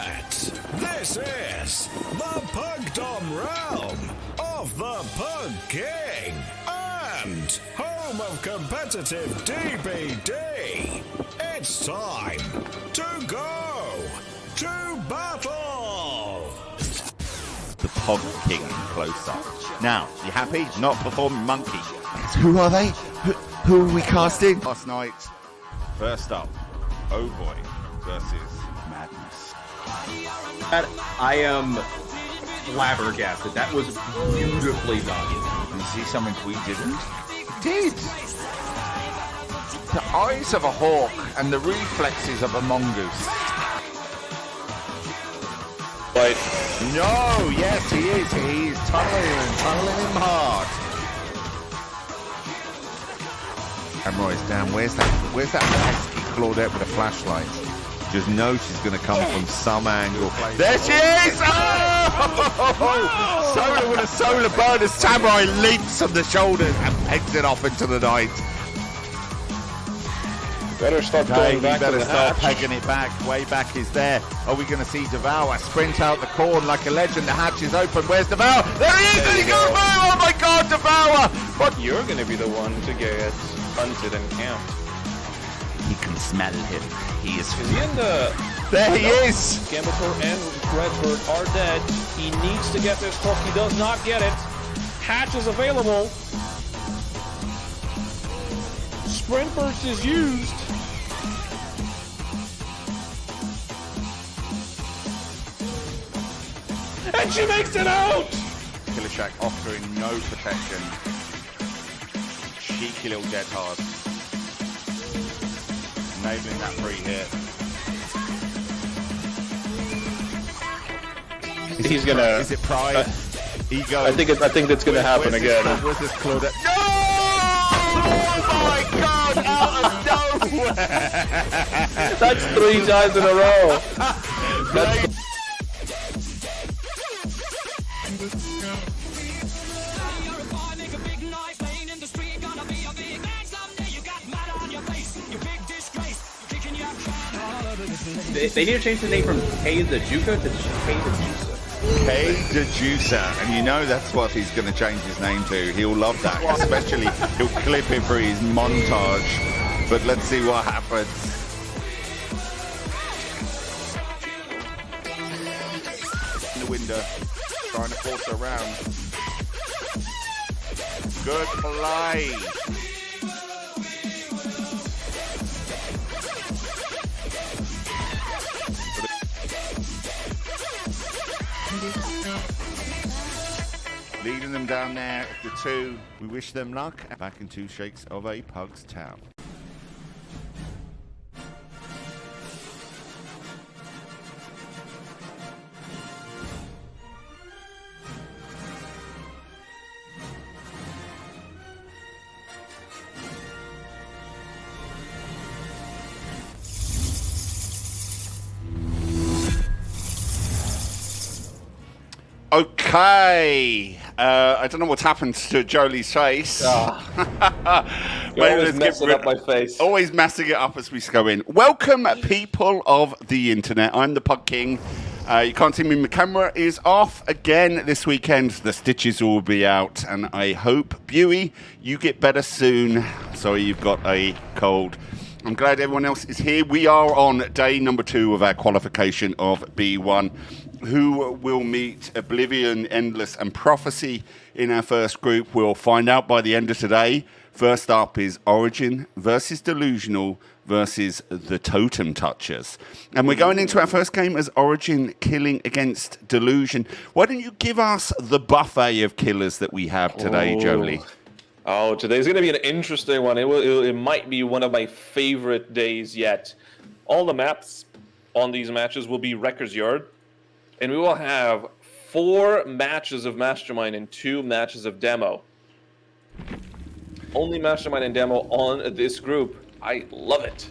internet. This is the Pugdom realm of the Pug King and home of competitive DBD. It's time to go to battle. The Pug King close-up. Now, you happy? Not performing monkey. Who are they? Who are we casting? Last night, first up, Oh Boy versus Madness. I am flabbergasted. That was beautifully done. You see something we didn't? Did. The eyes of a hawk and the reflexes of a mongoose. But No, yes, he is. He is tunneling him hard. Camera is down. Where's that pesky Claudette with a flashlight? Just know she's going to come from some angle. There she is! Oh! Solar with a solar burner. Samurai leaps from the shoulders and pegs it off into the night. better start Okay, going we back to better the start hatch. pegging it back. Way back is there. Are we going to see DEVOUT sprint out the corn like a legend? The hatch is open. Where's DEVOUT? There he is! There he goes! Oh my God, DEVOUT! But you're going to be the one to get hunted and camped. He can smell him. He is. Is he in the... There he is! Gambler and Redbird are dead. He needs to get this hook. He does not get it. Hatch is available. Sprint burst is used. And she makes it out! Killer Shack offering no protection. Cheeky little dead hard. Enabling that free hit. He's going to... Is it pride? Ego. I think that's going to happen again. Where's this Claudette? No! Oh my God! Out of nowhere! That's 3 times in a row. That's... They need to change the name from K the Juka to K the Juicer. K the Juicer, and you know that's what he's going to change his name to. He'll love that, especially he'll clip it for his montage. But let's see what happens. In the window, trying to force her around. Good play. Leading them down there, the 2. We wish them luck. Back in 2 shakes of a Pug's Town. Okay. I don't know what's happened to Jolie's face. You're always messing up my face. Always messing it up as we go in. Welcome, people of the internet. I'm the Pug King. You can't see me. My camera is off again this weekend. The stitches will be out, and I hope, Buey, you get better soon. Sorry, you've got a cold. I'm glad everyone else is here. We are on day number 2 of our qualification of B1. Who will meet Oblivion, Endless, and Prophecy in our first group? We'll find out by the end of today. First up is Origin versus Delusional versus the Totem Touchers. And we're going into our first game as Origin killing against Delusion. Why don't you give us the buffet of killers that we have today, Jolie? Oh, today's going to be an interesting one. It might be one of my favorite days yet. All the maps on these matches will be Wrecker's Yard. And we will have 4 matches of Mastermind and 2 matches of Demo. Only Mastermind and Demo on this group. I love it.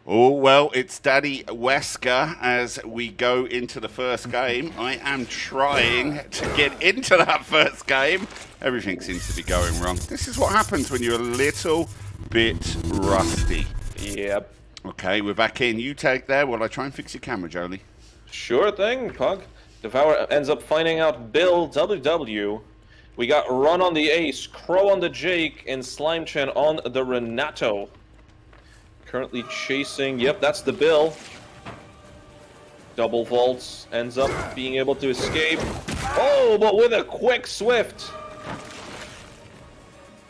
Oh, well, it's Daddy Wesker as we go into the first game. I am trying to get into that first game. Everything seems to be going wrong. This is what happens when you're a little bit rusty. Yep. Okay, we're back in. You take there while I try and fix your camera, Jolie. Sure thing, Pug. Devour ends up finding out Bill WW. We got Run on the Ace, Crow on the Jake, and Slime Chen on the Renato. Currently chasing, yep, that's the Bill. Double vaults, ends up being able to escape. Oh, but with a quick swift.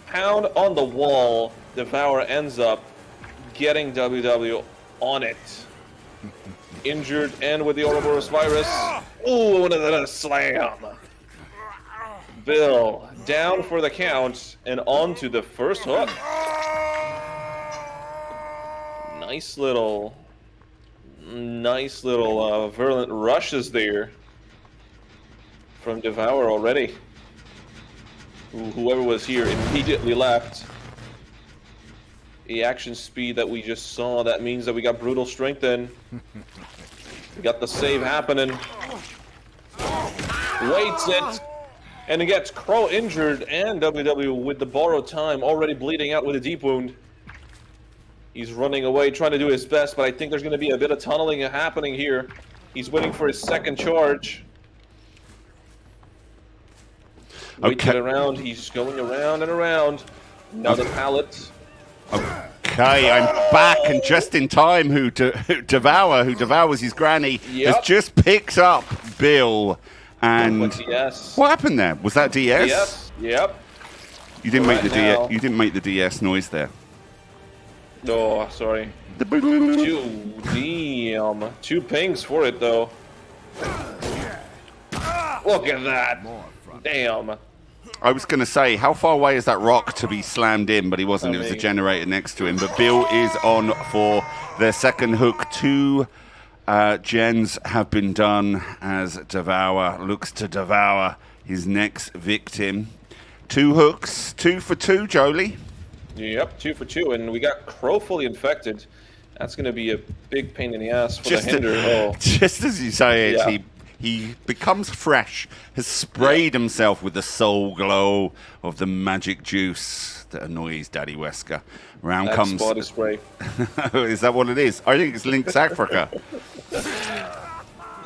Pound on the wall. Devour ends up getting WW on it. Injured and with the Ouroboros virus. Ooh, and then a slam. Bill down for the count and on to the first hook. Nice little virulent rushes there from Devour already. Whoever was here immediately left. The action speed that we just saw, that means that we got brutal strength in. We got the save happening. Waits it. And it gets Crow injured and WW with the borrowed time already bleeding out with a deep wound. He's running away, trying to do his best, but I think there's going to be a bit of tunneling happening here. He's waiting for his second charge. Waits it around. He's going around and around. Another pallet. Okay, I'm back and just in time. Who devours his granny, has just picked up Bill. And what happened there? Was that DS? Yes. Yep. You didn't make the DS. You didn't make the DS noise there. Oh, sorry. Damn. 2 pings for it though. Look at that. Damn. I was going to say, how far away is that rock to be slammed in? But he wasn't. It was a generator next to him. But Bill is on for their second hook. 2 gens have been done as Devour looks to devour his next victim. 2 hooks, 2 for 2, Jolie. Yep, 2 for 2, and we got Crow fully infected. That's going to be a big pain in the ass for the Hinder. Just as you say it, he becomes fresh, has sprayed himself with the soul glow of the magic juice that annoys Daddy Wesker. Round comes body spray. Is that what it is? I think it's Lynx Africa.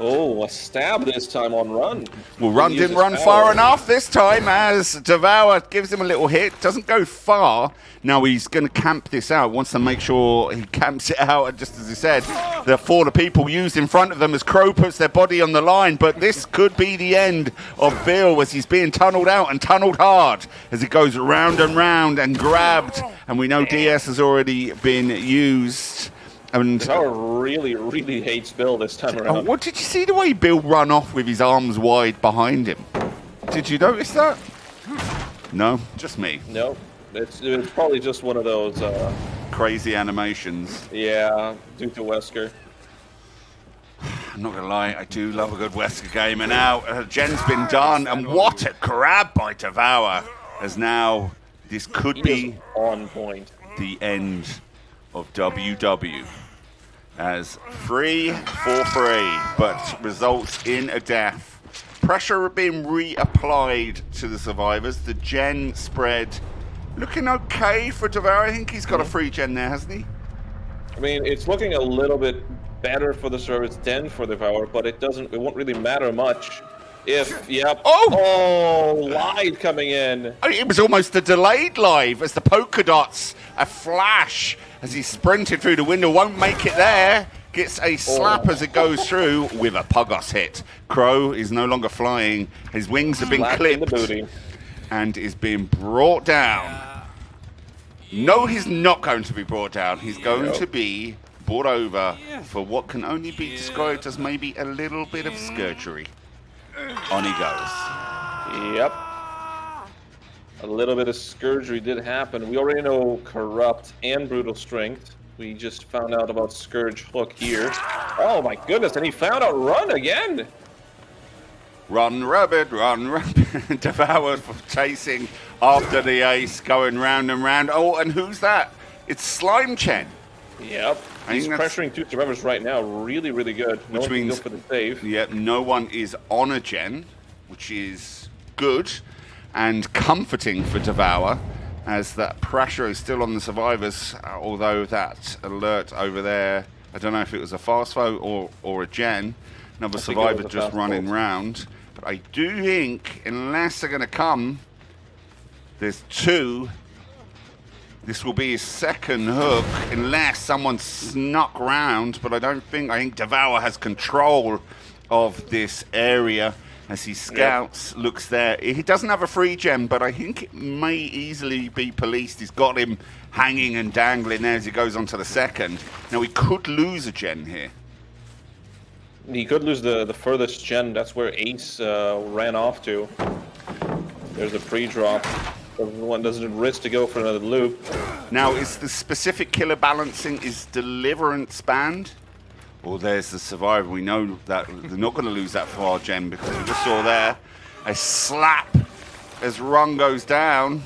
Oh, a stab this time on Run. Well, Run didn't run far enough this time as Devour gives him a little hit. Doesn't go far. Now he's going to camp this out. Wants to make sure he camps it out. And just as he said, for the people used in front of them as Crow puts their body on the line. But this could be the end of Bill as he's being tunneled out and tunneled hard as he goes round and grabbed. And we know DS has already been used. And Devour really, really hates Bill this time around. What did you see the way Bill run off with his arms wide behind him? Did you notice that? No, just me. No, it's probably just one of those crazy animations. Yeah, due to Wesker. I'm not gonna lie, I do love a good Wesker game, and now Gen's been done, and what a grab by Devour! As now this could be on point. The end of WW. As 3 for 3, but results in a death. Pressure being reapplied to the survivors. The gen spread looking okay for Devour. I think he's got a free gen there, hasn't he? I mean, it's looking a little bit better for the service than for Devour, but it won't really matter much if, live coming in. It was almost a delayed live as the polka dots, a flash as he sprinted through the window, won't make it there. Gets a slap as it goes through with a Pugos hit. Crow is no longer flying. His wings have been clipped and is being brought down. No, he's not going to be brought down. He's going to be brought over for what can only be described as maybe a little bit of scourgery. On he goes. Yep. A little bit of scourgery did happen. We already know Corrupt and Brutal Strength. We just found out about Scourge Hook here. Oh my goodness, and he found out Run again! Run, rabbit, run, rabbit. Devour chasing after the ace, going round and round. Oh, and who's that? It's Slime Chen. Yep. He's pressuring 2 survivors right now. Really, really good. No one can go for the save. Yeah, no one is on a gen, which is good and comforting for Devour, as that pressure is still on the survivors, although that alert over there, I don't know if it was a fast vote or a gen, Another I think it survivor was a just fast running bolt. round. But I do think, unless they're going to come, there's two. This will be his second hook, unless someone snuck round. But I think Devour has control of this area as he scouts, looks there. He doesn't have a free gem, but I think it may easily be policed. He's got him hanging and dangling there as he goes on to the second. Now, he could lose a gen here. He could lose the furthest gen. That's where Ace ran off to. There's a pre-drop. One doesn't risk to go for another loop. Now, is the specific killer balancing, is Deliverance banned? Or there's the survivor. We know that they're not going to lose that far gem because we just saw there a slap as Run goes down.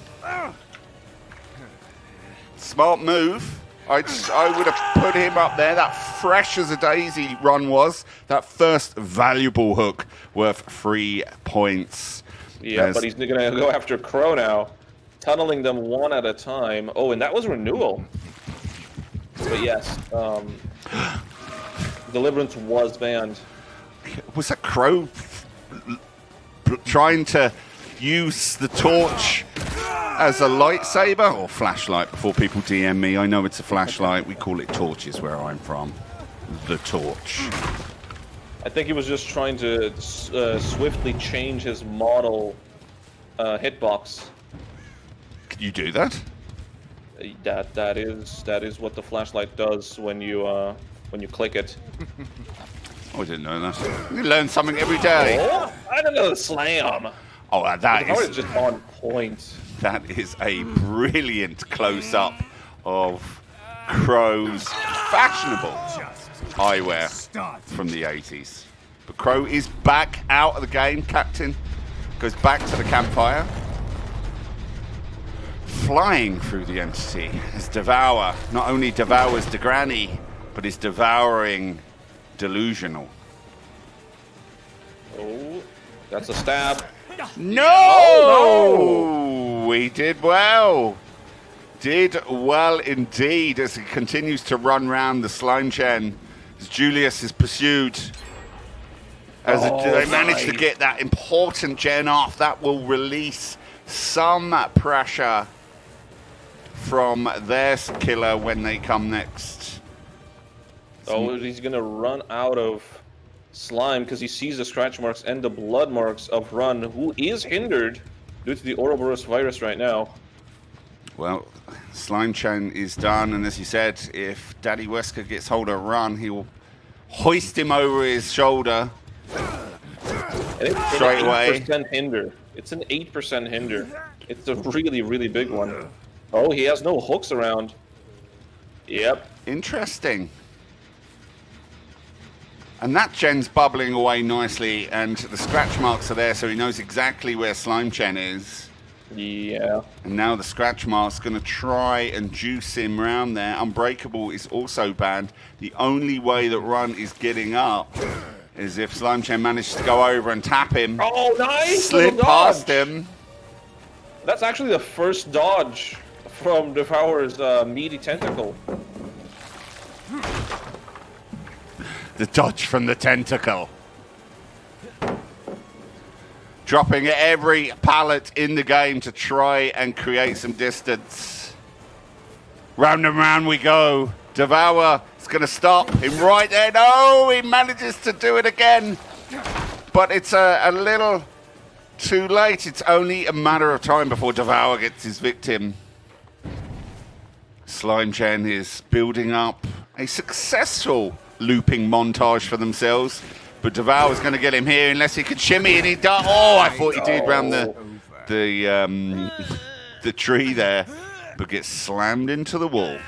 Smart move. I would have put him up there. That fresh as a daisy Run was. That first valuable hook worth 3 points. Yeah, but he's going to go after Crow now. Tunneling them one at a time. Oh, and that was Renewal. But yes, Deliverance was banned. Was that Crow trying to use the torch as a lightsaber or flashlight? Before people DM me, I know it's a flashlight. We call it torches where I'm from. The torch. I think he was just trying to swiftly change his model hitbox. Can you do that? That is what the flashlight does when you click it. Oh, I didn't know that. You learn something every day. Oh, I don't know the slam. Oh, that Is is just on point. that is a brilliant close-up of Crow's fashionable eyewear from the 80s. But Crow is back out of the game. Captain goes back to the campfire. Flying through the entity as Devour not only devours the granny, but is devouring Delusional. Oh, that's a stab. No! Oh, We did well. Did well indeed as he continues to run round the slime gen as Julius is pursued. As they manage to get that important gen off, that will release some pressure from their killer when they come next. Oh, he's gonna run out of slime because he sees the scratch marks and the blood marks of Run, who is hindered due to the Ouroboros virus right now. Well, Slime Chain is done, and as you said, if Daddy Wesker gets hold of Run, he will hoist him over his shoulder. And it's Straight an away. 8% hinder. It's an 8% hinder. It's a really, really big one. Oh, he has no hooks around. Yep. Interesting. And that gen's bubbling away nicely, and the scratch marks are there, so he knows exactly where Slime Chen is. Yeah. And now the scratch mark's going to try and juice him round there. Unbreakable is also banned. The only way that Run is getting up is if Slime Chen manages to go over and tap him. Oh, nice! Slip little past dodge. him. That's actually the first dodge from Devour's meaty tentacle. The dodge from the tentacle. Dropping every pallet in the game to try and create some distance. Round and round we go. Devour is going to stop him right there. No, he manages to do it again. But it's a little too late. It's only a matter of time before Devour gets his victim. Slime Chen is building up a successful looping montage for themselves. But Devour is going to get him here unless he could shimmy, and he does. Oh, I thought he did round the tree there, but gets slammed into the wall.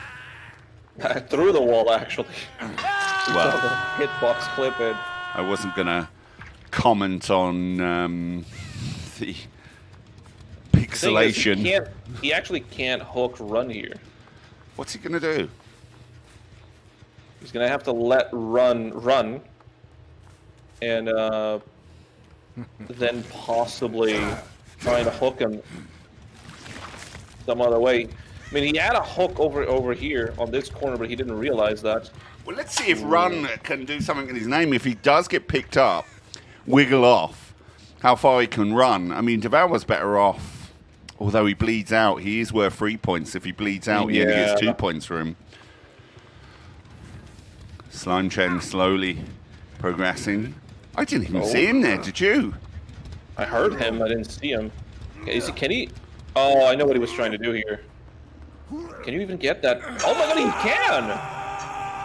Through the wall, actually. Well, Hitbox clip it. I wasn't going to comment on the pixelation. He actually can't hook Run here. What's he going to do? He's gonna have to let run, and then possibly trying to hook him some other way. I mean, he had a hook over here on this corner, but he didn't realize that. Well, let's see if Run can do something in his name. If he does get picked up, wiggle off, how far he can run. I mean, DEVOUT was better off. Although he bleeds out, he is worth 3 points. If he bleeds out, he only gets 2 points for him. Slime Chen slowly progressing. I didn't even see him there, did you? I heard him, I didn't see him. Can he? Oh, I know what he was trying to do here. Can you even get that? Oh my god, he can!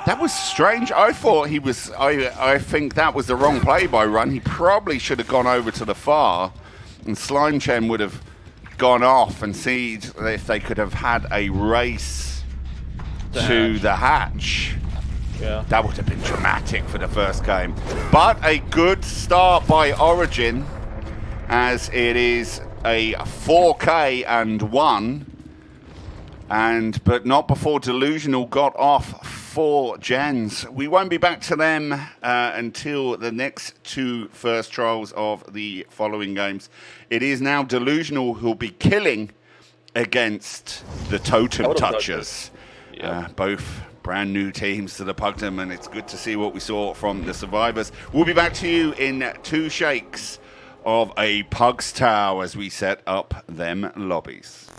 That was strange. I thought he was... I think that was the wrong play by Run. He probably should have gone over to the far, and Slime Chen would have gone off and see if they could have had a race to the hatch. Yeah. That would have been dramatic for the first game. But a good start by Origin, as it is a 4K and 1. But not before Delusional got off 4 gens. We won't be back to them until the next 2 first trials of the following games. It is now Delusional who'll be killing against the Totem Touchers. Yep. Both brand new teams to the Pugdom, and it's good to see what we saw from the survivors. We'll be back to you in 2 shakes of a Pug's Tower as we set up them lobbies.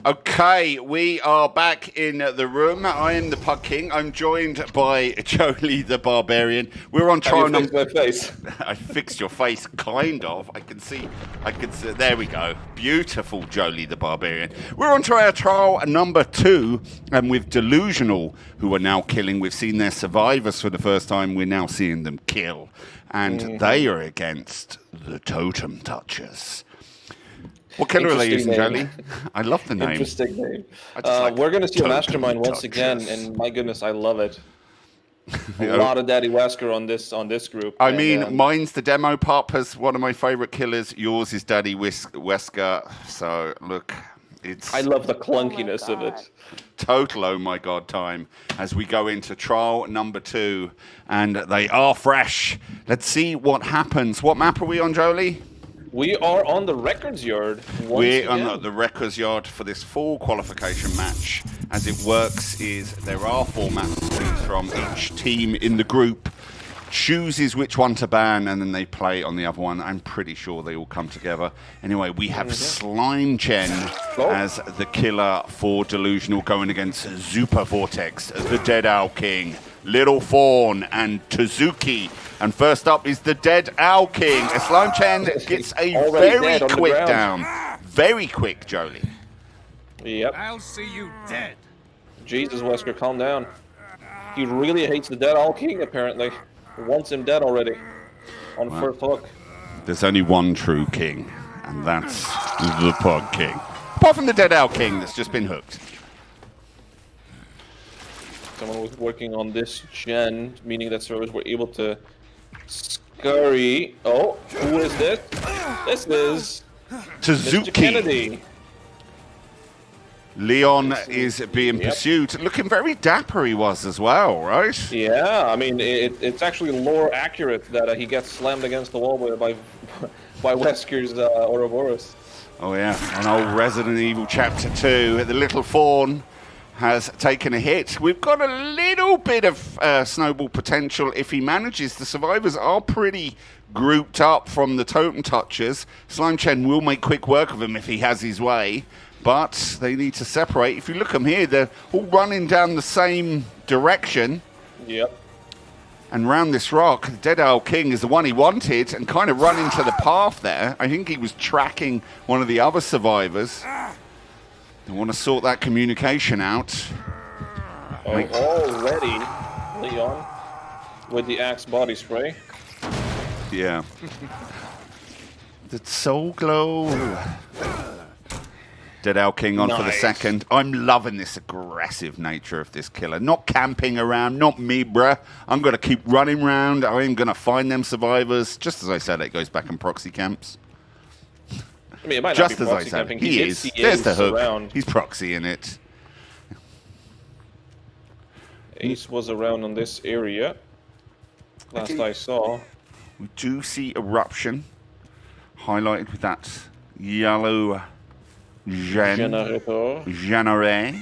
Okay, we are back in the room. I am the Pug King. I'm joined by Jolie the Barbarian. We're on trial number... my face. I fixed your face, kind of. I can see. There we go. Beautiful, Jolie the Barbarian. We're on to our trial number 2, and with Delusional, who are now killing. We've seen their survivors for the first time. We're now seeing them kill. And they are against the Totem Touchers. What killer are they using, Jolie? I love the name. Interesting name. Like we're going to see a Mastermind once Touchers. again, and my goodness, I love it. A lot of Daddy Wesker on this group. I mean, mine's the demo pop as one of my favorite killers. Yours is Daddy Wesker. So look, it's... I love the clunkiness of it. Total oh my god time as we go into trial number 2, and they are fresh. Let's see what happens. What map are we on, Jolie? We are on the Records Yard. We're on the Records Yard for this full qualification match. As it works is there are 4 maps to choose from. Each team in the group chooses which one to ban, and then they play on the other one. I'm pretty sure they all come together. Anyway, we have Slime Chen as the killer for Delusional, going against Super Vortex, the Dead Owl King, Little Fawn, and Tazuki. And first up is the Dead Owl King. Slime Chen gets a very quick down. Very quick, Jolie. Yep. I'll see you dead. Jesus, Wesker, calm down. He really hates the Dead Owl King, apparently. Wants him dead already. On first hook. There's only one true king, and that's the Pug King. Apart from the Dead Owl King that's just been hooked. Someone was working on this gen, meaning that servers were able to scurry. Oh, who is this? This is Tazuki. Mr. Kennedy. Leon is being pursued. Looking very dapper he was as well, right? Yeah, I mean, it's actually lore accurate that he gets slammed against the wall by Wesker's Ouroboros. Oh yeah, an old Resident Evil Chapter 2. The Little Fawn has taken a hit. We've got a little bit of snowball potential if he manages. The survivors are pretty grouped up from the Totem Touchers. Slime Chen will make quick work of him if he has his way, but they need to separate. If you look at them here, they're all running down the same direction. Yep. And round this rock, the Dead Owl King is the one he wanted and kind of run into the path there. I think he was tracking one of the other survivors. They want to sort that communication out. Oh, already, Leon, with the Axe body spray. Yeah. The Soul Glow. Dead Owl King on for the second. I'm loving this aggressive nature of this killer. Not camping around, not me, bruh. I'm going to keep running around. I'm going to find them survivors. Just as I said, it goes back in proxy camps. I mean, it might just not be as I said, camping. he is. There's the hook. He's proxy in it. Ace was around on this area. Last Okay. I saw. We do see Eruption highlighted with that yellow Generator. Genere.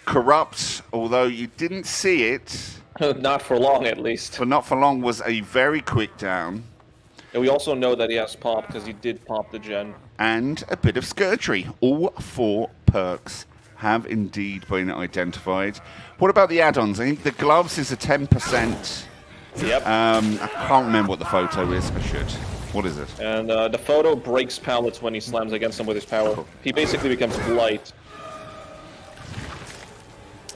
Corrupt, although you didn't see it, Not for long, at least. but not for long, was a very quick down. And we also know that he has pop because he did pop the gen. And a bit of Skirtry. All 4 perks have indeed been identified. What about the add-ons? I think the gloves is a 10%. Yep. I can't remember what the photo is. I should. What is it? And the photo breaks pallets when he slams against them with his power. He basically becomes blight.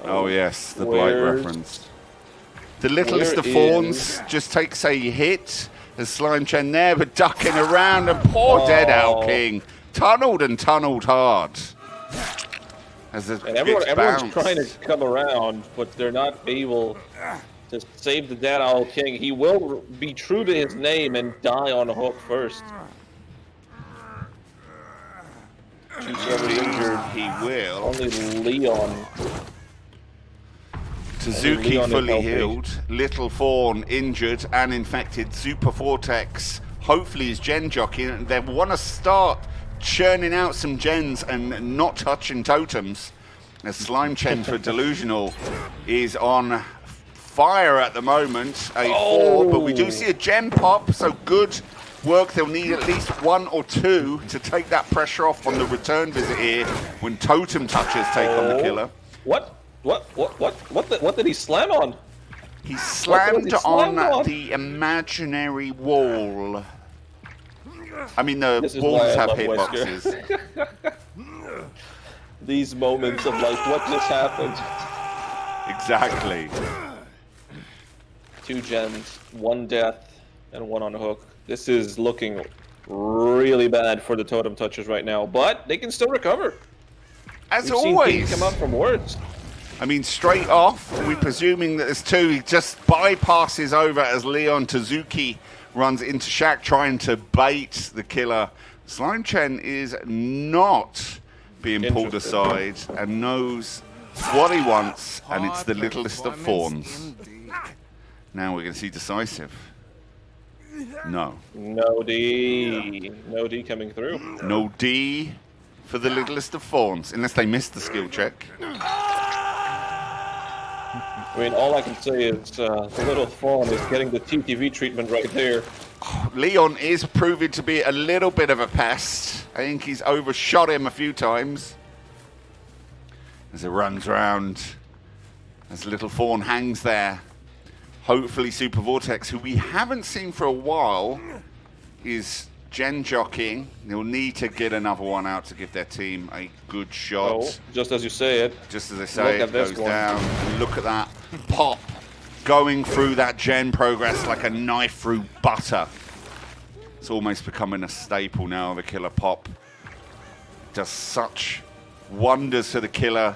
Oh yes, the Blight Where's- reference. The littlest of Where fawns just takes a hit. There's Slime Chen there, but ducking around, and poor Dead Owl King tunneled and tunneled hard. As the And everyone's bounced. trying to come around, but they're not able to save the Dead Owl King. He will be true to his name and die on a hook first. She's already injured. He will. Only Leon. Tazuki Leon is fully healthy. healed. Little Fawn injured and infected. Super Vortex hopefully is gen jockeying. They want to start churning out some gens and not touching totems. As Slime Chen for Delusional is on fire at the moment. A 4, but we do see a gem pop, so good work. They'll need at least 1 or 2 to take that pressure off on the return visit here when totem touches take on the killer. What? What did he slam on? He was slammed he slammed on on? the imaginary wall. I mean, the This is why walls I have love Wesker. hitboxes. These moments of like, what just happened? Exactly. 2 gens, 1 death, and 1 on hook. This is looking really bad for the totem touchers right now, but they can still recover. As We've seen always. Pete come up from words. I mean, straight off, we're presuming that there's 2. He just bypasses over as Leon Tazuki runs into Shaq trying to bait the killer. Slime Chen is not being pulled aside and knows what he wants, and it's the littlest of fawns. Now we're going to see decisive. No. No D. No D coming through. No D for the littlest of fawns, unless they missed the skill check. I mean, all I can say is the little fawn is getting the TTV treatment right there. Leon is proving to be a little bit of a pest. I think he's overshot him a few times. As it runs round, as Little Fawn hangs there. Hopefully Super Vortex, who we haven't seen for a while, is gen jockeying. They'll need to get another one out to give their team a good shot. Oh, just as you say it. Just as I say, Look at it this goes one. down. And look at that pop going through that gen progress like a knife through butter. It's almost becoming a staple now, the killer pop. Does such wonders to the killer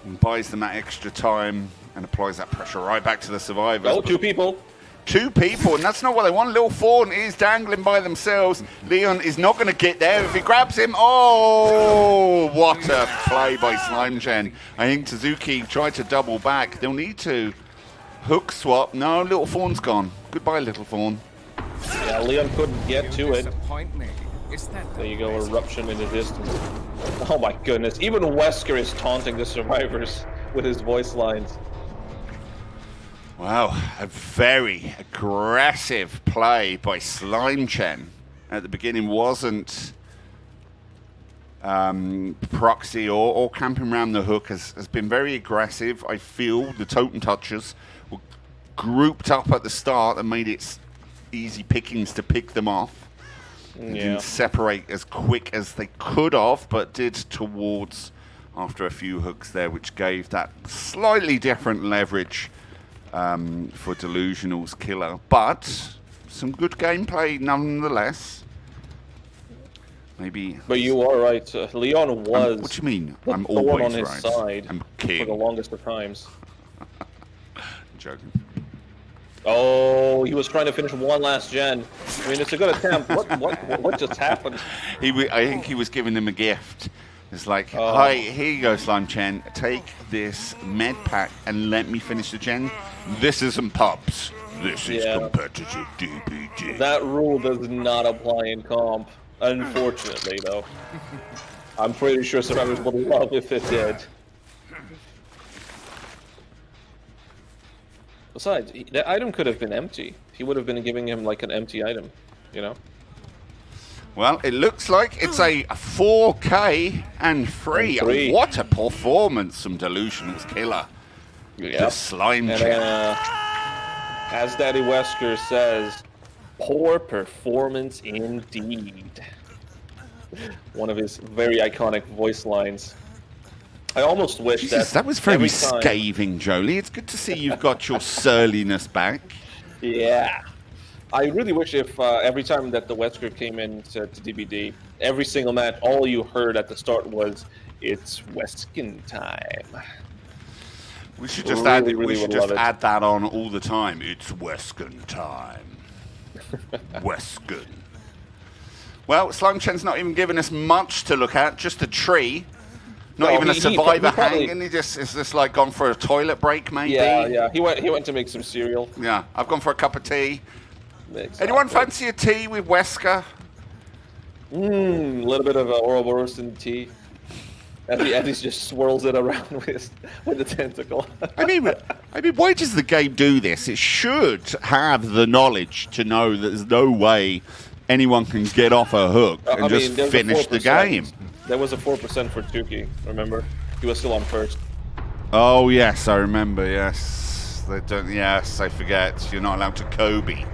and buys them that extra time and applies that pressure right back to the survivors. Oh, 2 people. 2 people, and that's not what they want. Little Fawn is dangling by themselves. Leon is not going to get there. If he grabs him, oh, what a play by Slime Chen. I think Tazuki tried to double back. They'll need to hook swap. No, Little Fawn's gone. Goodbye, Little Fawn. Yeah, Leon couldn't get to it. Disappoint me. Is that There you go, eruption in the distance. Oh my goodness, even Wesker is taunting the survivors with his voice lines. Wow, a very aggressive play by Slime Chen. At the beginning wasn't proxy or camping around the hook, has been very aggressive. I feel the totem touchers were grouped up at the start and made it easy pickings to pick them off. They didn't separate as quick as they could have, but did towards after a few hooks there, which gave that slightly different leverage for Delusional's killer. But some good gameplay nonetheless. Maybe. But you are right, Leon was what do you mean? the I'm thorn always on his right. side I'm for king. the longest of times. Joking. Oh, he was trying to finish 1 last gen. I mean, it's a good attempt. What just happened? I think he was giving them a gift. It's like, hi, here you go, Slime Chen. Take this med pack and let me finish the gen. This isn't pubs. This is competitive DPD. That rule does not apply in comp, unfortunately, though. I'm pretty sure survivors would love if it did. Besides, the item could have been empty. He would have been giving him like an empty item, you know? Well, it looks like it's a 4K and 3. And 3. What a performance from Delusional's killer. Yeah. The Slime And Chen. as Daddy Wesker says, poor performance indeed. One of his very iconic voice lines. I almost wish Jesus, that was very every time- scathing, Jolie. It's good to see you've got your surliness back. Yeah. I really wish if every time that the Wesker came in to DBD, every single match, all you heard at the start was, "It's Weskin time." We should just Really, really we should would just love it. add that on all the time. It's Weskin time. Weskin. Well, Slime Chen's not even giving us much to look at, just a tree. Not No, even a he survivor probably- hanging. He just is just like gone for a toilet break, maybe. Yeah. He went to make some cereal. Yeah, I've gone for a cup of tea. Exactly. Anyone fancy a tea with Wesker? A little bit of Ouroboros in tea. Eddie just swirls it around with the tentacle. I mean, why does the game do this? It should have the knowledge to know that there's no way anyone can get off a hook and just there's a finish the 4%. game. There was a 4% for Tuki, remember? He was still on first. Oh yes, I remember. Yes, they don't. Yes, I forget. You're not allowed to Kobe.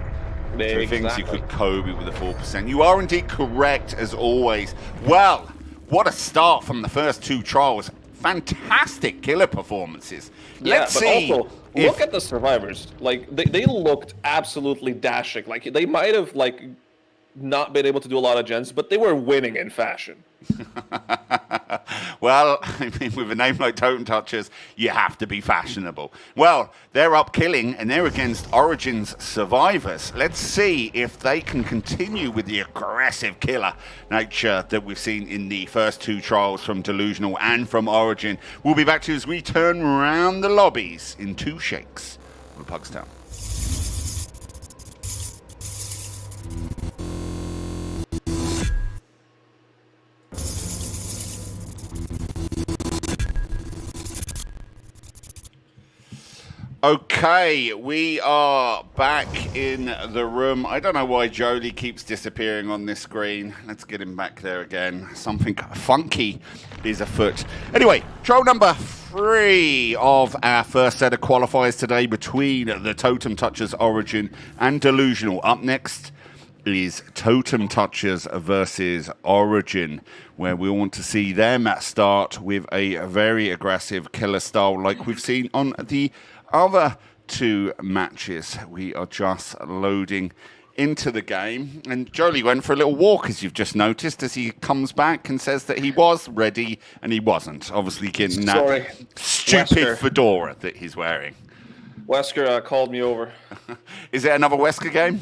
Two things you could Kobe with a 4%. You are indeed correct as always. Well, what a start from the first two trials. Fantastic killer performances. Let's see. Also, look at the survivors. Like they looked absolutely dashing. Like they might have like not been able to do a lot of gens, but they were winning in fashion. Well, I mean, with a name like Totem Touchers, you have to be fashionable. Well, they're up killing, and they're against Origin's survivors. Let's see if they can continue with the aggressive killer nature that we've seen in the first two trials from Delusional and from Origin. We'll be back to you as we turn around the lobbies in 2 shakes of Pugstown. Okay, we are back in the room. I don't know why Jolie keeps disappearing on this screen. Let's get him back there again. Something funky is afoot. Anyway, trial number 3 of our first set of qualifiers today between the Totem Touchers Origin and Delusional. Up next is Totem Touchers versus Origin, where we want to see them start with a very aggressive killer style like we've seen on the other 2 matches. We are just loading into the game, and Jolie went for a little walk, as you've just noticed, as he comes back and says that he was ready, and he wasn't. Obviously getting that stupid Wesker. fedora that he's wearing. Wesker called me over. Is it another Wesker game?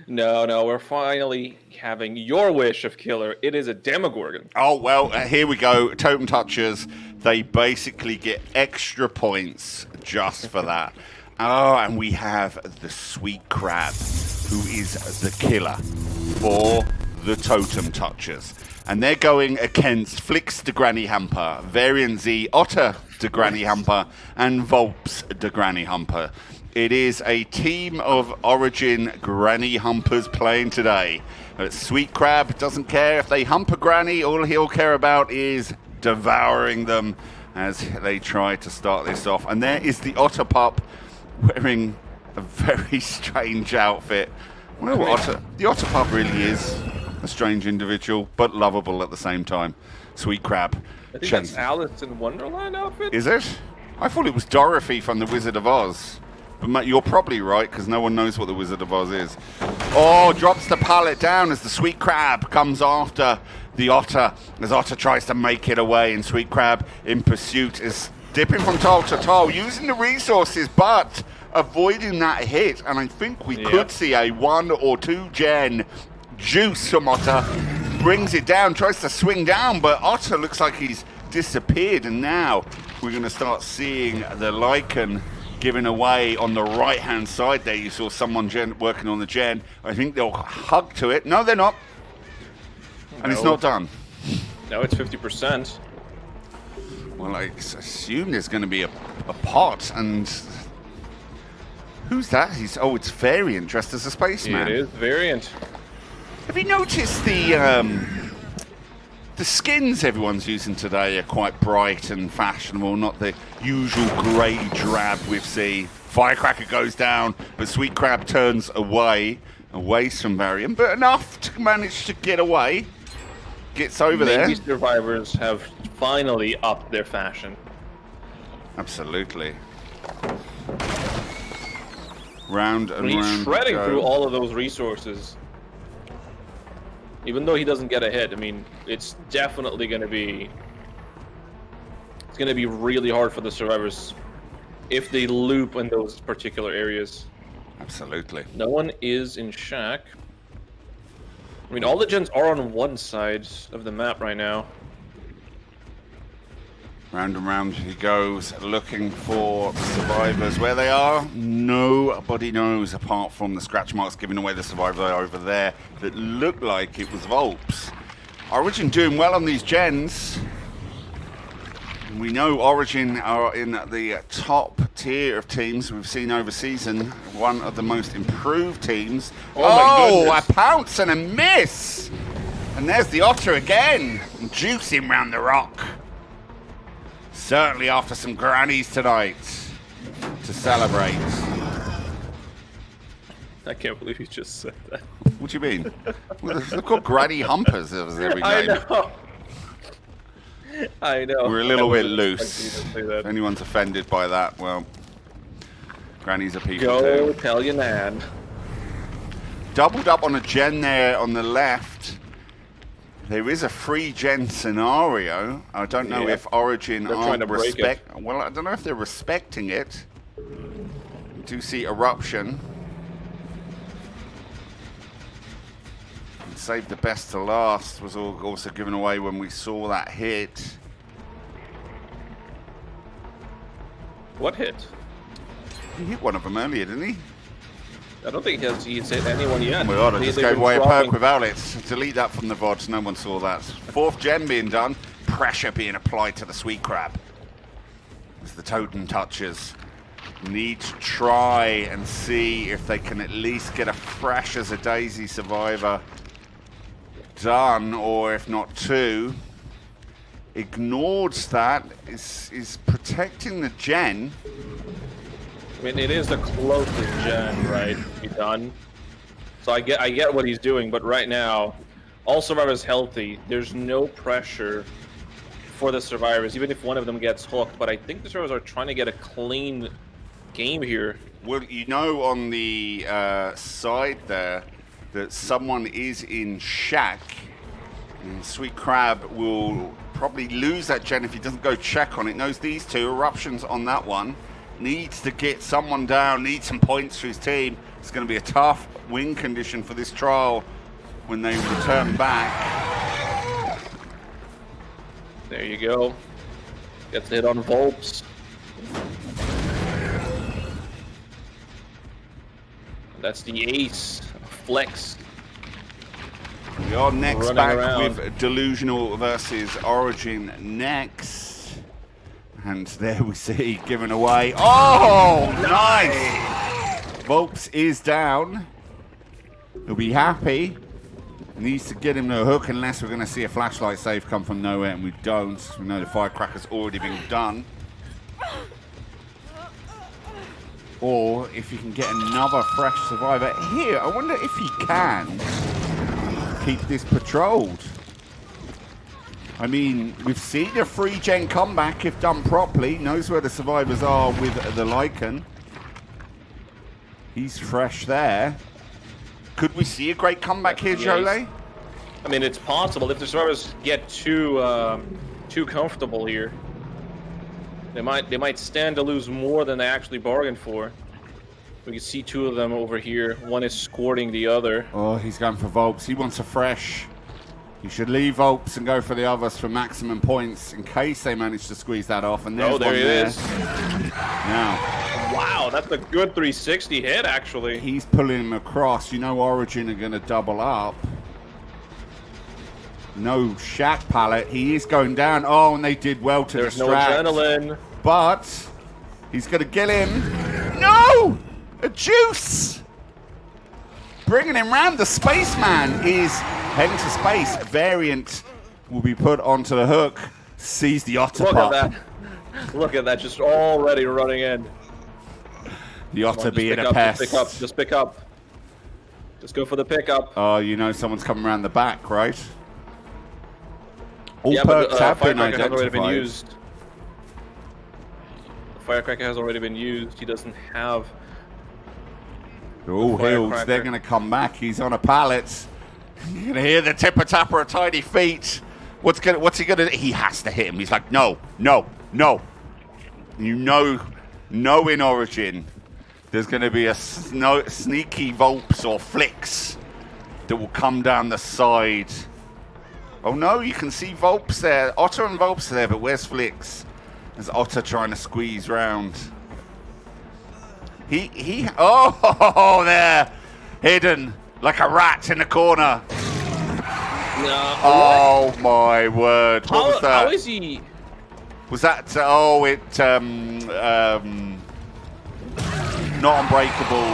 No, we're finally having your wish of killer. It is a Demogorgon. Oh, well, here we go. Totem Touchers, they basically get extra points just for that. Oh, and we have the Sweet Crab, who is the killer for the Totem Touchers. And they're going against Flix de Granny Hamper, Varian Z, Otter de Granny Hamper, and Volps de Granny Hamper. It is a team of Origin Granny Humpers playing today. But Sweet Crab doesn't care if they hump a granny. All he'll care about is devouring them as they try to start this off. And there is the Otter Pup wearing a very strange outfit. I wonder what the Otter Pup really is. A strange individual, but lovable at the same time. Sweet Crab. I think that's Alice in Wonderland outfit. Is it? I thought it was Dorothy from The Wizard of Oz. But Matt, you're probably right, because no one knows what The Wizard of Oz is. Oh, drops the pallet down as the Sweet Crab comes after the Otter, as Otter tries to make it away, and Sweet Crab in pursuit is dipping from tile to tile, using the resources, but avoiding that hit. And I think we could see a 1 or 2 gen juice from Otter. brings it down, tries to swing down, but Otter looks like he's disappeared, and now we're going to start seeing the Lycan giving away on the right-hand side there. You saw someone working on the gen. I think they'll hug to it. No, they're not. And it's not done. No, it's 50%. Well, I assume there's going to be a pot, and who's that? It's Variant dressed as a spaceman. It is Variant. Have you noticed the skins everyone's using today are quite bright and fashionable, not the usual grey drab we've seen. Firecracker goes down, but Sweet Crab turns away from Varian, but enough to manage to get away. Gets over there. Maybe survivors have finally upped their fashion. Absolutely. Round and He's round. shredding through all of those resources. Even though he doesn't get a hit, I mean, it's definitely going to be... It's going to be really hard for the survivors if they loop in those particular areas. Absolutely. No one is in Shack. I mean, all the gens are on one side of the map right now. Round and round he goes, looking for survivors. Where they are, nobody knows apart from the scratch marks giving away the survivor over there that looked like it was Volps. Origin doing well on these gens. We know Origin are in the top tier of teams we've seen over season. One of the most improved teams. Oh my goodness. A pounce and a miss! And there's the Otter again, juicing round the rock. Certainly after some grannies tonight to celebrate. I can't believe you just said that. What do you mean? Well, they've got granny humpers every I game. know. I know. We're a little bit I loose. wasn't expecting you to say If that. anyone's offended by that, well, grannies are people Go too. tell your nan. Doubled up on a gen there on the left. There is a free gen scenario. I don't know Yeah. if Origin They're trying to break it. Well, I don't know if they're respecting it. We do see Eruption. And Save the best to last was also given away when we saw that hit. What hit? He hit one of them earlier, didn't he? I don't think he's hit anyone yet. Oh my god, I just They've gave been away a dropping- perk with outlets. Delete that from the VODs, no one saw that. Fourth gen being done, pressure being applied to the Sweet Crab. As the Totem touches. Need to try and see if they can at least get a fresh as a Daisy survivor done, or if not two. Ignored that, is protecting the gen. I mean, it is the closest gen, right, to be done. So I get what he's doing, but right now, all survivors healthy. There's no pressure for the survivors, even if one of them gets hooked. But I think the survivors are trying to get a clean game here. Well, you know on the side there that someone is in Shack. And Sweet Crab will probably lose that gen if he doesn't go check on it. Knows these two eruptions on that one. Needs to get someone down, needs some points for his team. It's going to be a tough win condition for this trial when they return back. There you go. Gets the hit on Volps. That's the ace. Flex. We are next Running back around. with Delusional versus Origin next. And there we see, given away. Oh, nice! Volps is down. He'll be happy. Needs to get him to a hook unless we're going to see a flashlight save come from nowhere, and we don't. We know the firecracker's already been done. Or if you can get another fresh survivor. Here, I wonder if he can keep this patrolled. I mean, we've seen a free gen comeback if done properly. Knows where the survivors are with the Lycan. He's fresh there. Could we see a great comeback here, Jolie? I mean, it's possible if the survivors get too comfortable here. They might stand to lose more than they actually bargained for. We can see two of them over here. One is squirting the other. Oh, he's going for Volps. He wants a fresh. You should leave Volps and go for the others for maximum points in case they manage to squeeze that off. And there's Oh, there one he there. is. Now, Wow, that's a good 360 hit, actually. he's pulling him across. You know Origin are going to double up. No Shack pallet. He is going down. Oh, and they did well to There's distract. no adrenaline. But he's going to kill him. No! A juice! Bringing him round. The spaceman is heading to space. Variant will be put onto the hook. Sees the otter Look pup. at that. Look at that, just already running in. The otter Just being pick a up, pest. just pick up, just pick up. Just go for the pickup. Oh, you know someone's coming around the back, right? All Yeah, perks but have been Firecracker has already been identified. used. The Firecracker has already been used. He doesn't have... They're all healed. Firecracker. They're going to come back. He's on a pallet. You're going to hear the tipper-tapper of tiny feet. What's he going to do? He has to hit him. He's like, no, no, no. You know in Origin, there's going to be a sneaky Volps or Flicks that will come down the side. Oh no, you can see Volps there. Otter and Volps there, but where's Flicks? There's Otter trying to squeeze round. Oh, there. Hidden like a rat in the corner. No. Oh my word. What was that? How is he... Was that, not unbreakable.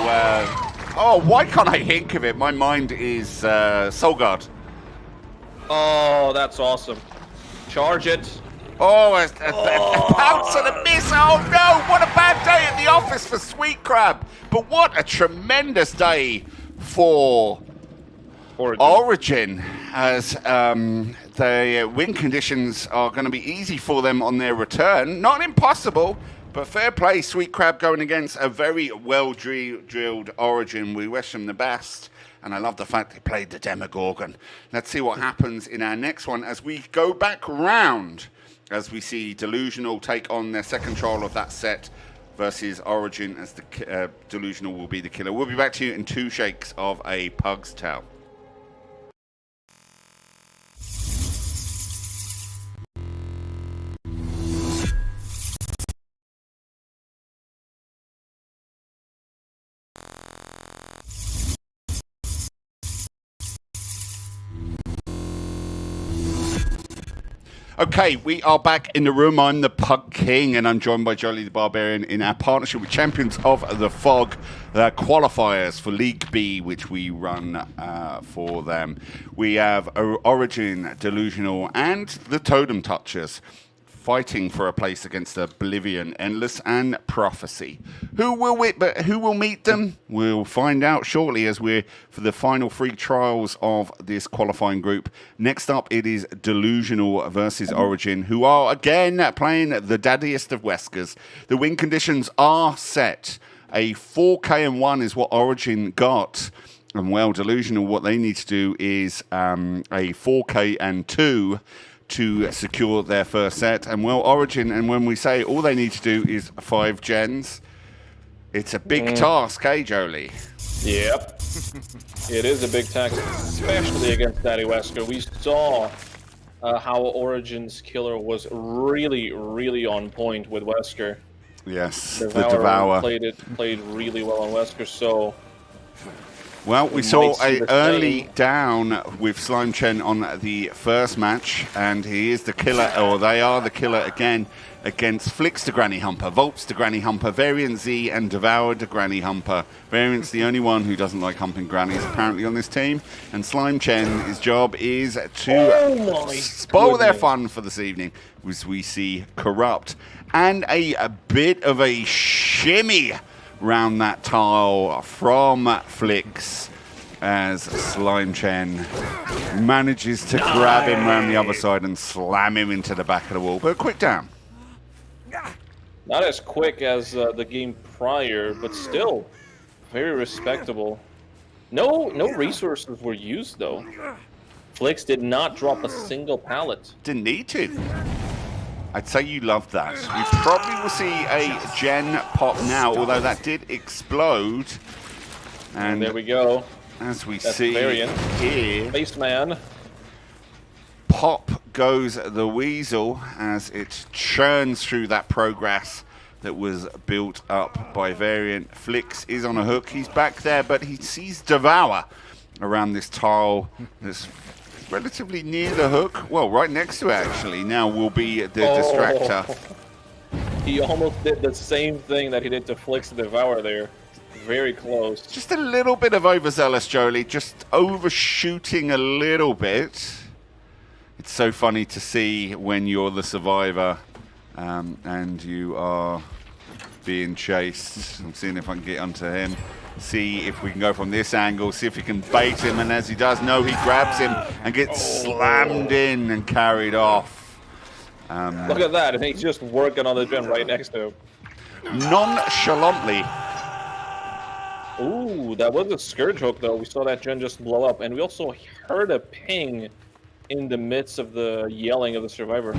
Oh, why can't I think of it? My mind is Soul Guard. Oh, that's awesome. Charge it. Oh, a pounce and a miss. Oh no, what a bad day at the office for Sweet Crab. But what a tremendous day for Origin, as the win conditions are going to be easy for them on their return. Not impossible, but fair play. Sweet Crab going against a very well-drilled Origin. We wish them the best, and I love the fact they played the Demogorgon. Let's see what happens in our next one as we go back round, as we see Delusional take on their second trial of that set versus Origin, as the Delusional will be the killer. We'll be back to you in 2 shakes of a pug's tail. Okay, we are back in the room. I'm the Pug King, and I'm joined by Jolly the Barbarian in our partnership with Champions of the Fog, the qualifiers for League B, which we run for them. We have Origin, Delusional, and the Totem Touchers fighting for a place against Oblivion, Endless, and Prophecy. Who will meet them? We'll find out shortly as we're for the final 3 trials of this qualifying group. Next up, it is Delusional versus Origin, who are again playing the daddiest of Weskers. The win conditions are set. A 4K and 1 is what Origin got. And well, Delusional, what they need to do is a 4K and 2 to secure their first set. And well, Origin, and when we say all they need to do is 5 gens, it's a big task, eh, Jolie? Yep. It is a big task, especially against Daddy Wesker. We saw how Origin's killer was really, really on point with Wesker. Yes, the Devour Devour. played really well on Wesker, so... Well, we saw an early down with Slime Chen on the first match, and he is the killer, or they are the killer again, against Flicks the Granny Humper, Volps the Granny Humper, Variant Z, and Devour the Granny Humper. Variant's the only one who doesn't like humping grannies, apparently, on this team, and Slime Chen, his job is to spoil their fun for this evening, as we see Corrupt, and a bit of a shimmy round that tile from Flicks as Slime Chen manages to grab him round the other side and slam him into the back of the wall. But a quick down. Not as quick as the game prior, but still very respectable. No resources were used though. Flicks did not drop a single pallet. Didn't need to. I'd say you loved that. We probably will see a gen pop now, although that did explode. And there we go. as we That's see Variant. here, Spaceman. pop goes the weasel as it churns through that progress that was built up by Variant. Flix is on a hook. He's back there, but he sees Devour around this tile that's relatively near the hook. Well, right next to it, actually. Now will be the distractor. He almost did the same thing that he did to Flix the Devour there. Very close. Just a little bit of overzealous, Jolie. Just overshooting a little bit. It's so funny to see when you're the survivor and you are being chased. I'm seeing if I can get onto him. See if we can go from this angle. See if we can bait him. And as he does, no, he grabs him and gets slammed in and carried off. Look at that. And he's just working on the gen right next to him. Nonchalantly. Ooh, that was a Scourge hook, though. We saw that gen just blow up. And we also heard a ping in the midst of the yelling of the survivor.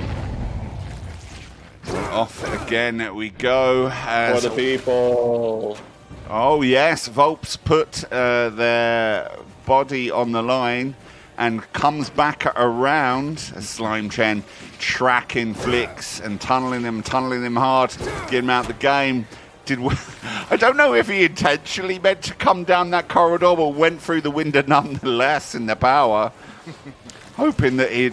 Off again we go. For the people. Oh, yes. Volps put their body on the line and comes back around. Slime Chen tracking Flix and tunneling him hard, get him out the game. I don't know if he intentionally meant to come down that corridor or went through the window nonetheless in the power. Hoping that he'd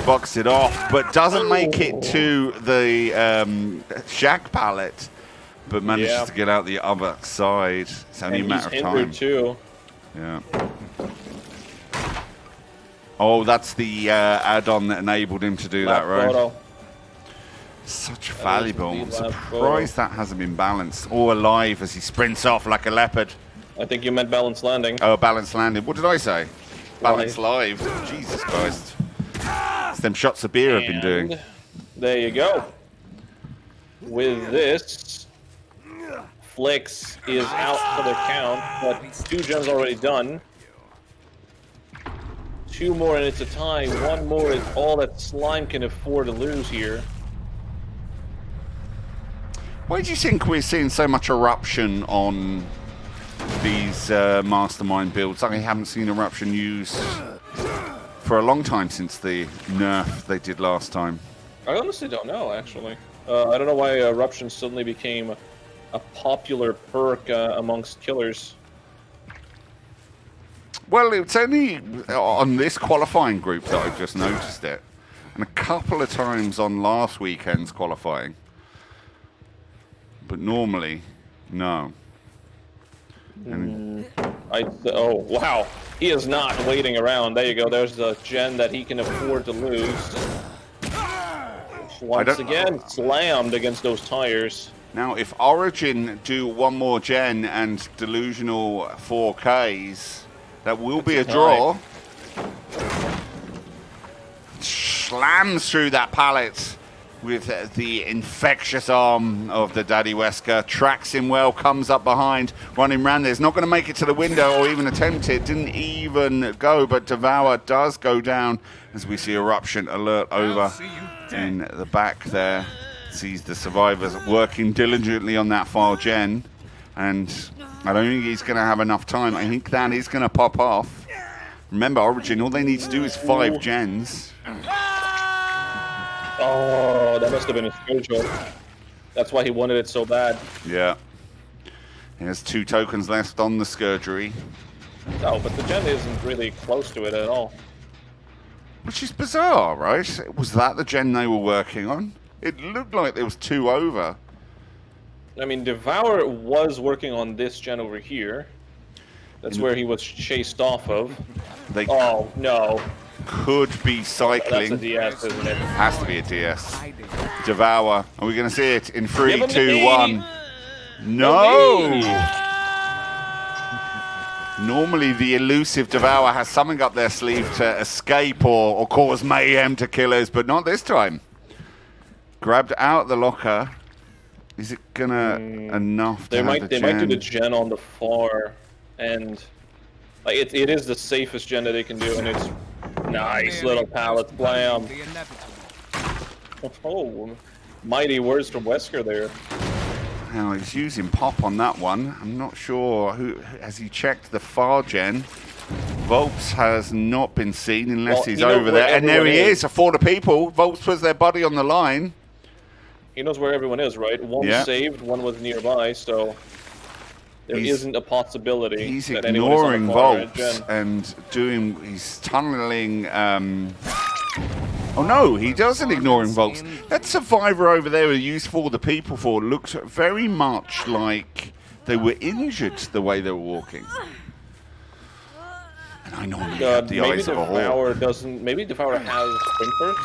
box it off, but doesn't make it to the shack pallet, but manages to get out the other side. It's only a matter of time. Too. Yeah. Oh, that's the add-on that enabled him to do that, right? Such valuable. I'm surprised that hasn't been balanced or alive as he sprints off like a leopard. I think you meant balanced landing. Oh, balanced landing. What did I say? Balanced live. Jesus Christ. It's them shots of beer I've been doing. There you go. With this, Flix is out for the count, but 2 gens already done. 2 more and it's a tie. 1 more is all that Slime can afford to lose here. Why do you think we're seeing so much eruption on these Mastermind builds? I haven't seen eruption used for a long time since the nerf they did last time. I honestly don't know, actually. I don't know why eruption suddenly became a popular perk amongst killers. Well, it's only on this qualifying group that I've just noticed it, and a couple of times on last weekend's qualifying. But normally, no. Oh, wow. He is not waiting around. There you go. There's the gen that he can afford to lose. Once again, slammed against those tires. Now, if Origin do 1 more gen and Delusional 4Ks, that will be a draw. Slams through that pallet with the infectious arm of the Daddy Wesker. Tracks him well, comes up behind, running round. There's not going to make it to the window or even attempt it. Didn't even go, but Devour does go down as we see Eruption alert over in the back there. Sees the survivors working diligently on that far gen, and I don't think he's going to have enough time. I think that is going to pop off. Remember, Origin, all they need to do is 5 gens. Oh, that must have been a Scourge hook. That's why he wanted it so bad. Yeah. He has 2 tokens left on the Scourgery. Oh, but the gen isn't really close to it at all. Which is bizarre, right? Was that the gen they were working on? It looked like there was 2 over. I mean, Devour was working on this gen over here. That's where he was chased off of. Oh, no. Could be cycling. That's a DS, isn't it? Has to be a DS. Devour. Are we going to see it in 3, 2, 1? No! Normally the elusive Devour has something up their sleeve to escape or cause mayhem to killers, but not this time. Grabbed out the locker. Is it gonna enough to they have might the they gen? might do the gen on the far end. Like it is the safest gen that they can do, and it's nice little pallet blam. Oh, mighty words from Wesker there. Now he's using pop on that one. I'm not sure who has he checked the far gen. Volps has not been seen unless Well, he's he knows over where there. And there everyone he is. is, for the people. Volps puts their body on the line. He knows where everyone is, right? One Yeah. saved, one was nearby, so there isn't a possibility He's that anyone is on ignoring the far edge. Volps and he's tunneling. Oh no, he doesn't ignore Volps. That survivor over there who used for the people for looked very much like they were injured the way they were walking. And I normally have the maybe eyes of a hawk. Devourer doesn't. Maybe Devourer has Spring First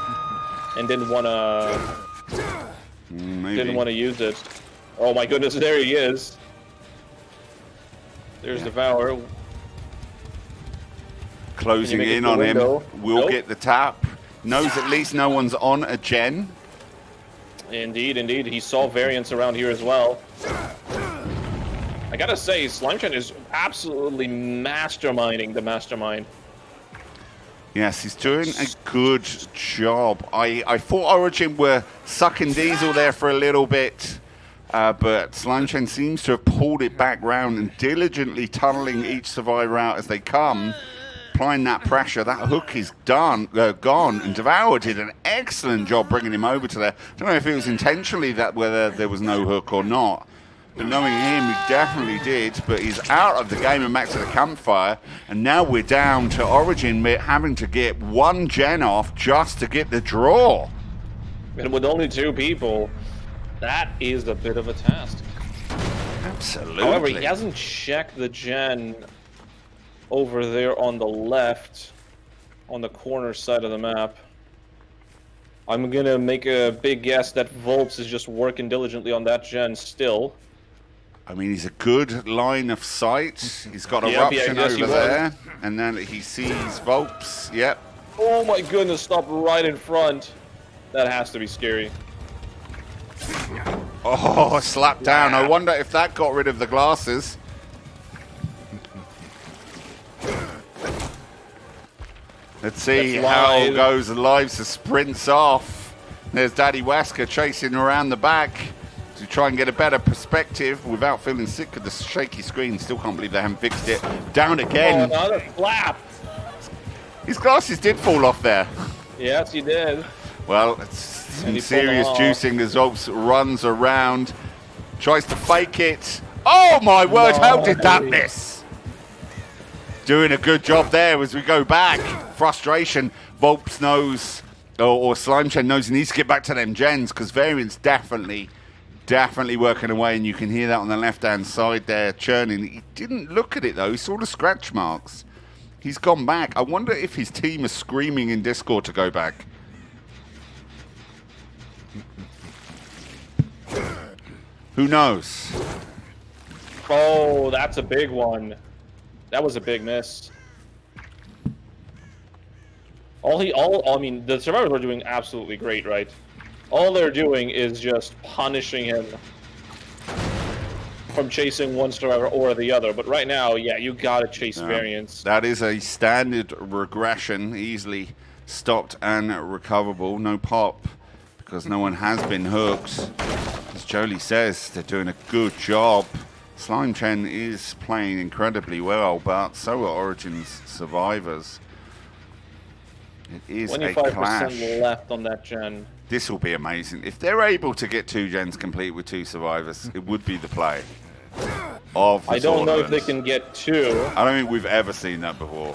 and didn't wanna Maybe. use it. Oh my goodness, there he is. There's Devourer. Closing make it in to the on him. window? Will Nope. get the tap. Knows at least no one's on a gen. Indeed, indeed. He saw variants around here as well. I gotta say, Slimechen is absolutely masterminding the mastermind. Yes, he's doing a good job. I thought Origin were sucking diesel there for a little bit, but Slimechen seems to have pulled it back round and diligently tunneling each survivor out as they come, applying that pressure. That hook is gone, and Devour did an excellent job bringing him over to there. I don't know if it was intentionally that whether there was no hook or not. But knowing him, he definitely did. But he's out of the game and back to the campfire. And now we're down to Origin having to get one gen off just to get the draw. And with only 2 people, that is a bit of a task. Absolutely. However, he hasn't checked the gen over there on the left, on the corner side of the map. I'm gonna make a big guess that Volps is just working diligently on that gen still. I mean, he's a good line of sight. He's got Yep, Eruption yeah, I guess he over was. there. And then he sees Volps. Yep. Oh my goodness, stop right in front. That has to be scary. Oh, slapped down. I wonder if that got rid of the glasses. Let's see That's how live. goes. Lives sprints off. There's Daddy Wesker chasing around the back to try and get a better perspective without feeling sick of the shaky screen. Still can't believe they haven't fixed it. Down Oh, again. another flap. His glasses did fall off there. Yes, he did. Well, it's some he pulled serious them off. juicing as Volps runs around, tries to fake it. Oh my word, how did that Nice. miss? Doing a good job there as we go back. Frustration. Volps knows, or Slimechen knows he needs to get back to them gens because Variant's definitely working away, and you can hear that on the left-hand side there, churning. He didn't look at it though, he saw the scratch marks. He's gone back. I wonder if his team is screaming in Discord to go back. Who knows? Oh, that's a big one. That was a big miss. I mean, the survivors are doing absolutely great, right? All they're doing is just punishing him from chasing one survivor or the other. But right now, yeah, you gotta chase variants. That is a standard regression, easily stopped and recoverable. No pop, because no one has been hooked. As Jolie says, they're doing a good job. Slimechen is playing incredibly well, but so are Origin's survivors. It is a 25% clash. left on that gen. This will be amazing. If they're able to get 2 gens complete with 2 survivors, it would be the play of the I don't know if they tournament. can get 2. I don't think we've ever seen that before.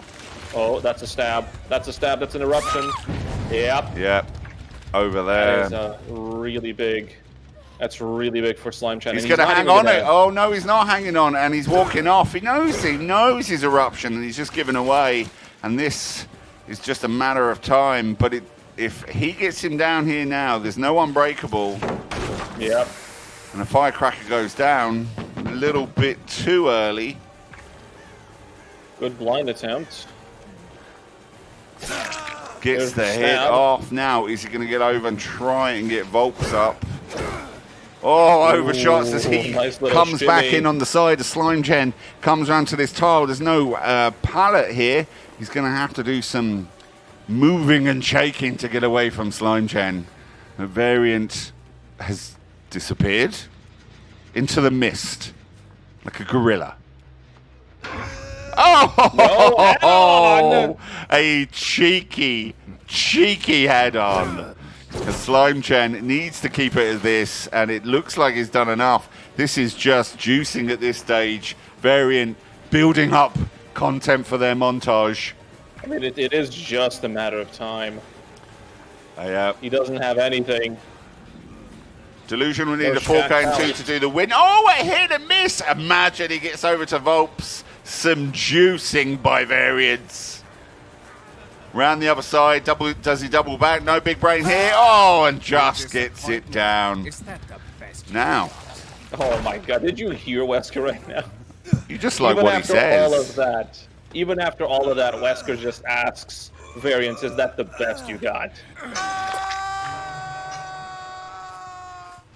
Oh, that's a stab. That's a stab. That's an eruption. Yep. Yep, over That is there. really big. That's really big for Slimechen. He's and going to not hang even on gonna- it. Oh, no, he's not hanging on, and he's walking off. He knows his eruption, and he's just given away. And this is just a matter of time. But if he gets him down here now, there's no unbreakable. Yep. And the firecracker goes down a little bit too early. Good blind attempt. Gets There's the the hit stab. off now. Is he going to get over and try and get Volps up? Oh, overshots as he nice little comes back shimmy. in on the side of Slimechen. Comes around to this tile. There's no pallet here. He's going to have to do some moving and shaking to get away from Slimechen. The variant has disappeared into the mist like a gorilla. Oh, a cheeky head-on. Slime Chen needs to keep it at this, and it looks like he's done enough. This is just juicing at this stage. Variant building up content for their montage. I mean, it is just a matter of time. Yeah. He doesn't have anything. Delusional need a 4K and 2 to do the win. Oh, a hit and miss. Imagine he gets over to Volps. Some juicing by Variance. Round the other side, does he double back? No big brain here. Oh, and just gets it down. Now. Oh my god, did you hear Wesker right now? You just like what he says. Even after all of that, Wesker just asks Variance, is that the best you got?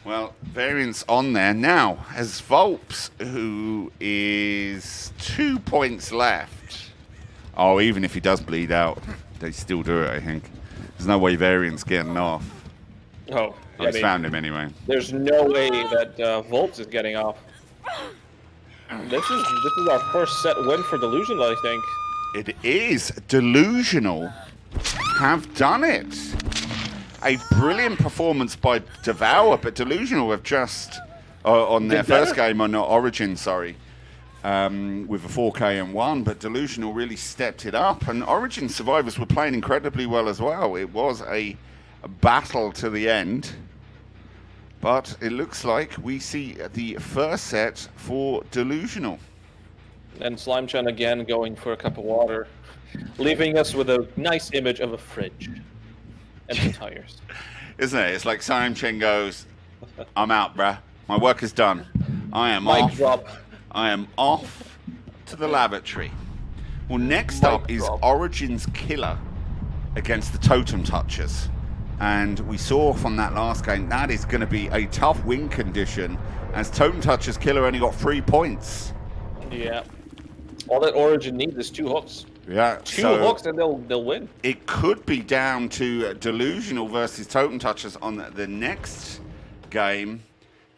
Well, Variance on there now as Volps, who is 2 points left. Oh, even if he does bleed out, they still do it, I think. There's no way Variance getting off. Oh, I found him anyway. There's no way that Volps is getting off. This is our first set win for Delusional, I think. It is. Delusional have done it. A brilliant performance by Devour, but Delusional have just, on their first game on Origin, sorry, with a 4K and 1, but Delusional really stepped it up, and Origin survivors were playing incredibly well as well. It was a battle to the end, but it looks like we see the first set for Delusional. And Slime Chen again going for a cup of water, leaving us with a nice image of a fridge. And the tires. Isn't it? It's like Slime Chen goes, I'm out, bruh. My work is done. I am Mic off. drop. I am off to the lavatory. Well, next up is Origin's Killer against the Totem Touchers. And we saw from that last game, that is going to be a tough win condition, as Totem Touchers Killer only got 3 points. Yeah. All that Origin needs is 2 hooks. Yeah, Two hooks and they'll win. It could be down to Delusional versus Totem Touchers on the next game.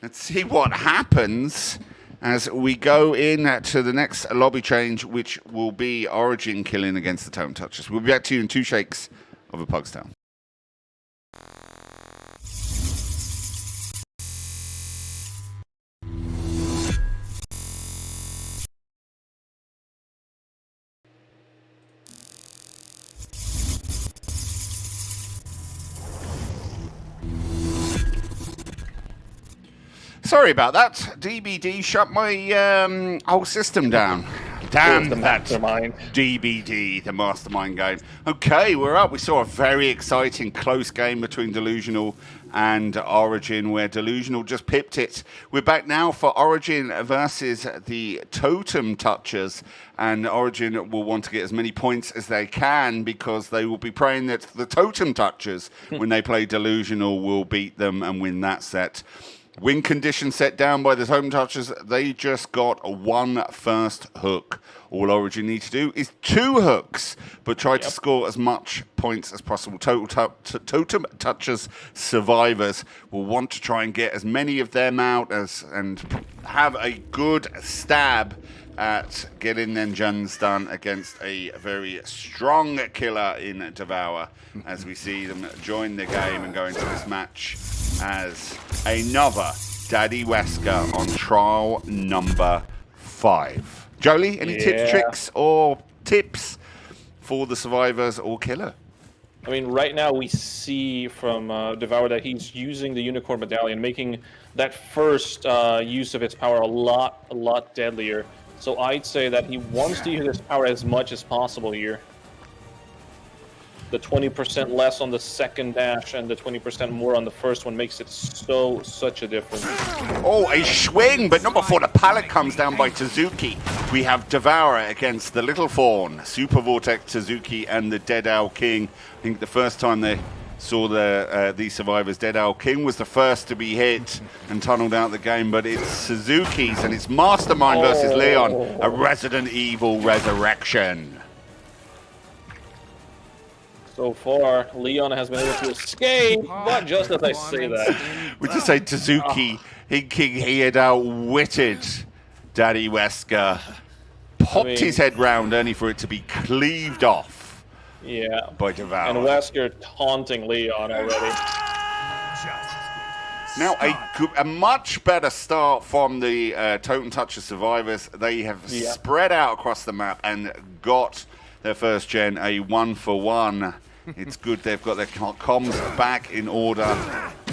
Let's see what happens as we go in to the next lobby change, which will be Origin killing against the Totem Touchers. We'll be back to you in 2 shakes of a Pug's Tail. Sorry about that. DBD shut my whole system down. Damn that Mastermind. DBD, the Mastermind game. Okay, we're up. We saw a very exciting close game between Delusional and Origin, where Delusional just pipped it. We're back now for Origin versus the Totem Touchers, and Origin will want to get as many points as they can because they will be praying that the Totem Touchers, when they play Delusional, will beat them and win that set. Win condition set down by the Totem Touchers. They just got 1 first hook. All Origin need to do is 2 hooks, but try to score as much points as possible. Totem Touchers survivors will want to try and get as many of them out and have a good stab at getting them gens done against a very strong killer in Devour, as we see them join the game and go into this match as another Daddy Wesker on trial number 5. Jolie, any tips, tricks, or tips for the survivors or killer? I mean, right now we see from Devour that he's using the Unicorn Medallion, making that first use of its power a lot deadlier. So I'd say that he wants to use his power as much as possible here. The 20% less on the second dash and the 20% more on the first one makes it such a difference. Oh, a swing, but not before the pallet comes down by Tsuzuki. We have Devour against the Little Fawn, Super Vortex Tsuzuki, and the Dead Owl King. I think the first time they saw these survivors, Dead Owl King was the first to be hit and tunneled out the game, but it's Suzuki's and it's Mastermind versus Leon, a Resident Evil resurrection. So far, Leon has been able to escape, but just as I say that. We just say Tsuzuki, he had outwitted Daddy Wesker, popped his head round only for it to be cleaved off Yeah. by Devour. And Wesker taunting Leon already. Now, a much better start from the Totem Toucher survivors. They have spread out across the map and got their first gen a 1-for-1. It's good they've got their comms back in order.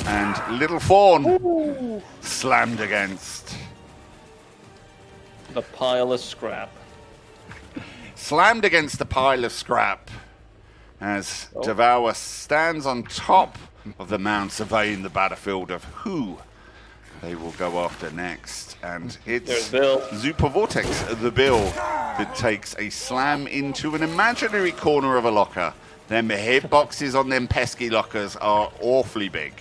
And Little Fawn slammed against. The pile of scrap. Slammed against the pile of scrap as Devour stands on top of the mound surveying the battlefield of who they will go after next. And it's Super Vortex, the Bill, that takes a slam into an imaginary corner of a locker. Them hitboxes on them pesky lockers are awfully big.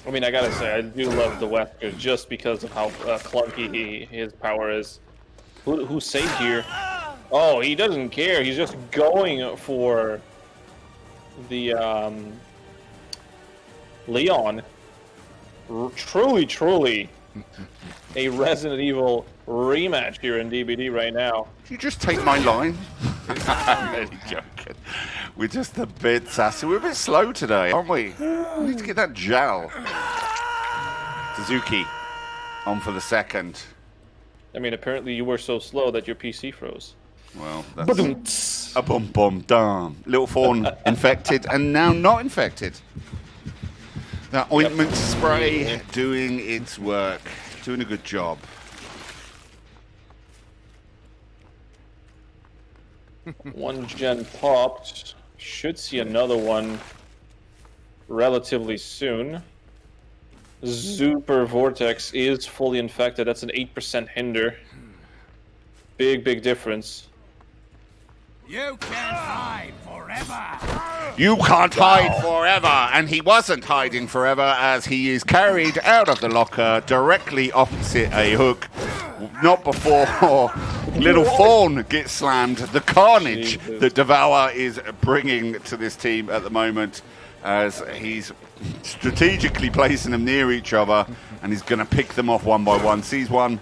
I mean, I gotta say, I do love the Wesker just because of how clunky his power is. Who's safe here? Oh, he doesn't care. He's just going for the Leon. Truly a Resident Evil rematch here in DBD right now. Did you just take my line? I'm really joking. We're just a bit sassy. We're a bit slow today, aren't we? We need to get that gel. Suzuki on for the second. I mean, apparently you were so slow that your PC froze. Well, that's a bum-bum-dum. Little Fawn infected and now not infected. That ointment spray doing its work. Doing a good job. One gen popped. Should see another one relatively soon. Super Vortex is fully infected. That's an 8% hinder. Big difference. You can't hide forever. You can't hide forever. And he wasn't hiding forever as he is carried out of the locker directly opposite a hook. Not before Little Fawn gets slammed. The carnage that Devour is bringing to this team at the moment as he's strategically placing them near each other and he's going to pick them off one by one. Sees one.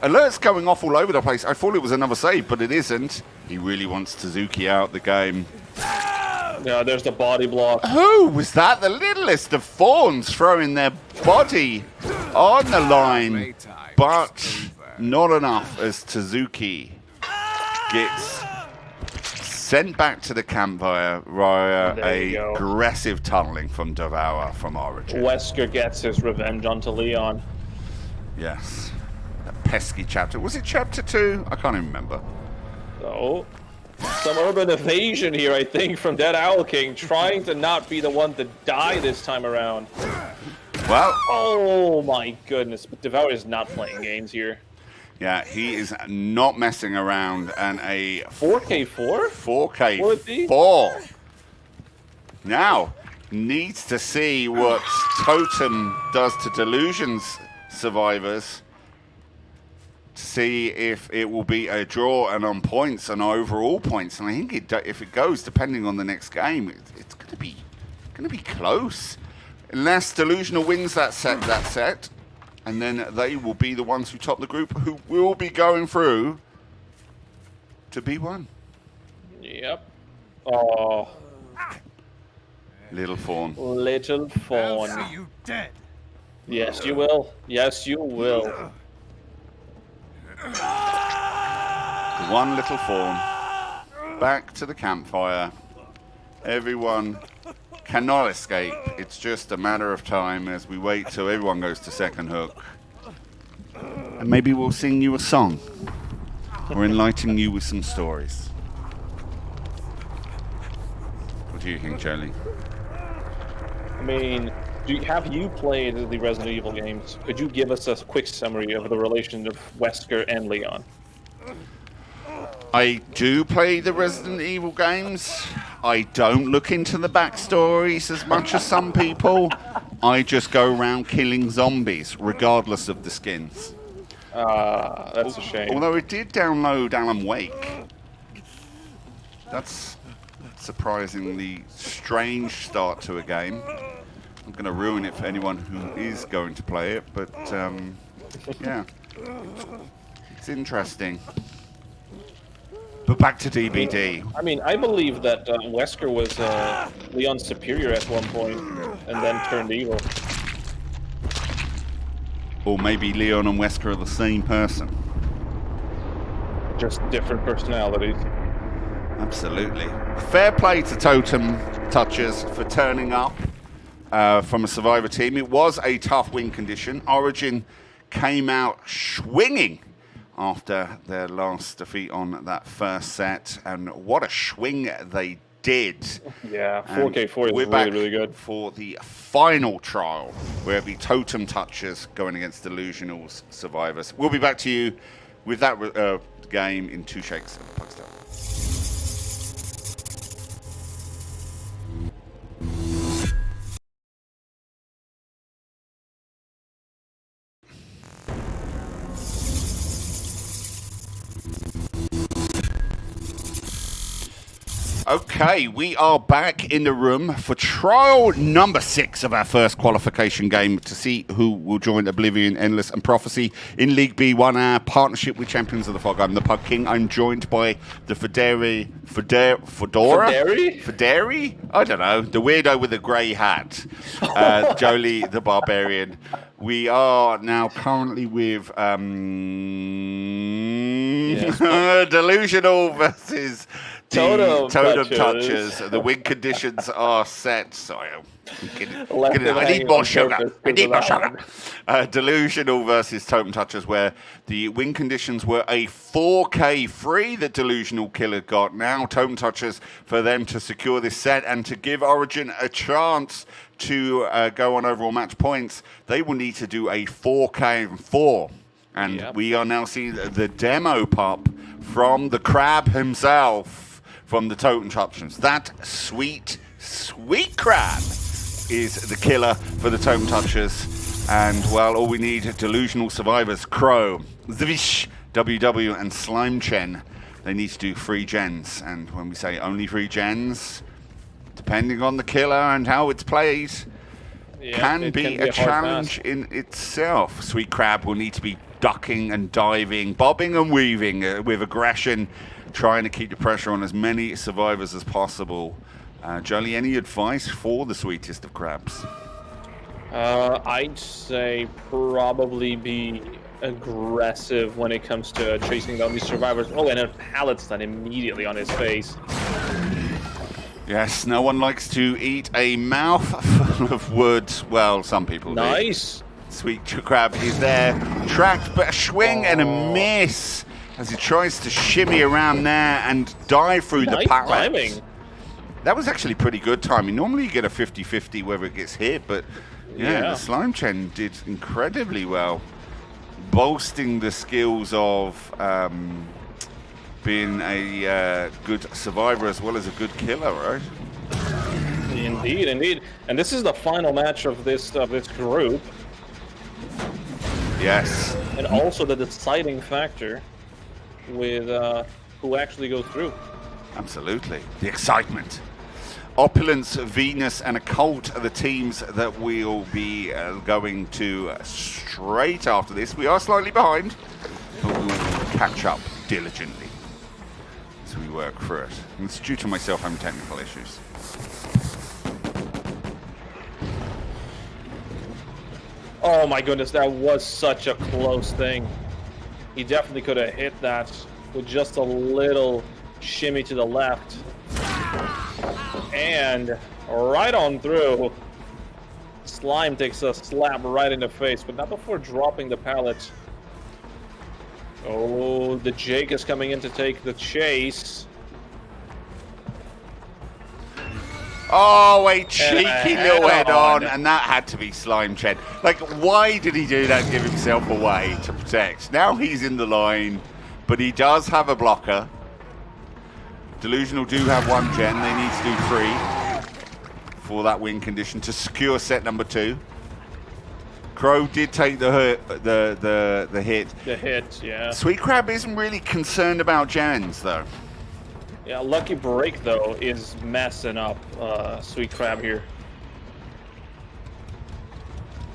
Alerts going off all over the place. I thought it was another save, but it isn't. He really wants Suzuki out the game. Yeah, there's the body block. Who was that? The littlest of Fawns throwing their body on the line, but not enough as Suzuki gets sent back to the campfire via aggressive tunneling from Devour from Origin. Wesker gets his revenge onto Leon. Yes. That pesky chapter. Was it chapter 2? I can't even remember. So, some urban evasion here, I think, from Dead Owl King, trying to not be the one to die this time around. Well. Oh my goodness, but Devour is not playing games here. Yeah, he is not messing around, and a 4K4? 4K4. Now, needs to see what Totem does to Delusion's survivors to see if it will be a draw and on points and overall points. And I think if it goes, depending on the next game, it's going to be close, unless Delusional wins that set. And then they will be the ones who top the group, who will be going through to B1. Yep. Oh. Little Fawn. Little Fawn. I'll see you dead. Yes, you will. Yes, you will. One Little Fawn. Back to the campfire. Everyone cannot escape. It's just a matter of time as we wait till everyone goes to second hook. And maybe we'll sing you a song or enlighten you with some stories. What do you think, Charlie? I mean, have you played the Resident Evil games? Could you give us a quick summary of the relation of Wesker and Leon? I do play the Resident Evil games. I don't look into the backstories as much as some people. I just go around killing zombies, regardless of the skins. That's a shame. Although I did download Alan Wake. That's surprisingly strange start to a game. I'm going to ruin it for anyone who is going to play it, but yeah, it's interesting. back to DBD. I mean, I believe that Wesker was Leon's superior at one point, and then turned evil. Or maybe Leon and Wesker are the same person. Just different personalities. Absolutely. Fair play to Totem Touchers for turning up from a Survivor team. It was a tough win condition. Origin came out swinging after their last defeat on that first set, and what a swing they did. Yeah, 4K4 is back really, really good. for the final trial, where it'll be Totem Touchers going against Delusional's Survivors. We'll be back to you with that game in 2 shakes of Pugdom. Okay, we are back in the room for trial number 6 of our first qualification game to see who will join Oblivion, Endless, and Prophecy in League B1, our partnership with Champions of the Fog. I'm the Pug King. I'm joined by the Federi? I don't know. The weirdo with the grey hat. Jolie the Barbarian. We are now currently with Delusional versus Totem Touchers. The win conditions are set. Sorry, I need more sugar. Delusional versus Totem Touchers, where the win conditions were a 4K free that Delusional Killer got. Now Totem Touchers, for them to secure this set and to give Origin a chance to go on overall match points, they will need to do a 4K4. And we are now seeing the demo pop from the crab himself, from the Totem Touchers. That sweet, sweet crab is the killer for the Totem Touchers. And, well, all we need are Delusional Survivors, Crow, Zvish, WW, and Slime Chen. They need to do 3 gens. And when we say only 3 gens, depending on the killer and how it's played, can be a challenge in itself. Sweet Crab will need to be ducking and diving, bobbing and weaving with aggression, trying to keep the pressure on as many survivors as possible. Jolie, any advice for the sweetest of crabs? I'd say probably be aggressive when it comes to chasing down these survivors. Oh, and a pallet stun immediately on his face. Yes, no one likes to eat a mouth full of wood. Well, some people do. Nice. Sweet Crab is there, tracked, but a swing and a miss as he tries to shimmy around there and dive through the pallet. Timing. That was actually pretty good timing. Normally you get a 50-50 whether it gets hit, but the Slime Chen did incredibly well, boasting the skills of being a good survivor as well as a good killer, right? Indeed, indeed. And this is the final match of this group. Yes. And also the deciding factor with who actually goes through. Absolutely. The excitement. Opulence, Venus, and Occult are the teams that we'll be going to straight after this. We are slightly behind, but we will catch up diligently as we work through it. And it's due to myself having technical issues. Oh my goodness, that was such a close thing. He definitely could have hit that with just a little shimmy to the left. And right on through. Slime takes a slap right in the face, but not before dropping the pallet. Oh, the Jake is coming in to take the chase. Oh, a cheeky little head-on, and that had to be Slime Chen. Like, why did he do that and give himself away to protect? Now he's in the line, but he does have a blocker. Delusional do have 1 gen. They need to do 3 for that win condition to secure set number 2. Crow did take the hit. The hit, yeah. Sweet Crab isn't really concerned about gens, though. Yeah, Lucky Break, though, is messing up Sweet Crab here.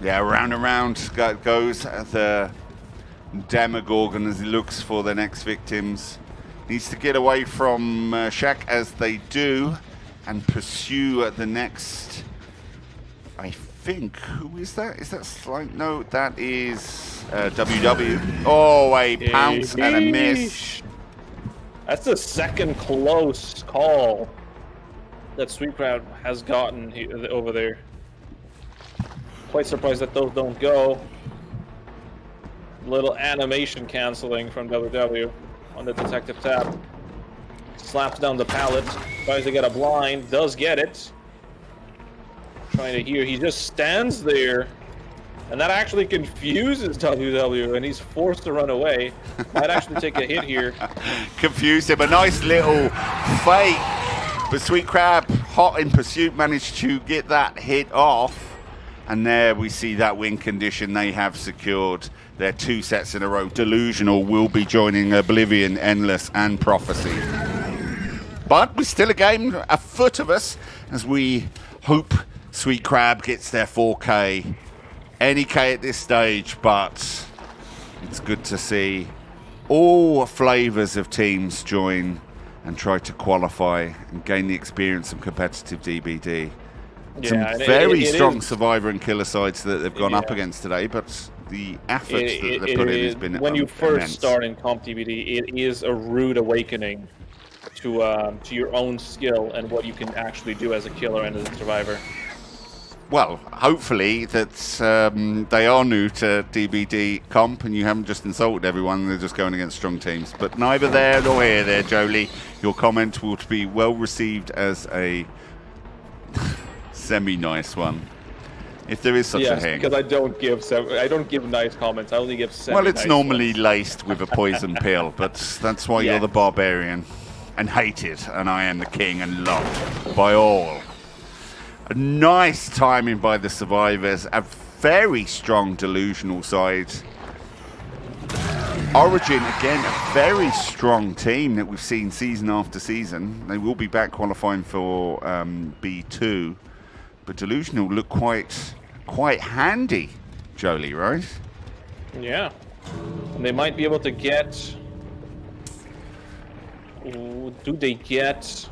Yeah, round and round goes the Demogorgon as he looks for the next victims. needs to get away from Shaq as they do and pursue the next. I think, who is that? Is that Slime? No, that is WW. Oh, a pounce and a miss. That's the second close call that Sweetcrab has gotten over there. Quite surprised that those don't go. Little animation canceling from WW on the detective tab. Slaps down the pallet, tries to get a blind, does get it. Trying to hear, he just stands there, and that actually confuses WW, and he's forced to run away. Might actually take a hit here. Confused him, a nice little fake, but Sweetcrab, hot in pursuit, managed to get that hit off, and there we see that win condition they have secured. Their 2 sets in a row. Delusional will be joining Oblivion, Endless, and Prophecy. But we're still a game afoot of us as we hope Sweetcrab gets their 4K. Any K at this stage, but it's good to see all flavors of teams join and try to qualify and gain the experience of competitive DBD. Some very strong survivor and killer sides that they've gone up against today, but the efforts that they've put in has been when you first immense. start in Comp DBD, it is a rude awakening to your own skill and what you can actually do as a killer and as a survivor. Well, hopefully that they are new to DBD Comp and you haven't just insulted everyone, they're just going against strong teams. But neither there nor here there, Jolie. Your comment will be well received as a semi-nice one. If there is such a thing. Because I don't give nice comments. I only give semi-nice Well, it's normally ones. laced with a poison pill, but that's why you're the barbarian and hated, and I am the king and loved by all. A nice timing by the survivors. A very strong Delusional side. Origin, again, a very strong team that we've seen season after season. They will be back qualifying for B2. But Delusional look quite handy, Jolie, right? Yeah. And they might be able to get... do they get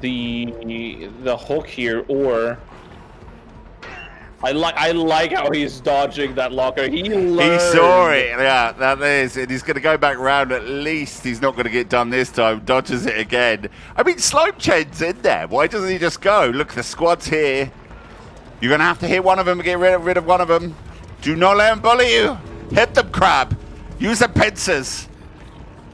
the hook here, or... I like how he's dodging that locker. He saw it, yeah, that is, and he's going to go back round. At least he's not going to get done this time. Dodges it again. I mean, Slope Chen's in there. Why doesn't he just go? Look, the squad's here. You're going to have to hit one of them and get rid of one of them. Do not let him bully you. Hit them, Crab. Use the pincers.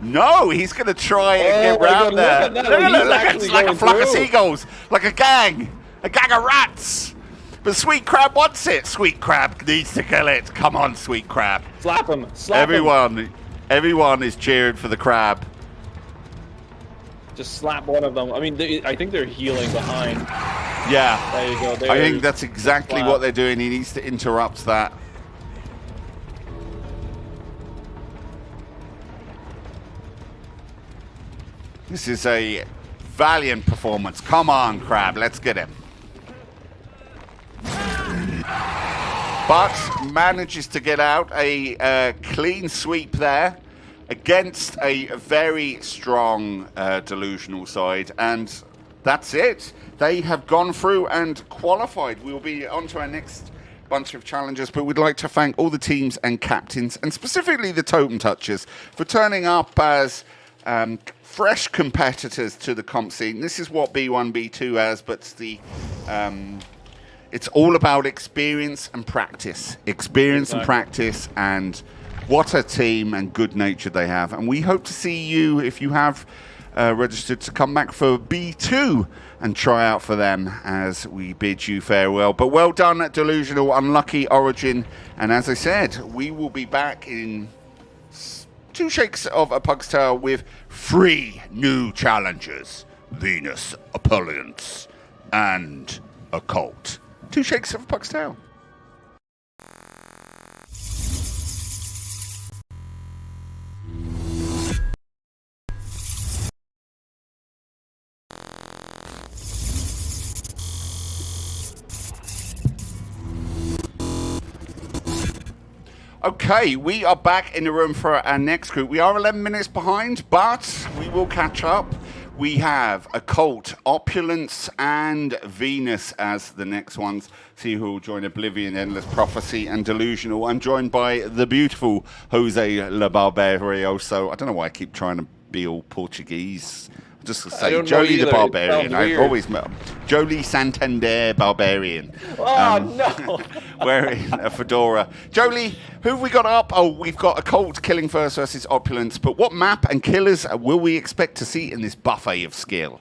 No, he's going to try and get round there. Look, it's like a flock of seagulls. Like a gang of rats. But Sweet Crab wants it. Sweet Crab needs to kill it. Come on, Sweet Crab. Slap him. Everyone is cheering for the crab. Just slap one of them. I mean, I think they're healing behind. Yeah. There you go. I think that's exactly what they're doing. He needs to interrupt that. This is a valiant performance. Come on, Crab. Let's get him. But manages to get out a clean sweep there against a very strong Delusional side. And that's it. They have gone through and qualified. We'll be on to our next bunch of challenges, but we'd like to thank all the teams and captains, and specifically the Totem Touchers, for turning up as fresh competitors to the comp scene. This is what B1, B2 has, but it's all about experience and practice. Experience and practice, and what a team and good nature they have. And we hope to see you, if you have registered, to come back for B2 and try out for them as we bid you farewell. But well done at Delusional, unlucky Origin. And as I said, we will be back in 2 shakes of a pug's tail with 3 new challenges: Venus, Opulence, and Occult. 2 shakes of a pug's tail. Okay, we are back in the room for our next group. We are 11 minutes behind, but we will catch up. We have Occult, Opulence, and Venus as the next ones. See who will join Oblivion, Endless Prophecy, and Delusional. I'm joined by the beautiful Jose La Barbarioso. I don't know why I keep trying to be all Portuguese. Just to say, Jolie the Barbarian. I've always met him. Jolie Santander Barbarian. Oh, no. Wearing a fedora. Jolie, who have we got up? Oh, we've got Occult killing first versus Opulence. But what map and killers will we expect to see in this buffet of skill?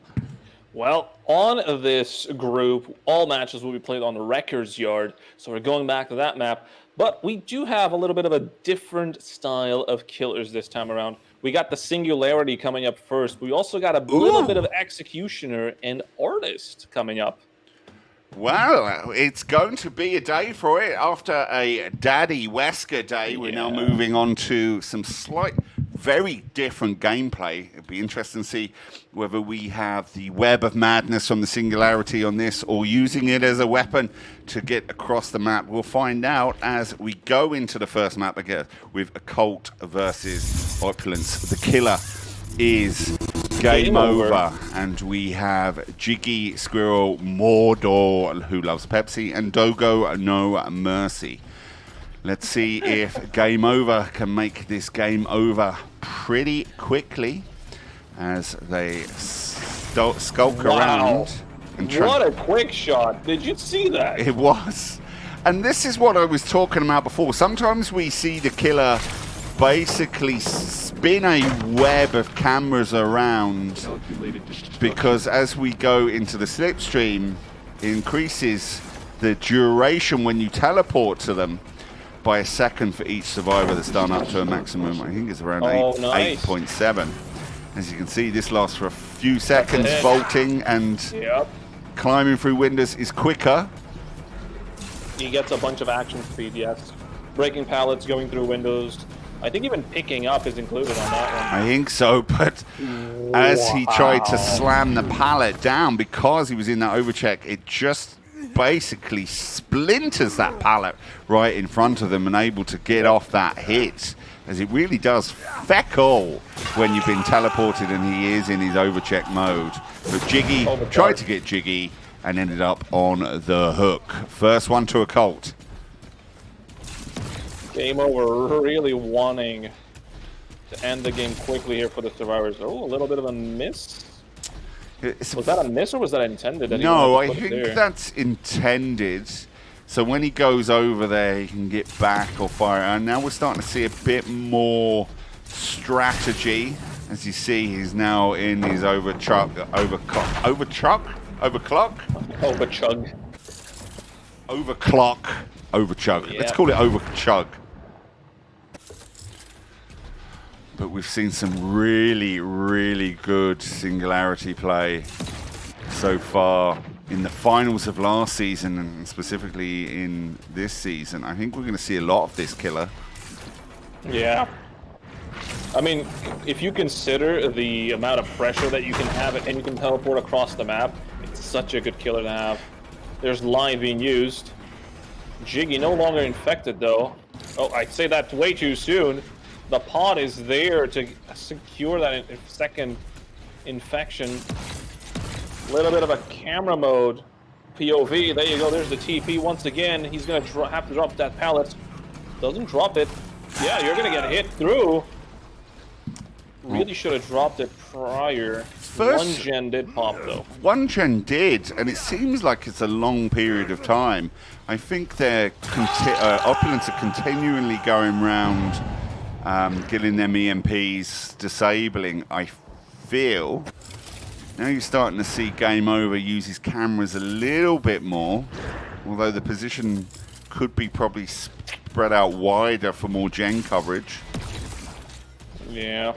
Well, on this group, all matches will be played on the Records Yard. So we're going back to that map. But we do have a little bit of a different style of killers this time around. We got the Singularity coming up first. We also got a little bit of Executioner and Artist coming up. Well, it's going to be a day for it. After a Daddy Wesker day, we're now moving on to some very different gameplay. It'd be interesting to see whether we have the Web of Madness from the Singularity on this or using it as a weapon to get across the map. We'll find out as we go into the first map again with Occult versus Opulence. The killer is Game over. And we have Jiggy Squirrel Mordor, who loves Pepsi, and Dogo No Mercy. Let's see if Game Over can make this game over pretty quickly as they skulk around. And what a quick shot. Did you see that? It was. And this is what I was talking about before. Sometimes we see the killer basically spin a web of cameras around because as we go into the slipstream, it increases the duration when you teleport to them by a second for each survivor that's done up to a maximum. I think it's around 8.7. As you can see, this lasts for a few seconds. Vaulting and climbing through windows is quicker. He gets a bunch of action speed, yes. Breaking pallets, going through windows. I think even picking up is included on that one. I think so, but as he tried to slam the pallet down, because he was in that overcheck, it just basically splinters that pallet right in front of them and able to get off that hit, as it really does feck all when you've been teleported and he is in his overcheck mode. But Jiggy tried to get Jiggy and ended up on the hook. First one to Occult. Game Over, really wanting to end the game quickly here for the survivors. Oh, a little bit of a miss. Was that a miss or was that intended? No, I think that's intended. So when he goes over there, he can get back or fire. And now we're starting to see a bit more strategy. As you see, he's now in his overchug. Overchug. Let's call it overchug. But we've seen some really, really good Singularity play so far in the finals of last season and specifically in this season. I think we're going to see a lot of this killer. Yeah. I mean, if you consider the amount of pressure that you can have and you can teleport across the map, it's such a good killer to have. There's line being used. Jiggy no longer infected though. Oh, I say that way too soon. The pod is there to secure that second infection. Little bit of a camera mode POV. There you go. There's the TP once again. He's gonna have to drop that pallet. Doesn't drop it. Yeah, you're gonna get hit through. Really should have dropped it prior. One gen did pop though. One gen did, and it seems like it's a long period of time. I think they're Opulence are continually going around getting them EMPs, disabling. I feel now you're starting to see Game Over use his cameras a little bit more, although the position could be probably spread out wider for more gen coverage. Yeah.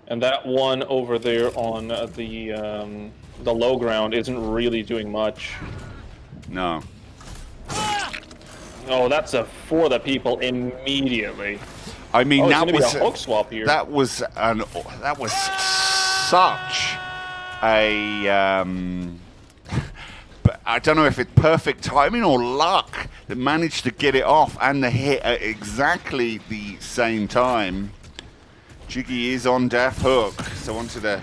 And that one over there on the low ground isn't really doing much. No. Oh, that's a for the people immediately. I mean, that was a hook swap here. That was such a. But I don't know if it's perfect timing or luck that managed to get it off and the hit at exactly the same time. Jiggy is on death hook, so I wanted to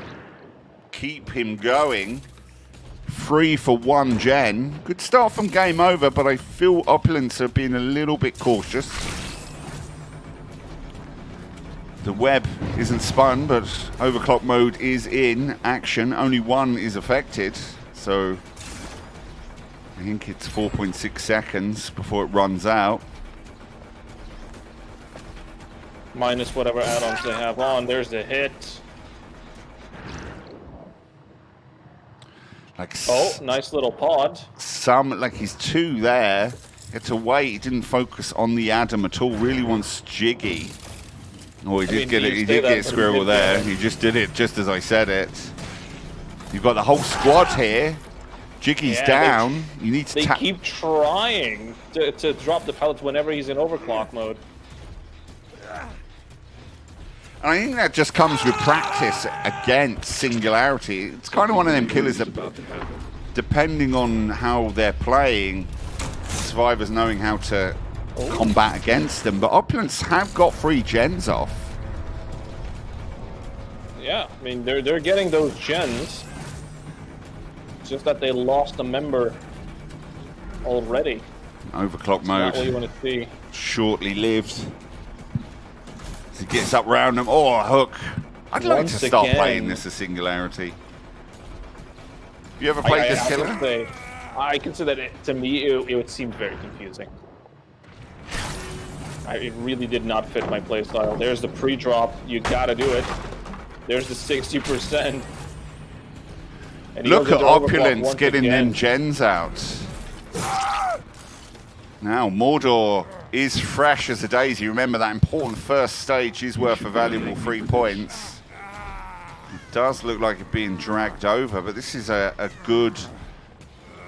keep him going. 3 for 1 gen. Good start from game over, but I feel Opulence are being a little bit cautious. The web isn't spun, but overclock mode is in action. Only 1 is affected, so I think it's 4.6 seconds before it runs out. Minus whatever add-ons they have on. There's the hit. Like Oh, nice little pod. like he's 2 there. Had to wait. He didn't focus on the Adam at all. Really wants Jiggy. Oh, he did get it. He did get Squirrel there. He just did it just as I said it. You've got the whole squad here. Jiggy's down. You need to. They keep trying to drop the pellets whenever he's in overclock mode. And I think that just comes with practice against Singularity. It's kind of one of them killers that, depending on how they're playing, survivors knowing how to combat against them. But Opulence have got 3 gens off. Yeah, I mean they're getting those gens. It's just that they lost a member already. Overclock That's mode. not what you want to see. Shortly lived. As he gets up round him. Oh, a hook. I'd like to start playing this as Singularity. Have you ever played this killer? I can say that to me it would seem very confusing. It really did not fit my playstyle. There's the pre-drop. You gotta do it. There's the 60%. Look at Opulence getting them gens out. Now, Mordor is fresh as a daisy. Remember, that important first stage is worth a valuable 3 points. It does look like it's being dragged over, but this is a good...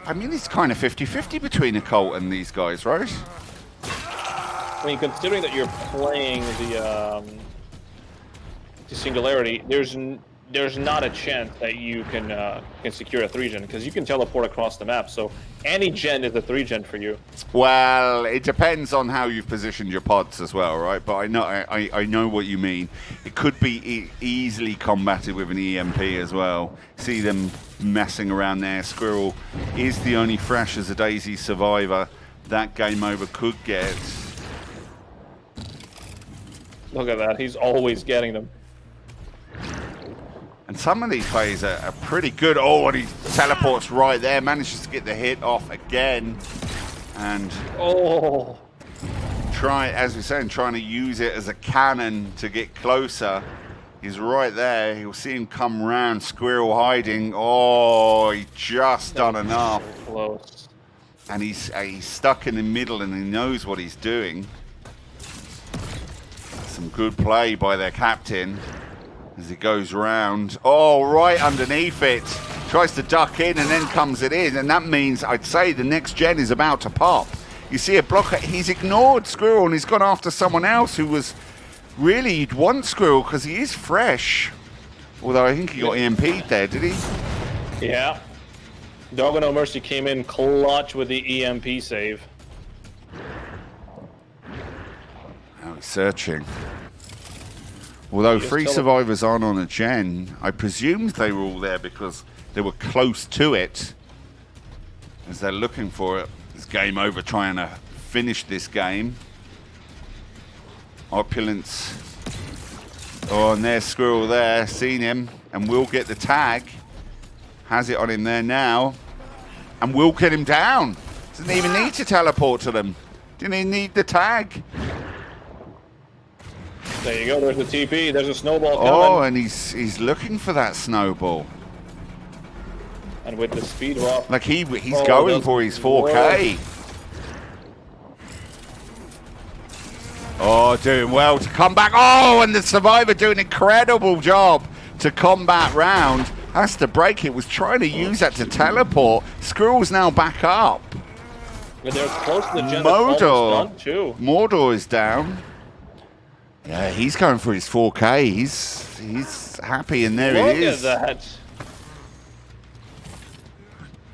I mean, it's kind of 50-50 between Occult and these guys, right? I mean, considering that you're playing the Singularity, there's not a chance that you can secure a 3-gen, because you can teleport across the map, so any gen is a 3-gen for you. Well, it depends on how you've positioned your pods as well, right? But I know what you mean. It could be easily combated with an EMP as well. See them messing around there. Squirrel is the only fresh as a daisy survivor that game over could get. Look at that, he's always getting them. And some of these plays are pretty good. Oh, and he teleports right there, manages to get the hit off again. And as we said, trying to use it as a cannon to get closer. He's right there. You'll see him come round, Squirrel hiding. Oh, he just done enough. So close. And he's stuck in the middle and he knows what he's doing. Some good play by their captain. As he goes round. Oh, right underneath it. Tries to duck in and then comes it in. And that means, I'd say, the next gen is about to pop. You see a blocker. He's ignored Squirrel and he's gone after someone else who was really, you'd want Squirrel because he is fresh. Although I think he got EMP'd there, did he? Yeah. Dog of No Mercy came in clutch with the EMP save. Now he's searching. Although 3 survivors aren't on a gen, I presumed they were all there because they were close to it. As they're looking for it. It's game over, trying to finish this game. Opulence. Oh, and there's Squirrel there. Seen him. And will get the tag. Has it on him there now. And will get him down. Doesn't even need to teleport to them. Didn't even need the tag. There you go, there's the TP, there's a snowball coming. Oh, and he's looking for that snowball. And with the speed drop. Like he's going for his 4K. Oh, doing well to come back. Oh, and the survivor doing an incredible job to combat round. Has to break it, was trying to use that to teleport. Squirrel's now back up. But they're close to the gen Mordor. Mordor is down. Yeah, he's going for his 4K. He's happy, and there he is. Look at that.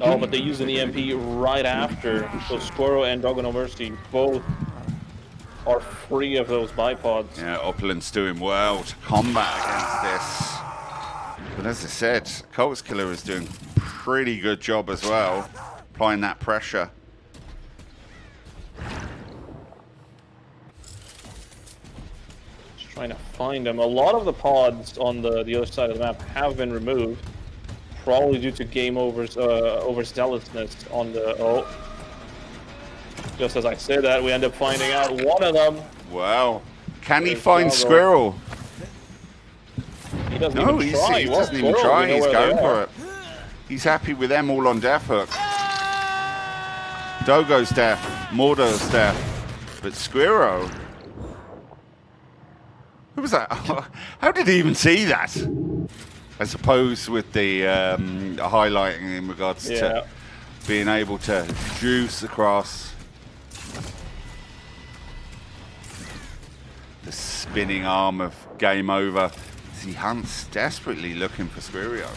Oh, but they use an EMP right after. So Squirrel and Doggo No Mercy both are free of those bipods. Yeah, Opilence doing well to combat against this. But as I said, Colt's Killer is doing a pretty good job as well, applying that pressure. Just trying to find them. A lot of the pods on the other side of the map have been removed, probably due to game overzealousness on the... Oh. Just as I say that, we end up finding out one of them. Wow. Can he There's find Doggo. Squirrel? He doesn't No, even try. he Well, doesn't even Squirrel, try. we know He's where going they for are. it. He's happy with them all on death hook. Dogo's death, Mordo's death, but Squirrel. Who was that? How did he even see that? I suppose with the highlighting in regards to being able to juice across. The spinning arm of game over. He hunts desperately looking for Squirrel.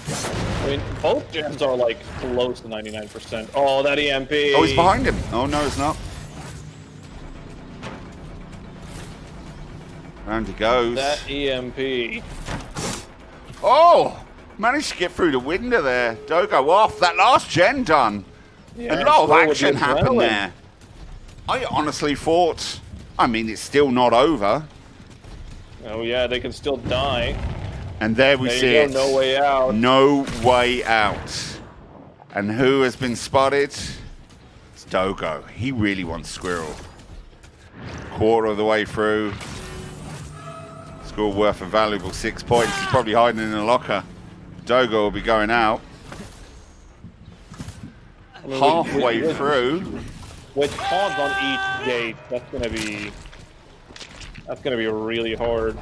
I mean, both gens are like close to 99%. Oh, that EMP. Oh, he's behind him. Oh, no, it's not. Round he goes. That EMP. Oh! Managed to get through the window there. Dogo off. That last gen done. Yeah, a lot of Squirrel with action the happened adrenaline. there. I honestly thought... I mean, it's still not over. Oh yeah, they can still die. And there we There see you it. go, no way out. No way out. And who has been spotted? It's Dogo. He really wants Squirrel. Quarter of the way through. Squirrel worth a valuable 6 points. He's probably hiding in a locker. Dogo will be going out. I mean, Halfway through. With pods on each gate, that's gonna be really hard.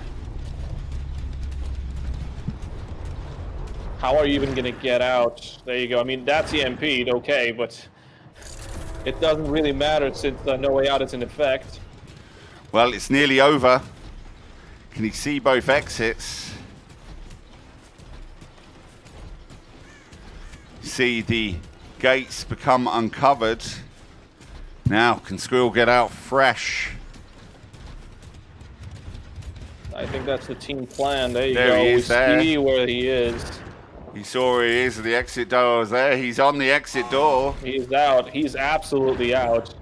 How are you even gonna get out? There you go. I mean, that's EMP'd, okay, but it doesn't really matter since No Way Out is in effect. Well, it's nearly over. Can he see both exits? See the gates become uncovered. Now, can Squirrel get out fresh? I think that's the team plan. There you There go. he We is there. see where he is. You saw where he is. The exit door is there. He's on the exit door. He's out. He's absolutely out.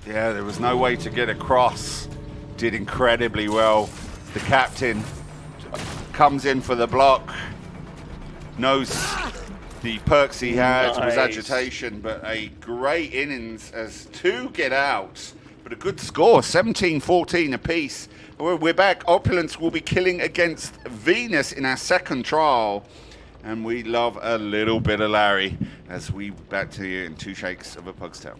Yeah, there was no way to get across. Did incredibly well. The captain comes in for the block. Knows the perks he had was Nice. agitation, but a great innings as two get out. But a good score, 17-14 apiece. We're back. Opulence will be killing against Venus in our second trial. And we love a little bit of Larry as we back to you in 2 shakes of a pug's tail.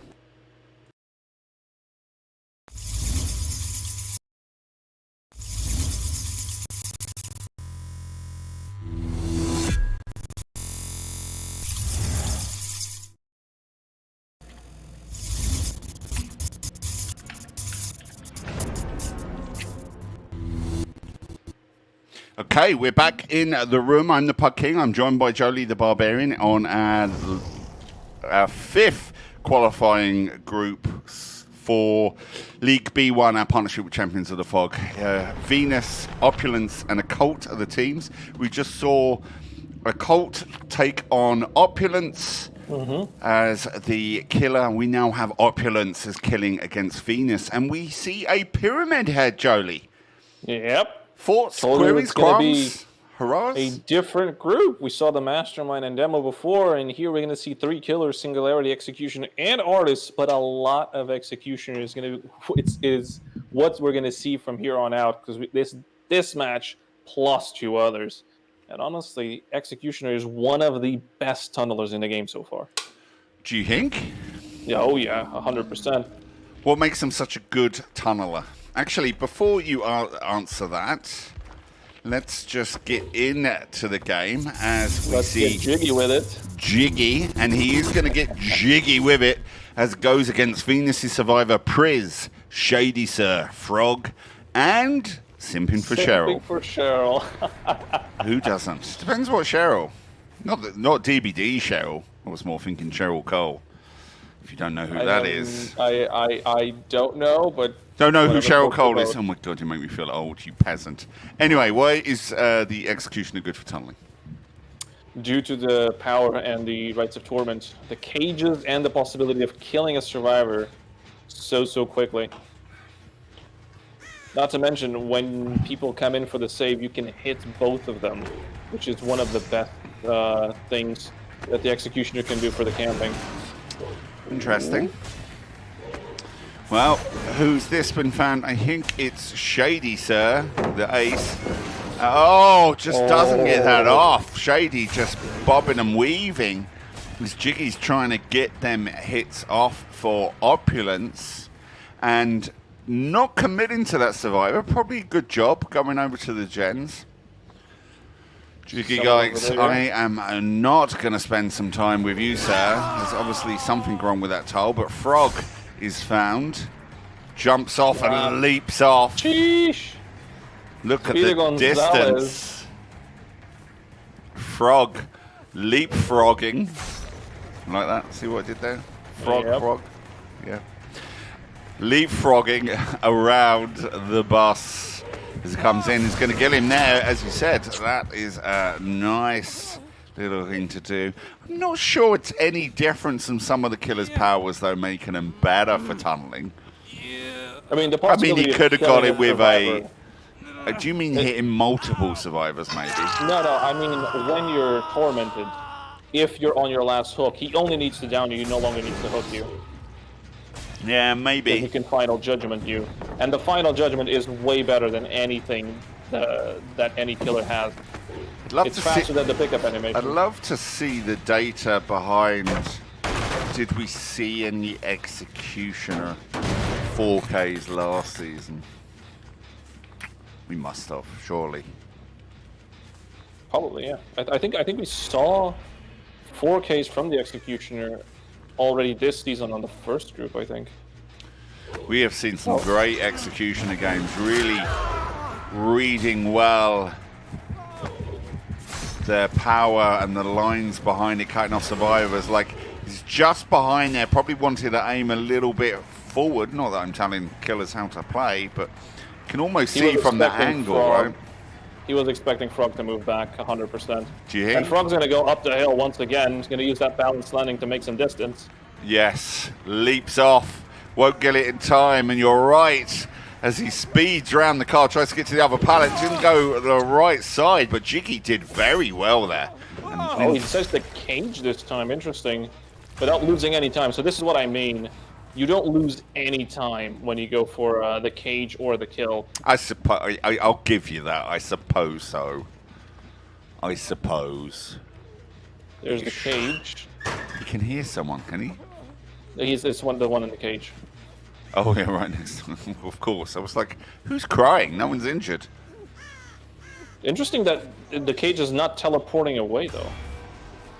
Okay, we're back in the room. I'm the Pug King. I'm joined by Jolie the Barbarian on our fifth qualifying group for League B1, our partnership with Champions of the Fog. Venus, Opulence, and Occult are the teams. We just saw Occult take on Opulence as the killer. We now have Opulence as killing against Venus. And we see a pyramid head, Jolie. Yep. Thoughts, Told you queries, it's gonna qualms, hurrahs? A different group. We saw the Mastermind and demo before, and here we're going to see 3 killers, Singularity, Executioner, and Artists, but a lot of Executioner is going to is what we're going to see from here on out, because this match plus 2 others. And honestly, Executioner is one of the best tunnelers in the game so far. Do you think? Yeah, oh yeah, 100%. What makes him such a good tunneler? Actually, before you answer that, let's just get into the game as we Let's see get jiggy with it. Jiggy, and he is going to get jiggy with it as it goes against Venus' survivor Priz, Shady Sir, Frog, and Simping for Cheryl. Simping for Cheryl. Who doesn't? Depends what Cheryl. Not DBD Cheryl. I was more thinking Cheryl Cole. If you don't know who that is. I don't know, but... Don't know who whatever Cheryl floats your Cole is. boat. Oh my god, you make me feel old, you peasant. Anyway, why is the Executioner good for tunneling? Due to the power and the Rites of Torment, the cages, and the possibility of killing a survivor so quickly. Not to mention, when people come in for the save, you can hit both of them, which is one of the best things that the Executioner can do for the camping. Interesting. Well, who's this been found? I think it's Shady, sir, the ace. Oh, just doesn't get that off. Shady just bobbing and weaving. As Jiggy's trying to get them hits off for Opulence and not committing to that survivor. Probably a good job going over to the gens. Jiggy guys, I am not going to spend some time with you, sir. There's obviously something wrong with that tile, but Frog is found. Jumps off and leaps off. Sheesh! Look at Peter the Gonzalez. distance. Frog leapfrogging. Like that. See what I did there? Frog. Yeah. Leapfrogging around the bus as it comes in. He's going to get him there, as you said. That is a nice little thing to do. I'm not sure it's any different from some of the killer's powers, though, making them better for tunneling. I mean, He could have got it with survivor. do you mean hitting multiple survivors, maybe? No, I mean, when you're tormented, if you're on your last hook, he only needs to down you, he no longer needs to hook you. Yeah, He maybe. can final judgment you. And the final judgment is way better than anything that any killer has. It's faster than the pickup animation. I'd love to see the data behind. Did we see any Executioner 4Ks last season? We must have, surely. Probably, yeah. I think we saw 4Ks from the Executioner already this season on the first group, I think. We have seen some great Executioner games, really reading well their power and the lines behind it, cutting off survivors. Like, he's just behind there, probably wanted to aim a little bit forward. Not that I'm telling killers how to play, but you can almost see from that angle, right? He was expecting Frog to move back 100%. Do you hear? And Frog's going to go up the hill once again. He's going to use that balanced landing to make some distance. Yes, leaps off, won't get it in time, and you're right. As he speeds around the car, tries to get to the other pallet, didn't go the right side, but Jiggy did very well there. Oh, he says the cage this time, interesting. Without losing any time, so this is what I mean. You don't lose any time when you go for the cage or the kill. I suppose I'll give you that. I suppose so. I suppose. There's the cage. He can hear someone, can he? He's the one in the cage. Oh yeah, right next to him. Of course. I was like, who's crying? No one's injured. Interesting that the cage is not teleporting away though.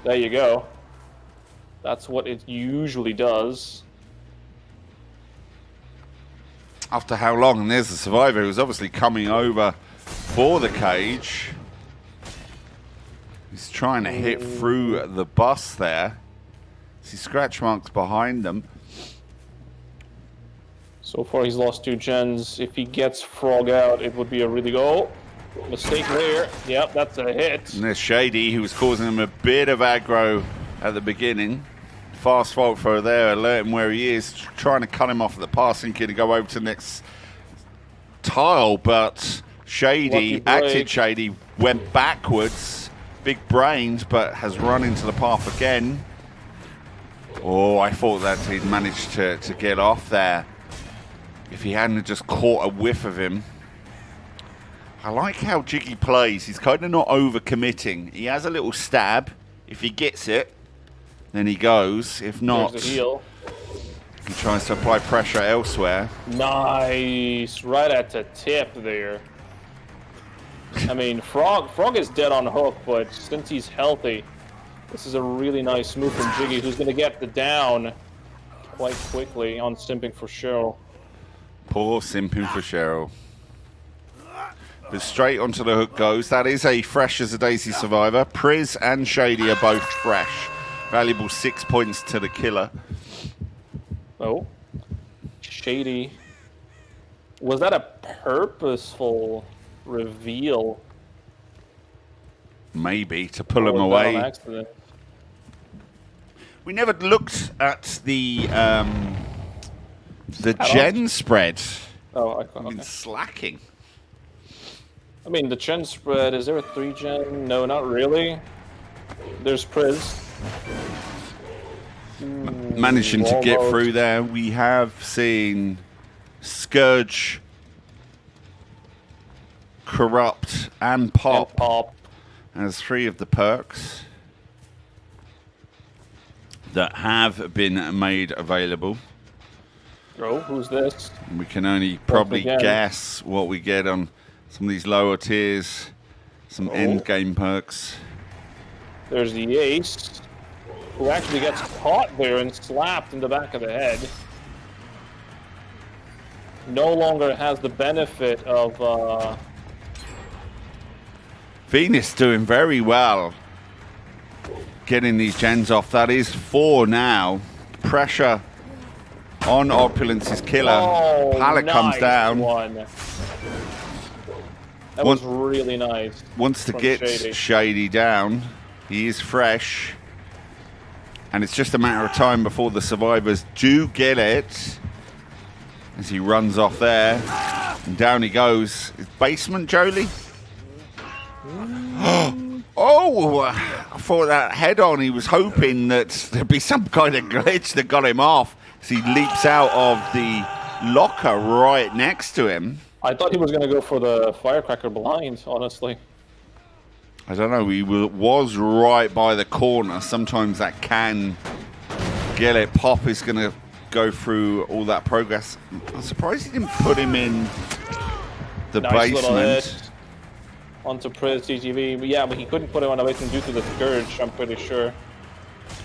There you go. That's what it usually does. After how long? And there's the survivor who's obviously coming over for the cage. He's trying to hit through the bus there. See scratch marks behind them. So far he's lost 2 gens. If he gets Frog out, it would be a really mistake there. Yep, that's a hit. And there's Shady, who was causing him a bit of aggro at the beginning. Fast fault throw there, alert him where he is, trying to cut him off at the passing kid to go over to the next tile, but Shady, acted Shady, went backwards, big brains, but has run into the path again. Oh, I thought that he'd managed to get off there. If he hadn't just caught a whiff of him. I like how Jiggy plays. He's kind of not over-committing. He has a little stab. If he gets it, then he goes. If not, There's the heal. He tries to apply pressure elsewhere. Nice. Right at the tip there. I mean, Frog is dead on hook, but since he's healthy, this is a really nice move from Jiggy, who's going to get the down quite quickly on Simping for Cheryl. Poor Simping for Cheryl. But straight onto the hook goes. That is a fresh as a daisy survivor. Priz and Shady are both fresh. Valuable 6 points to the killer. Oh. Shady. Was that a purposeful reveal? Maybe, to pull him Or was that away. on accident? We never looked at the gen spread. Oh, I've been okay. slacking. I mean, the gen spread, is there a 3-gen? No, not really. There's Priz. Managing to get through there. We have seen Scourge, Corrupt, and Pop, And Pop. as 3 of the perks that have been made available. Oh, who's this? We can only probably again. guess what we get on some of these lower tiers, some end game perks. There's the Ace, who actually gets caught there and slapped in the back of the head. No longer has the benefit of... Venus doing very well getting these gens off. That is 4 now. Pressure on Opulence's killer. Oh, Pallet comes nice down. One. That was really nice. Wants to from get Shady down. He is fresh. And it's just a matter of time before the survivors do get it. As he runs off there. And down he goes. Is basement Jolie? Oh, I thought that head on, he was hoping that there'd be some kind of glitch that got him off as he leaps out of the locker right next to him. I thought he was going to go for the firecracker blind, honestly. I don't know, he was right by the corner. Sometimes that can get it. Pop is going to go through all that progress. I'm surprised he didn't put him in the Nice little basement. hit onto Priz TGV. But yeah, but he couldn't put him on the basement due to the Scourge, I'm pretty sure.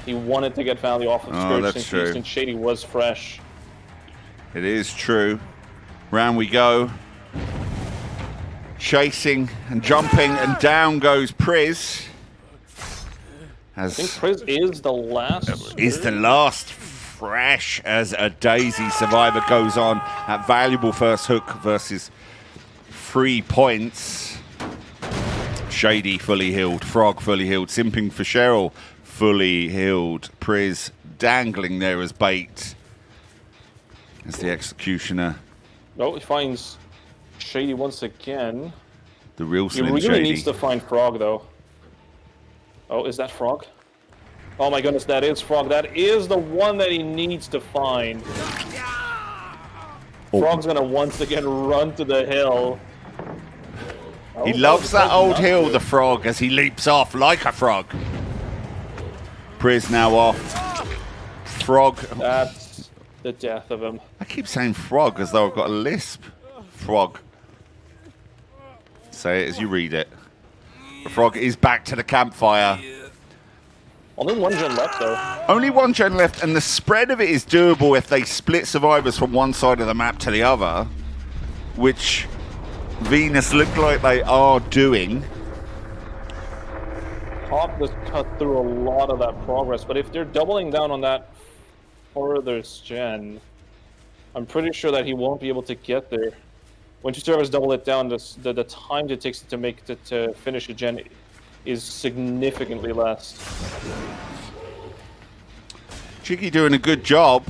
He wanted to get value off of Scourge since Shady was fresh. It is true. Round we go. Chasing and jumping, and down goes Priz. I think Priz is the last. Is the last fresh as a daisy survivor goes on at valuable first hook versus 3 points. Shady fully healed, Frog fully healed, simping for Cheryl fully healed. Priz dangling there as bait as the executioner. Oh, he finds Shady once again. The real He Slim really Shady. needs to find Frog, though. Oh, is that Frog? Oh my goodness, that is Frog. That is the one that he needs to find. Frog's gonna once again run to the hill. He loves that old hill, the Frog, as he leaps off like a frog. Priz now off. Frog. That's the death of him. I keep saying frog as though I've got a lisp. Frog. Say it as you read it. The Frog is back to the campfire. Only 1 gen left, though. Only 1 gen left, and the spread of it is doable if they split survivors from one side of the map to the other, which Venus look like they are doing. Pop just cut through a lot of that progress, but if they're doubling down on that furthest gen, I'm pretty sure that he won't be able to get there. When 2 servers double it down, the time it takes to make it to finish a gen is significantly less. Chicky doing a good job.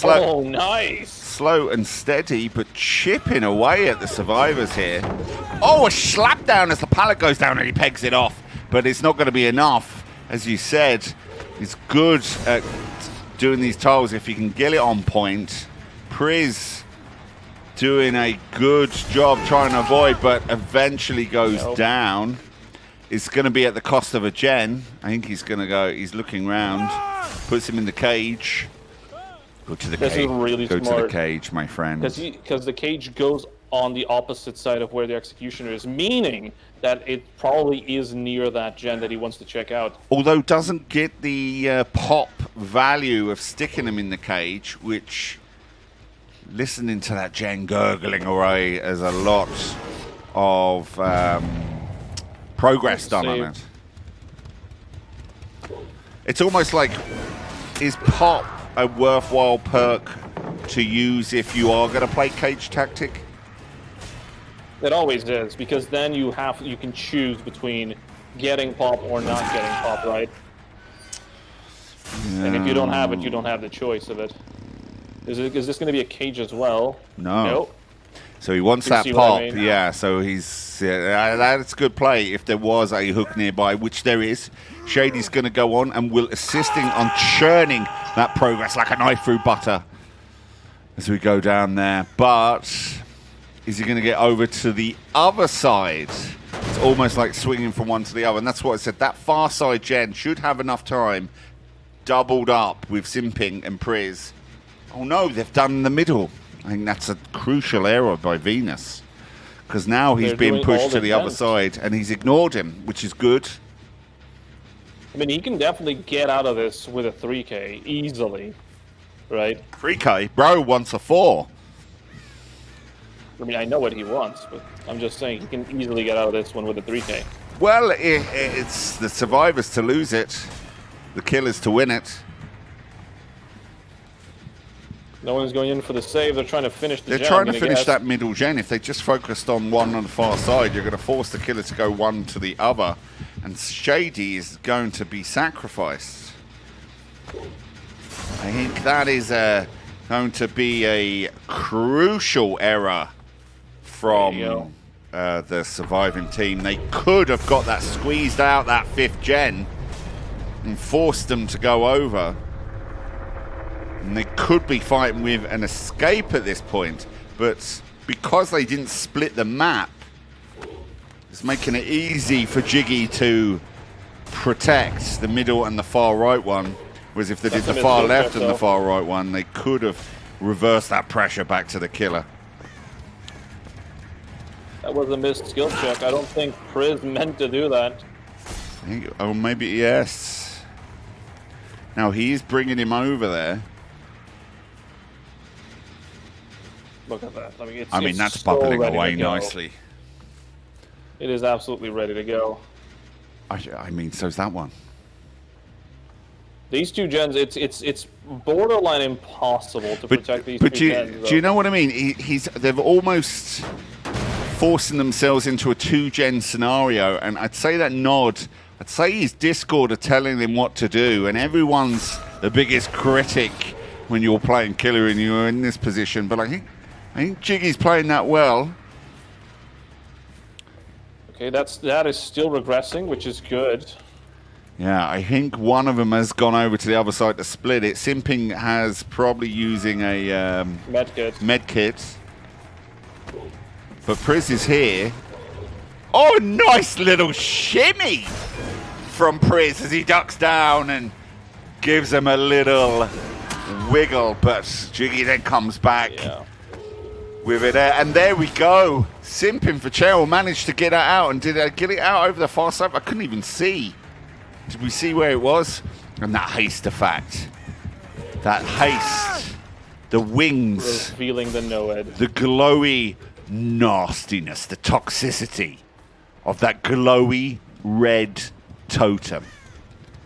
Oh, nice! Slow and steady, but chipping away at the survivors here. Oh, a slap down as the pallet goes down and he pegs it off. But it's not going to be enough. As you said, he's good at doing these tiles if he can get it on point. Priz doing a good job trying to avoid, but eventually goes down. It's going to be at the cost of a gen. I think he's going to go, he's looking round, puts him in the cage. Go to the This cage. is really Go to smart. the cage, my friend. Because the cage goes on the opposite side of where the executioner is, meaning that it probably is near that gen that he wants to check out. Although doesn't get the pop value of sticking him in the cage, which listening to that gen gurgling away as a lot of progress done on it. It's almost like, is Pop a worthwhile perk to use if you are going to play Cage Tactic? It always is, because then you can choose between getting Pop or not getting Pop, right? And if you don't have it, you don't have the choice of it. Is this going to be a cage as well? No. Nope. So he wants that pop, yeah. So he's that's good play. If there was a hook nearby, which there is, Shady's going to go on and will assisting on churning that progress like a knife through butter as we go down there. But is he going to get over to the other side? It's almost like swinging from one to the other, and that's what I said. That far side gen should have enough time, doubled up with Simping and Priz. Oh no, they've done the middle. I think that's a crucial error by Venus, because now he's being pushed to the other side, and he's ignored him, which is good. I mean, he can definitely get out of this with a 3K easily, right? 3K? Bro wants a 4. I mean, I know what he wants, but I'm just saying he can easily get out of this one with a 3K. Well, it's the survivors to lose it, the killers to win it. No one's going in for the save. They're trying to finish the gen. They're trying to finish that middle gen. If they just focused on one on the far side, you're going to force the killer to go one to the other. And Shady is going to be sacrificed. I think that is going to be a crucial error from the surviving team. They could have got that squeezed out, that 5th gen, and forced them to go over. And they could be fighting with an escape at this point, but because they didn't split the map, it's making it easy for Jiggy to protect the middle and the far right one, whereas if they did the far left and the far right one, they could have reversed that pressure back to the killer. That was a missed skill check. I don't think Priz meant to do that. Oh, maybe, yes. Now he's bringing him over there. Look at that. I mean, that's bubbling away nicely. It is absolutely ready to go. I mean, so's that one. These two gens, it's borderline impossible to protect these two gens. Do you know what I mean? They've almost forcing themselves into a 2-gen scenario, and I'd say that Nod, I'd say his Discord are telling them what to do, and everyone's the biggest critic when you're playing killer and you're in this position, but I think Jiggy's playing that well. Okay, that is still regressing, which is good. Yeah, I think one of them has gone over to the other side to split it. Simping has probably using a medkit. But Priz is here. Oh, nice little shimmy from Priz as he ducks down and gives him a little wiggle. But Jiggy then comes back with it. And there we go. Simping for Cheryl managed to get it out. And did I get it out over the far side? I couldn't even see. Did we see where it was? And that haste effect. That haste. The wings. Revealing the Noed. The glowy nastiness, the toxicity of that glowy red totem.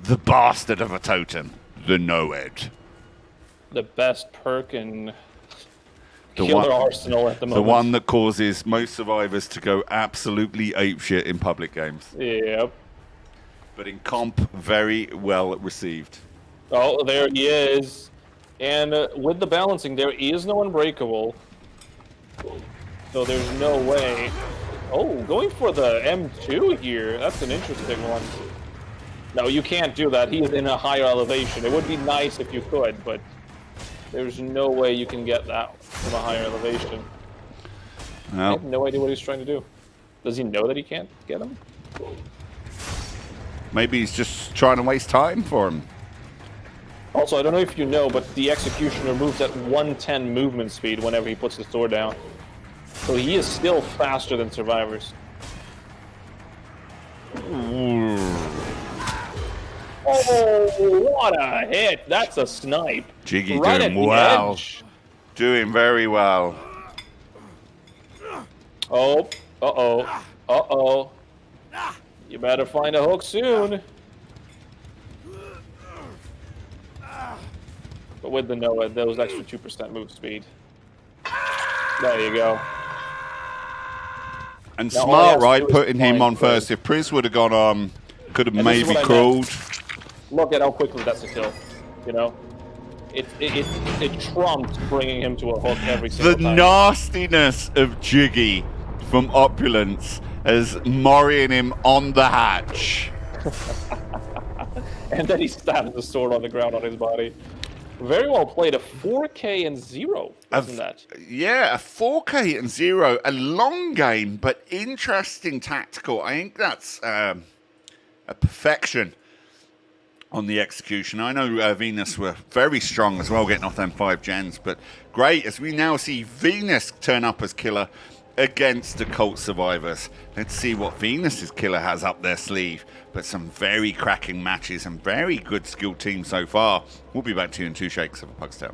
The bastard of a totem. The Noed. The best perk in killer arsenal at the moment. The one that causes most survivors to go absolutely apeshit in public games. Yep. But in comp, very well received. Oh, there he is. And with the balancing, there is no unbreakable. So there's no way. Oh, going for the M2 here. That's an interesting one. No, you can't do that. He is in a higher elevation. It would be nice if you could, but there's no way you can get that from a higher elevation. No. I have no idea what he's trying to do. Does he know that he can't get him? Maybe he's just trying to waste time for him. Also, I don't know if you know, but the Executioner moves at 110 movement speed whenever he puts the sword down. So he is still faster than survivors. Ooh. Oh, what a hit! That's a snipe. Jiggy right doing at the well. edge. Doing very well. Oh, uh-oh. You better find a hook soon. But with the Noah, those extra 2% move speed. There you go. And Now, smart, all he has to right? do is Putting him find on first. Priz. If Priz would have gone on, could have And this is maybe what I crawled. Look at how quickly that's a kill. You know? It trumps bringing him to a hook every single The time. nastiness of Jiggy from Opulence as Morion him on the hatch. And then he stabs the sword on the ground on his body. Very well played. A 4K and 0, isn't that? Yeah, a 4K and 0. A long game, but interesting tactical. I think that's a perfection on the execution. I know Venus were very strong as well, getting off them 5 gens, but great as we now see Venus turn up as killer against the Occult survivors. Let's see what Venus's killer has up their sleeve. But some very cracking matches and very good skilled team so far. We'll be back to you in 2 shakes of a Pug's Tail.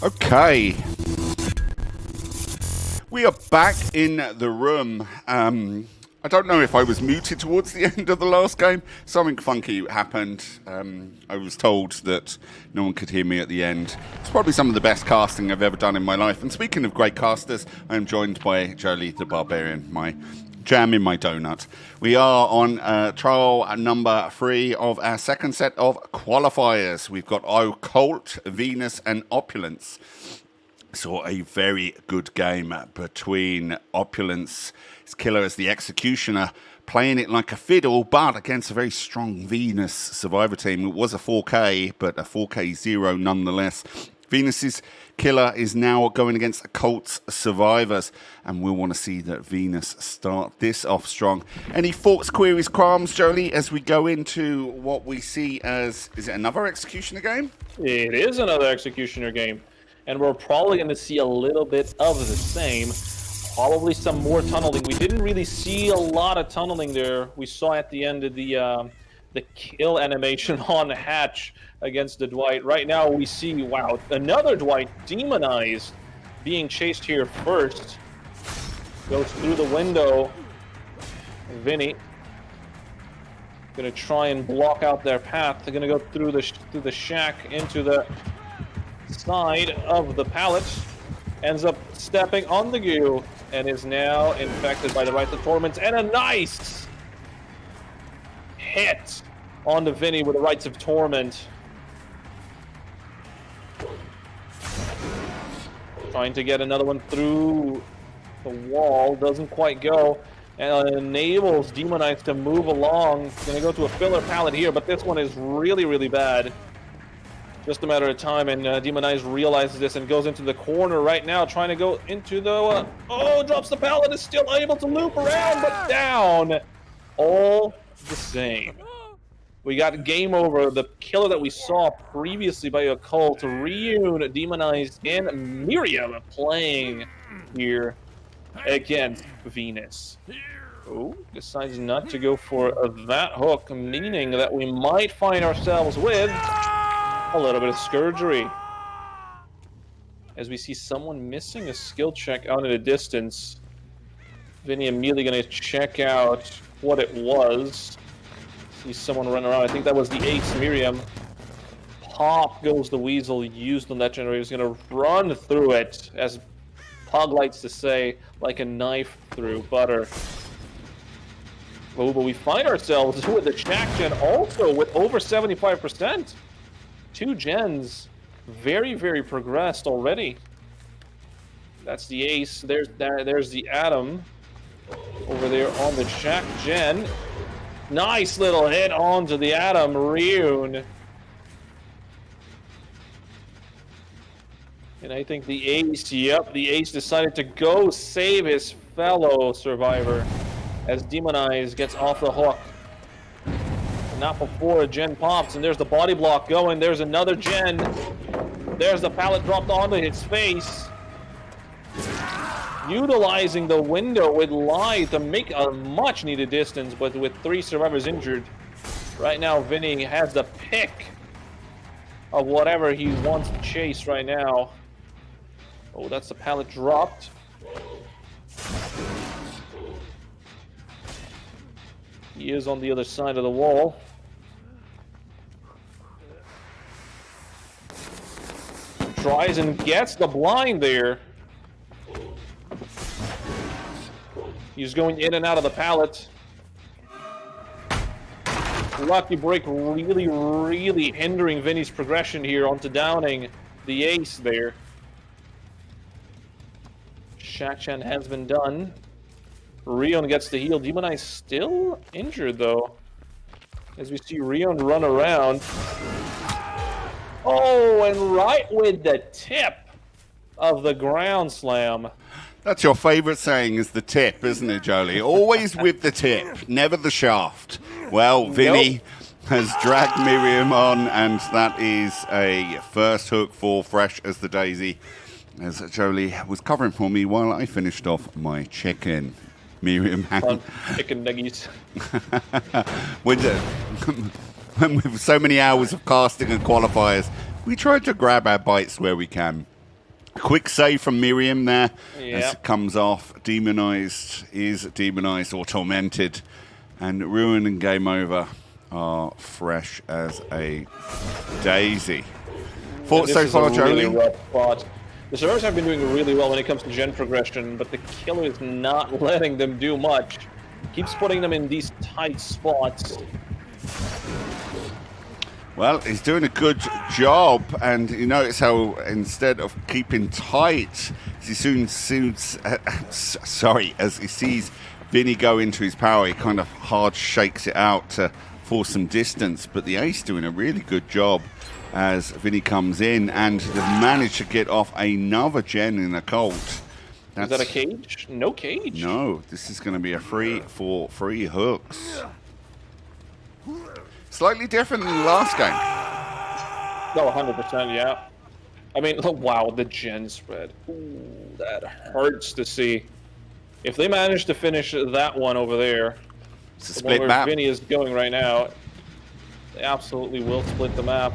Okay. We are back in the room. I don't know if I was muted towards the end of the last game. Something funky happened. I was told that no one could hear me at the end. It's probably some of the best casting I've ever done in my life. And speaking of great casters, I am joined by Jolie the Barbarian, my jam in my donut. We are on trial number 3 of our second set of qualifiers. We've got Occult, Venus, and Opulence. Saw a very good game between Opulence, his killer as the executioner, playing it like a fiddle, but against a very strong Venus survivor team. It was a 4K, but a 4K 0 nonetheless. Venus's killer is now going against Occult's survivors, and we'll want to see that Venus start this off strong. Any thoughts, queries, qualms, Jolie, as we go into what we see as, is it another executioner game? It is another executioner game. And we're probably going to see a little bit of the same. Probably some more tunneling. We didn't really see a lot of tunneling there. We saw at the end of the kill animation on Hatch against the Dwight. Right now we see, wow, another Dwight demonized, being chased here first. Goes through the window. Vinny gonna try and block out their path. They're gonna go through the shack into the side of the pallet, ends up stepping on the goo and is now infected by the Rites of Torment, and a nice hit onto Vinny with the Rites of Torment. Trying to get another one through the wall, doesn't quite go, and enables Demonites to move along. Gonna go to a filler pallet here, but this one is really, really bad. Just a matter of time, and Demonize realizes this and goes into the corner right now, trying to go into the... drops the pallet, is still able to loop around, but down. All the same. We got game over. The killer that we saw previously by Occult, Ryun, Demonized, and Miriam playing here against Venus. Oh, decides not to go for that hook, meaning that we might find ourselves with a little bit of Scourgery. As we see someone missing a skill check out at a distance. Vinny immediately going to check out what it was. See someone run around. I think that was the Ace Miriam. Pop goes the Weasel used on that generator. He's going to run through it, as Pug likes to say, like a knife through butter. Oh, but we find ourselves with the Shack Gen also with over 75%. 2 gens, very, very progressed already. That's the Ace. There's the Atom over there on the Shack Gen. Nice little hit onto the Atom, Ryun. And I think the Ace, yep, the Ace decided to go save his fellow survivor as Demonize gets off the hook. Not before a gen pops, and there's the body block going. There's another gen. There's the pallet dropped onto his face. Utilizing the window with Lie to make a much needed distance, but with 3 survivors injured. Right now, Vinny has the pick of whatever he wants to chase right now. Oh, that's the pallet dropped. He is on the other side of the wall. Tries and gets the blind there. He's going in and out of the pallet. Lucky break really, really hindering Vinny's progression here onto downing the ace there. Shaq-Chan has been done. Rion gets the heal. Demon Eye still injured though. As we see Rion run around. Oh, and right with the tip of the ground slam. That's your favourite saying, is the tip, isn't it, Jolie? Always with the tip, never the shaft. Well, Vinny has dragged Miriam on, and that is a first hook for Fresh as the Daisy, as Jolie was covering for me while I finished off my chicken. Miriam chicken nuggies. With so many hours of casting and qualifiers, we try to grab our bites where we can. Quick save from Miriam there as it comes off. Is demonized or tormented. And Ruin and Game Over are Fresh as a Daisy. Thoughts so far, Jolie? Really the servers have been doing really well when it comes to gen progression, but the killer is not letting them do much. Keeps putting them in these tight spots. Well, he's doing a good job, and you notice how instead of keeping tight, as he as he sees Vinny go into his power, he kind of hard shakes it out to force some distance. But the ace doing a really good job as Vinny comes in, and they've managed to get off another gen in Occult. Is that a cage? No cage. No, this is going to be a free for free hooks. Slightly different than the last game. No, 100%, yeah. I mean, oh, wow, the gen spread. Ooh, that hurts to see. If they manage to finish that one over there, it's a split map. Vinny is going right now, they absolutely will split the map.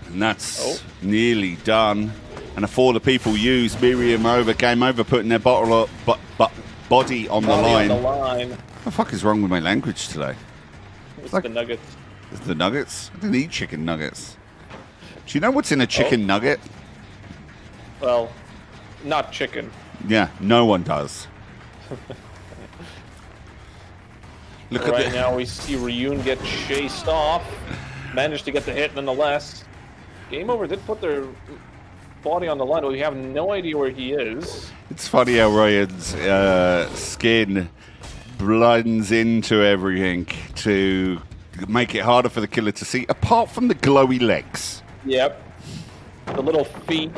And that's nearly done. And for the people use Miriam over, Game Over, putting their body on the line. What the fuck is wrong with my language today? It's like the nuggets. It's the nuggets? I didn't eat chicken nuggets. Do you know what's in a chicken nugget? Well, not chicken. Yeah, no one does. Look right now we see Ryun get chased off. Managed to get the hit nonetheless. Game Over did put their body on the line, but we have no idea where he is. It's funny how Ryan's skin blends into everything to make it harder for the killer to see, apart from the glowy legs. Yep. The little feet.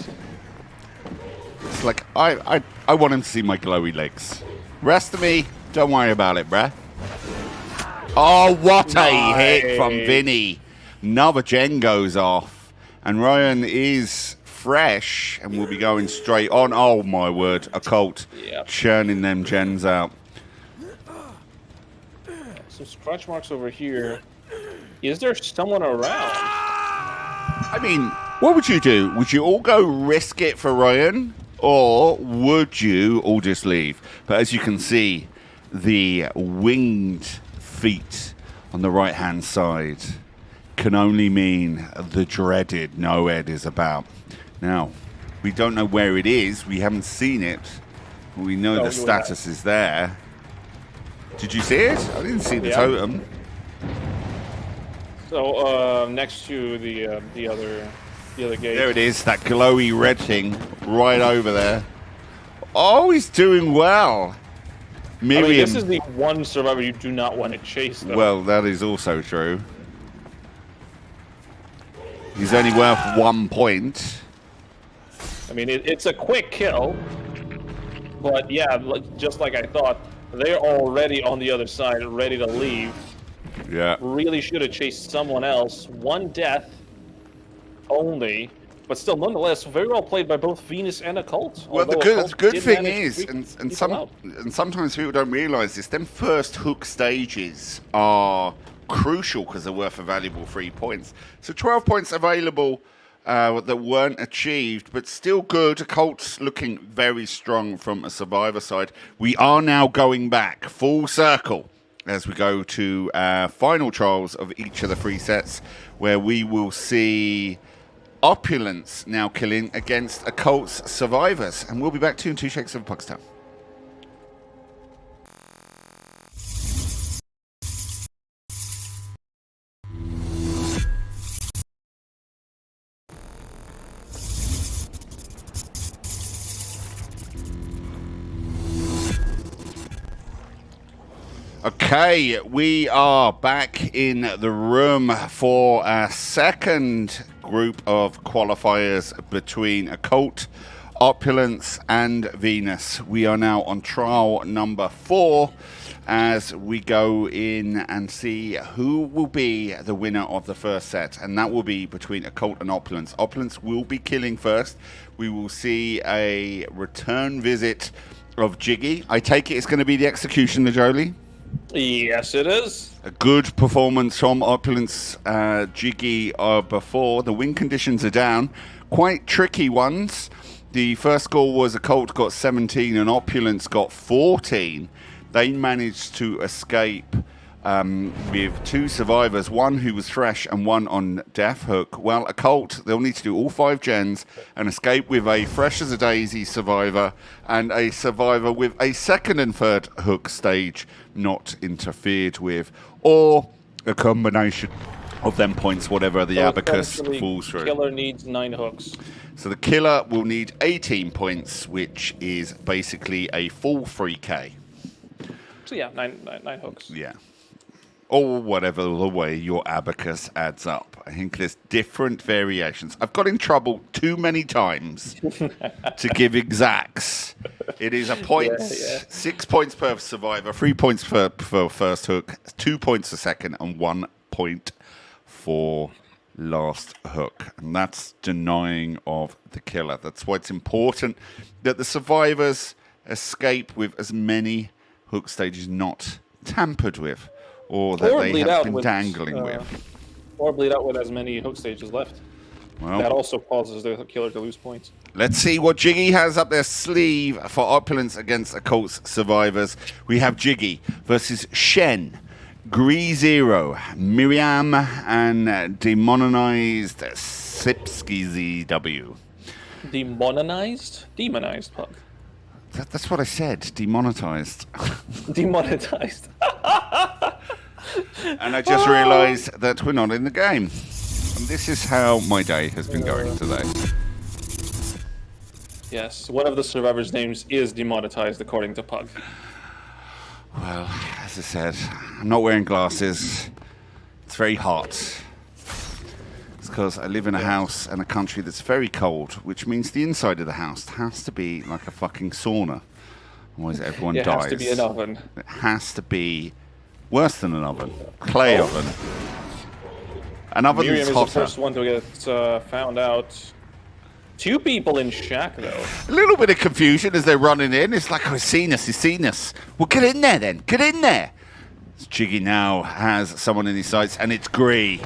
It's like, I want him to see my glowy legs. Rest of me, don't worry about it, bruh. Oh, what a hit from Vinny. Another gen goes off. And Ryan is fresh and will be going straight on. Oh, my word. Occult churning them gens out. Some scratch marks over here. Is there someone around? I mean, what would you do? Would you all go risk it for Ryan? Or would you all just leave? But as you can see, the winged feet on the right-hand side can only mean the dreaded Noed is about. Now, we don't know where it is. We haven't seen it. But we know the status is there. Did you see it? I didn't see the totem. So next to the other gate. There it is, that glowy red thing right over there. Oh, he's doing well. Miriam. I mean, this is the one survivor you do not want to chase, though. Well, that is also true. He's only worth 1 point. I mean, it's a quick kill, but yeah, just like I thought, they're already on the other side, ready to leave. Yeah. Really should have chased someone else. One death only. But still, nonetheless, very well played by both Venus and Occult. Well, the although good, Occult good did thing manage to is, freak and people out. sometimes people don't realise this, them first hook stages are crucial because they're worth a valuable 3 points. So 12 points available that weren't achieved, but still good. Occult's looking very strong from a survivor side. We are now going back full circle as we go to final trials of each of the 3 sets, where we will see Opulence now killing against Occult's survivors. And we'll be back to you in 2 shakes of Pugdom. Okay, we are back in the room for our second group of qualifiers between Occult, Opulence, and Venus. We are now on trial number 4 as we go in and see who will be the winner of the first set, and that will be between Occult and Opulence. Opulence will be killing first. We will see a return visit of Jiggy. I take it it's going to be the Executioner, Jolie? Yes, it is. A good performance from Opulence Jiggy before. The win conditions are down. Quite tricky ones. The first score was Occult got 17 and Opulence got 14. They managed to escape with 2 survivors, one who was fresh and one on death hook. Well, Occult, they'll need to do all 5 gens and escape with a fresh as a daisy survivor and a survivor with a second and third hook stage not interfered with, or a combination of them points, whatever the abacus falls through. The killer needs 9 hooks. So the killer will need 18 points, which is basically a full 3k. So yeah, nine hooks. Yeah. Or whatever the way your abacus adds up. I think there's different variations. I've got in trouble too many times to give exacts. It is a point, 6 points per survivor, 3 points for first hook, 2 points a second, and 1 point for last hook. And that's denying of the killer. That's why it's important that the survivors escape with as many hook stages not tampered with, or that they have been dangling with. Or bleed out with as many hook stages left. Well, that also causes the killer to lose points. Let's see what Jiggy has up their sleeve for Opulence against Occult's survivors. We have Jiggy versus Shen, Gree Zero, Miriam, and Demonized Sipsky ZW. Demonized? Demonized, Pug. That's what I said, demonetized. Demonetized. And I just realized that we're not in the game. And this is how my day has been going today. Yes, one of the survivors' names is demonetized, according to Pug. Well, as I said, I'm not wearing glasses. It's very hot. It's because I live in a house and a country that's very cold, which means the inside of the house has to be like a fucking sauna. Otherwise everyone dies. It has to be an oven. It has to be worse than an oven. Clay oven. An oven Miriam that's is hotter. the first one to get found out. 2 people in shack, though. A little bit of confusion as they're running in. It's like, oh, he's seen us, he's seen us. Well, get in there then. Get in there. Jiggy now has someone in his sights, and it's Gree.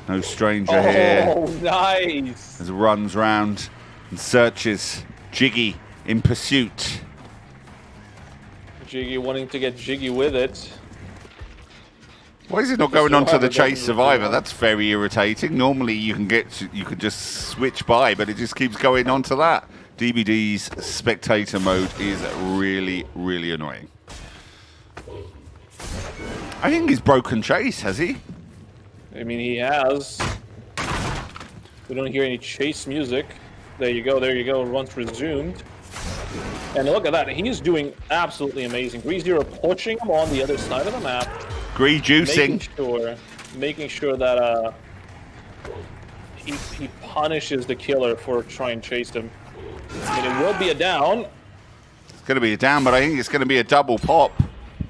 No stranger here. Oh, nice. As runs round and searches Jiggy in pursuit. Jiggy wanting to get jiggy with it. Why is he not going on to the chase survivor? That's very irritating. Normally you can just switch by, but it just keeps going on to that. DBD's spectator mode is really, really annoying. I think he's broken chase, has he? I mean, he has. We don't hear any chase music. There you go, there you go. Once resumed. And look at that. He's doing absolutely amazing. Gree Zero pushing him on the other side of the map. Gree juicing. Making sure that he punishes the killer for trying to chase him. I mean, it will be a down. It's going to be a down, but I think it's going to be a double pop.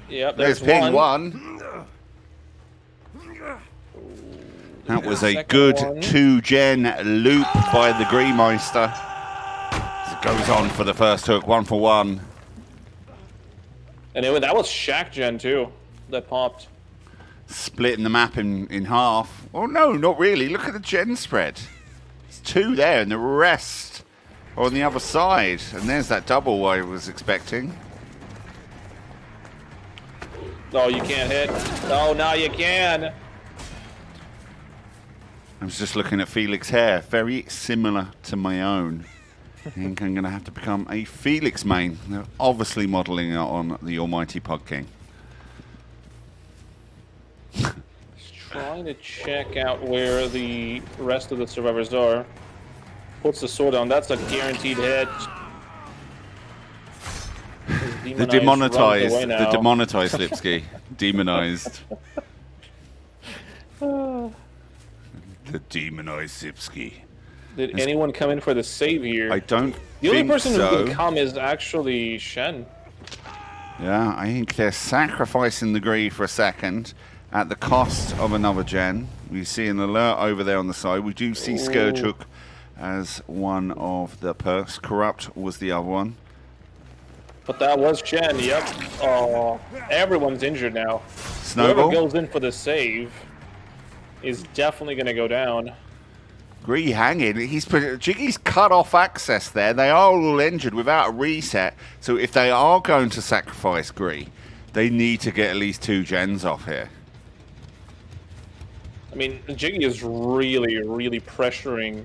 Yep, there's ping one. That was a Second good one. 2-gen loop by the Greemeister. As it goes on for the first hook, 1 for 1. And that was Shack Gen too, that popped. Splitting the map in half. Oh no, not really. Look at the gen spread. It's 2 there, and the rest are on the other side. And there's that double I was expecting. Oh, you can't hit. Oh, now you can. I was just looking at Felix's hair, very similar to my own. I think I'm going to have to become a Felix main. They're obviously modelling it on the almighty Pug King. Trying to check out where the rest of the survivors are. Puts the sword on. That's a guaranteed hit. The demonetized Lipsky. Demonized. The demonized Zipski. Did anyone come in for the save here? I don't The only think person so. who can come is actually Shen. Yeah, I think they're sacrificing the greed for a second at the cost of another gen. We see an alert over there on the side. We do see Scourge Hook as one of the perks. Corrupt was the other one. But that was Shen, yep. Oh, everyone's injured now. Snowball. Whoever goes in for the save is definitely going to go down. Gree hanging. Jiggy's cut off access there. They are all injured without a reset. So if they are going to sacrifice Gree, they need to get at least 2 gens off here. I mean, Jiggy is really, really pressuring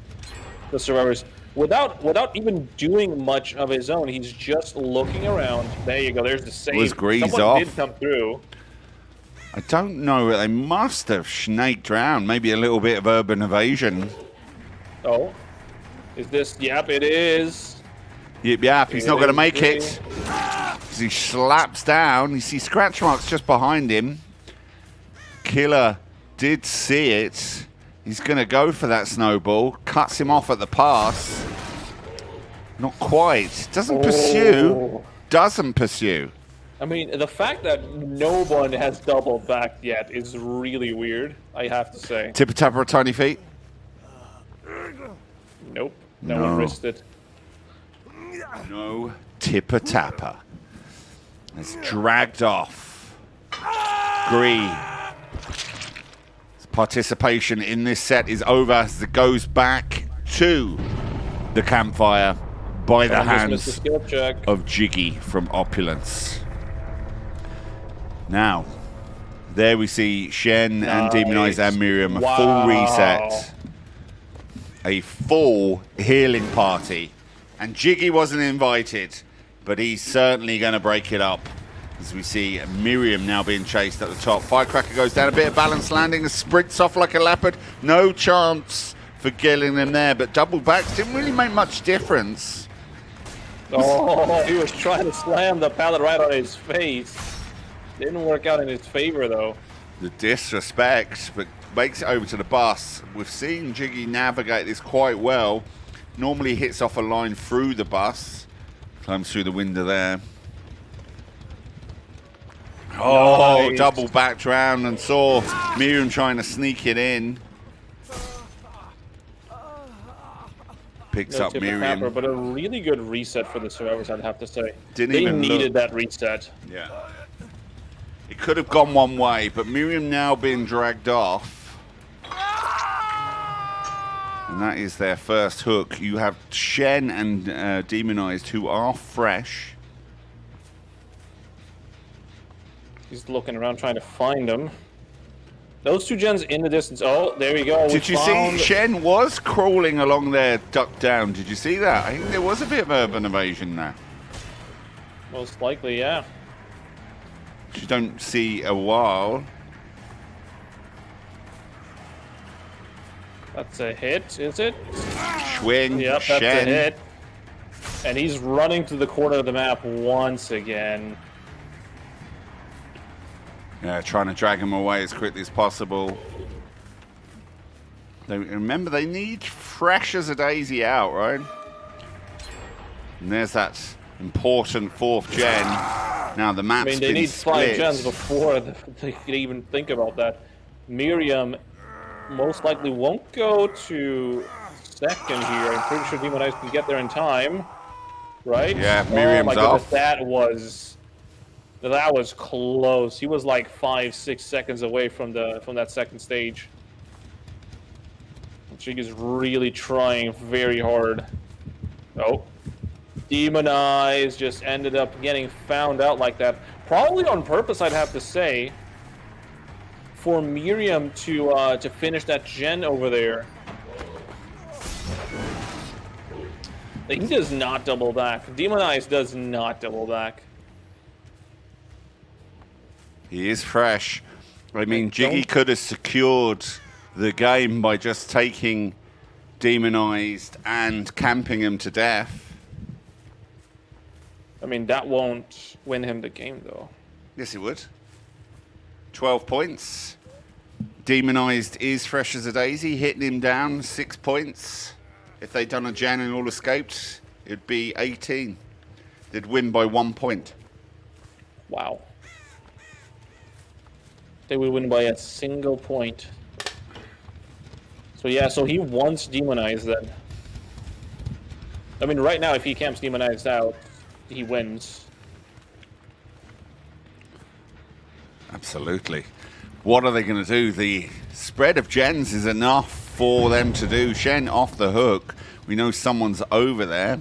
the survivors without even doing much of his own. He's just looking around. There you go. There's the save. Was Grease Someone off? did come through. I don't know. They must have snaked around. Maybe a little bit of urban evasion. Oh, is this? Yep, it is. Yep. He's not going to make Really? it. As he slaps down. You see scratch marks just behind him. Killer did see it. He's going to go for that snowball. Cuts him off at the pass. Not quite. Doesn't pursue. Doesn't pursue. I mean, the fact that no one has doubled back yet is really weird, I have to say. Tipper tapper, tiny feet. Nope. No No. one risked it. No tipper tapper. It's dragged off. Gree. His participation in this set is over as it goes back to the campfire by the Someone just missed hands the skill check. of Jiggy from Opulence. Now, there we see Shen and Demonized and Miriam, a full Wow. reset. A full healing party. And Jiggy wasn't invited, but he's certainly going to break it up. As we see Miriam now being chased at the top. Firecracker goes down, a bit of balance landing, sprints off like a leopard. No chance for killing them there, but double backs didn't really make much difference. Oh, he was trying to slam the pallet right on his face. Didn't work out in his favor, though. The disrespect, but makes it over to the bus. We've seen Jiggy navigate this quite well. Normally hits off a line through the bus. Climbs through the window there. Oh, Nice. double backed round and saw Miriam trying to sneak it in. Picks No up tip Miriam. tapper, but a really good reset for the survivors, I'd have to say. Didn't they even needed look. that reset. Yeah. It could have gone one way, but Miriam now being dragged off. And that is their first hook. You have Shen and Demonized who are fresh. He's looking around trying to find him. Those 2 gens in the distance. Oh, there we go. Did you see Shen was crawling along there, ducked down? Did you see that? I think there was a bit of urban evasion there. Most likely, yeah. You don't see a while. That's a hit, is it? Swing, Yep, that's Shen. a hit. And he's running to the corner of the map once again. Yeah, trying to drag him away as quickly as possible. Remember, they need fresh as a daisy out, right? And there's that important 4th gen. Now the map's I mean, they been 5 split. gens before they could even think about that. Miriam most likely won't go to second here. I'm pretty sure Demonized can get there in time. Right? Yeah, Oh Miriam's my goodness, off. that was close. He was like 5-6 seconds away from that second stage. Jig is really trying very hard. Oh. Demonized just ended up getting found out like that. Probably on purpose, I'd have to say. For Miriam to finish that gen over there. He does not double back. Demonized does not double back. He is fresh. I mean, Jiggy could have secured the game by just taking Demonized and camping him to death. I mean, that won't win him the game, though. Yes, it would. 12 points. Demonized is fresh as a daisy, hitting him down 6 points. If they'd done a gen and all escaped, it'd be 18. They'd win by 1 point. Wow. They would win by a single point. So yeah, so he wants Demonized then. I mean, right now, if he camps Demonized out, he wins. Absolutely. What are they going to do? The spread of gens is enough for them to do. Shen off the hook. We know someone's over there.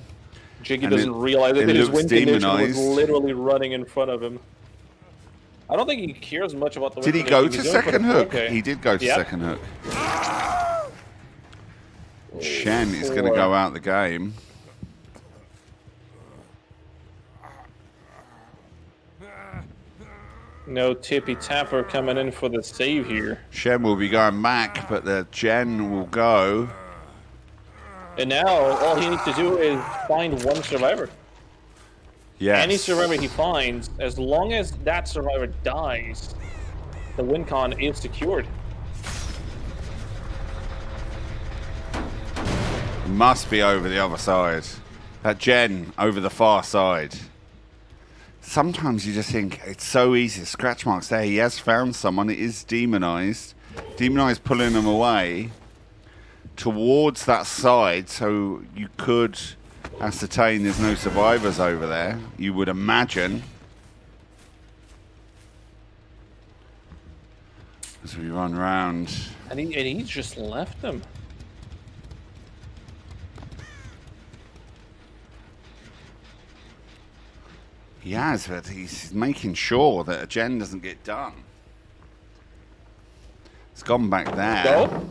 Jiggy And doesn't realize that his looks win condition was demonized. literally running in front of him. I don't think he cares much about the win Did he condition. go to He's doing second it for the hook? 4K. He did go to Yep. second hook. Shen is going to go out the game. No tippy tapper coming in for the save here. Shen will be going back, but the gen will go. And now all he needs to do is find one survivor. Yes. Any survivor he finds, as long as that survivor dies, the win con is secured. Must be over the other side. That gen over the far side. Sometimes you just think it's so easy. Scratch marks there. He has found someone. It is demonized. Demonized pulling him away towards that side, so you could ascertain there's no survivors over there. You would imagine. As we run round. And he just left them. He has, but he's making sure that a gen doesn't get done. It's gone back there. Go.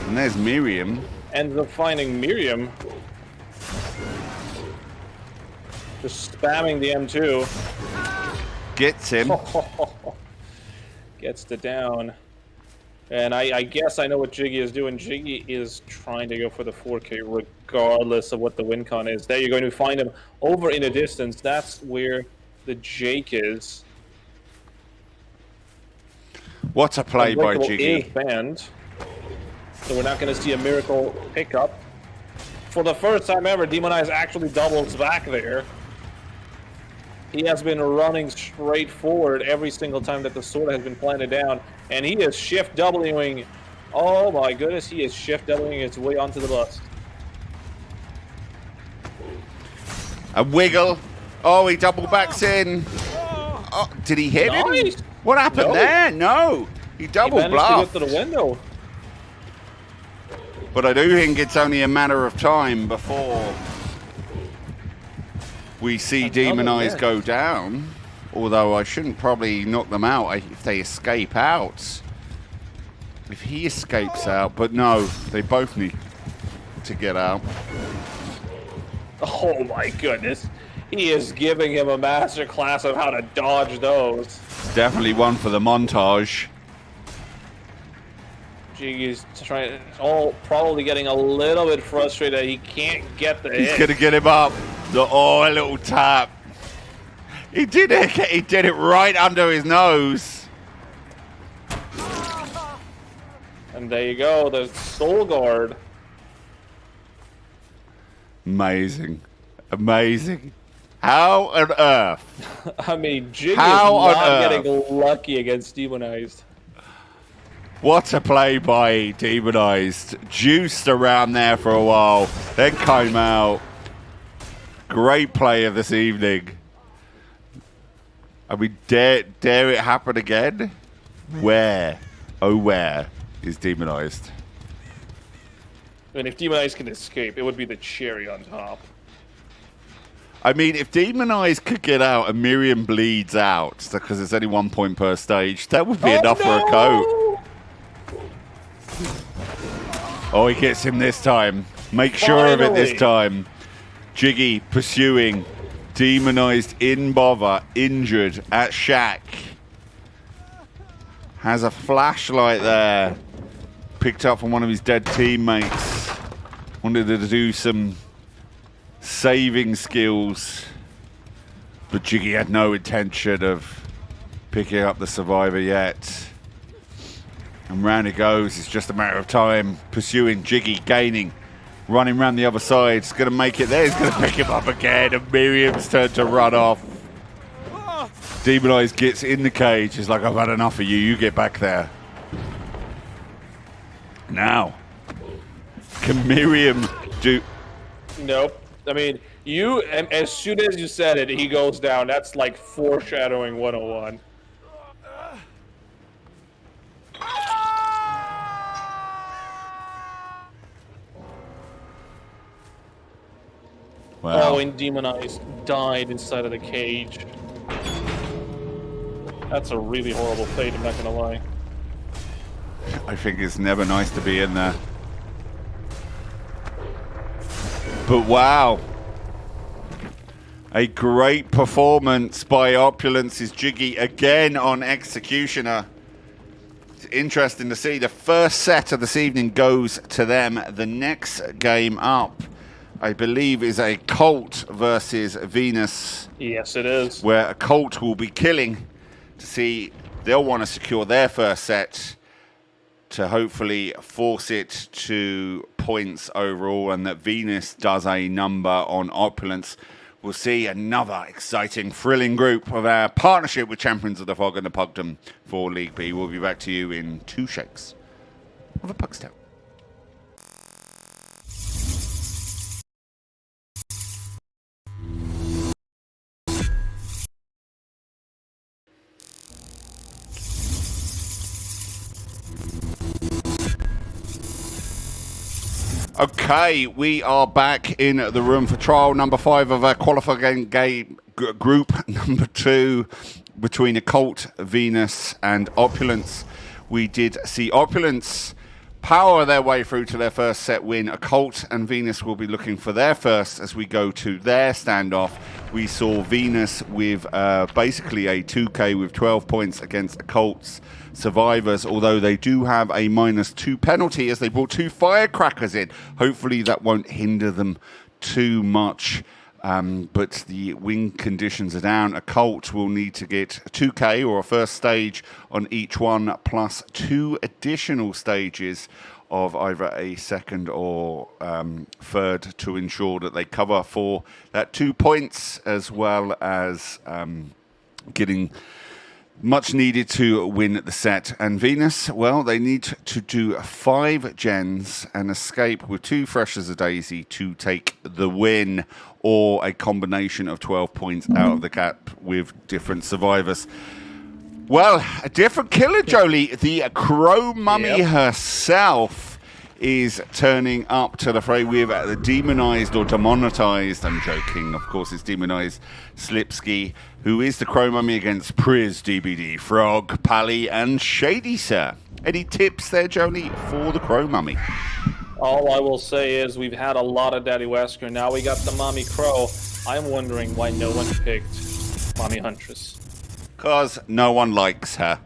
And there's Miriam. Ends up finding Miriam. Just spamming the M2. Gets him. Gets the down. And I guess I know what Jiggy is doing. Jiggy is trying to go for the 4K regardless of what the win con is. There you're going to find him over in the distance. That's where the Jake is. What a play by Unbreakable Jiggy. is banned. So we're not going to see a miracle pickup. For the first time ever, Demonized actually doubles back there. He has been running straight forward every single time that the sword has been planted down. And he is shift doubling. Oh my goodness, he is shift doubling his way onto the bus. A wiggle. Oh, he double backs in. Oh, did he hit Nice. him? What happened No. there? No. He double He managed bluffed. to get to the window. But I do think it's only a matter of time before we see Demonized net. go down. Although I shouldn't probably knock them out if they escape out. If he escapes out, but no, they both need to get out. Oh my goodness. He is giving him a master class of how to dodge those. It's definitely one for the montage. Jiggy's trying, probably getting a little bit frustrated. He can't get the He's hit. gonna get him up. A little tap. He did it. He did it right under his nose. And there you go, the Soul Guard. Amazing. Amazing. How on earth? I mean, Jiggy How on is not earth? getting lucky against Demonized. What a play by Demonized. Juiced around there for a while, then came out. Great play of this evening. I mean, dare it happen again? Where, oh where, is Demonized? And if Demonized can escape, it would be the cherry on top. I mean, if Demonized could get out and Miriam bleeds out, because there's only 1 point per stage, that would be enough for a coat. Oh, he gets him this time. Make sure of it this time. Jiggy pursuing. Demonized in bother. Injured at shack. Has a flashlight there. Picked up from one of his dead teammates. Wanted to do some saving skills. But Jiggy had no intention of picking up the survivor yet. And round it goes. It's just a matter of time. Pursuing Jiggy, gaining. Running around the other side. He's going to make it there. He's going to pick him up again. And Miriam's turn to run off. Demonized gets in the cage. He's like, I've had enough of you. You get back there. Now, can Miriam do... Nope. I mean, as soon as you said it, he goes down. That's like foreshadowing 101. Wow. Oh, and Demonized died inside of the cage. That's a really horrible fate, I'm not gonna lie. I think it's never nice to be in there. But wow. A great performance by Opulence's Jiggy again on Executioner. It's interesting to see. The first set of this evening goes to them. The next game up, I believe, is a Occult versus Venus. Yes, it is. Where Occult will be killing to see they'll want to secure their first set to hopefully force it to points overall, and that Venus does a number on Opulence. We'll see another exciting, thrilling group of our partnership with Champions of the Fog and the Pugdom for League B. We'll be back to you in 2 shakes of a pug's tail. Okay, we are back in the room for trial number 5 of our qualifying game group number 2 between Occult, Venus, and Opulence. We did see Opulence power their way through to their first set win. Occult and Venus will be looking for their first as we go to their standoff. We saw Venus with basically a 2K with 12 points against Occult's survivors, although they do have a -2 penalty as they brought 2 firecrackers in. Hopefully that won't hinder them too much. But the win conditions are down. Occult will need to get a 2K or a first stage on each one, plus 2 additional stages of either a second or third to ensure that they cover for that 2 points, as well as getting much needed to win the set. And Venus, well, they need to do 5 gens and escape with 2 fresh as a daisy to take the win, or a combination of 12 points out of the gap with different survivors. Well, a different killer, Jolie. The Crow Mummy herself is turning up to the fray with the demonized or demonetized, I'm joking, of course it's demonized, Slipsky, who is the Crow Mummy against Priz, DBD, Frog, Pally, and Shady Sir. Any tips there, Jolie, for the Crow Mummy? All I will say is we've had a lot of Daddy Wesker. Now we got the Mommy Crow. I'm wondering why no one picked Mommy Huntress. Because no one likes her.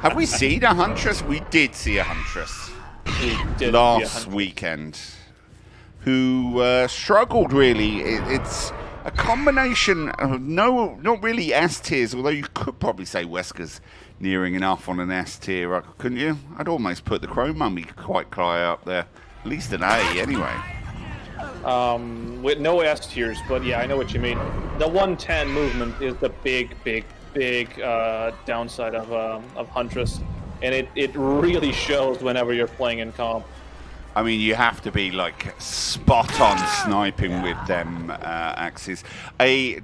Have we seen a Huntress? We did see a Huntress last weekend, who struggled really. It's a combination of not really S tiers, although you could probably say Wesker's nearing enough on an S tier, couldn't you? I'd almost put the Crow Mummy quite high up there, at least an A anyway. With no S tiers, but yeah, I know what you mean. The 110 movement is the big downside of Huntress. and it really shows whenever you're playing in comp. I mean, you have to be like spot on sniping with them axes. A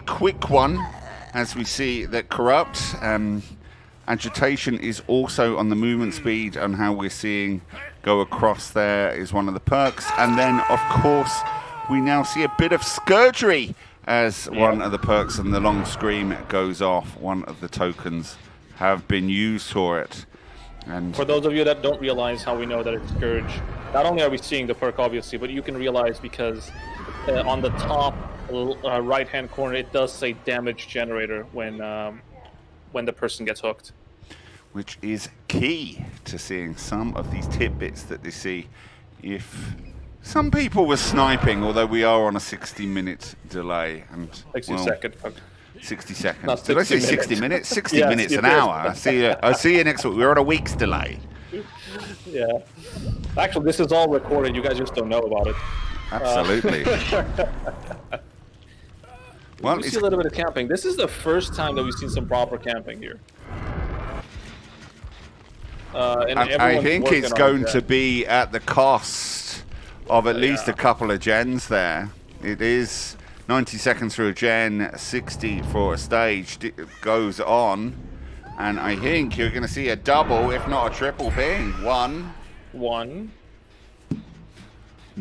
quick one, as we see that Corrupt. Agitation is also on the movement speed, and how we're seeing go across there is one of the perks. And then, of course, we now see a bit of Scourgery as one of the perks, and the long scream goes off. One of the tokens have been used for it. And for those of you that don't realize how we know that it's Scourge, not only are we seeing the perk, obviously, but you can realize because on the top right-hand corner, it does say damage generator when the person gets hooked. Which is key to seeing some of these tidbits that they see. If some people were sniping, although we are on a 60-minute delay. And 60 seconds. 60 seconds. Not Did I say 60 60 minutes? 60 Yes, minutes you an did. hour. I'll see you next week. We're on a week's delay. Yeah. Actually, this is all recorded. You guys just don't know about it. Absolutely. Well, We see a little bit of camping. This is the first time that we've seen some proper camping here. And I everyone's think working it's on going it, to be at the cost of at least a couple of gens there. It is 90 seconds for a gen, 60 for a stage. It goes on, and I think you're going to see a double, if not a triple ping. One.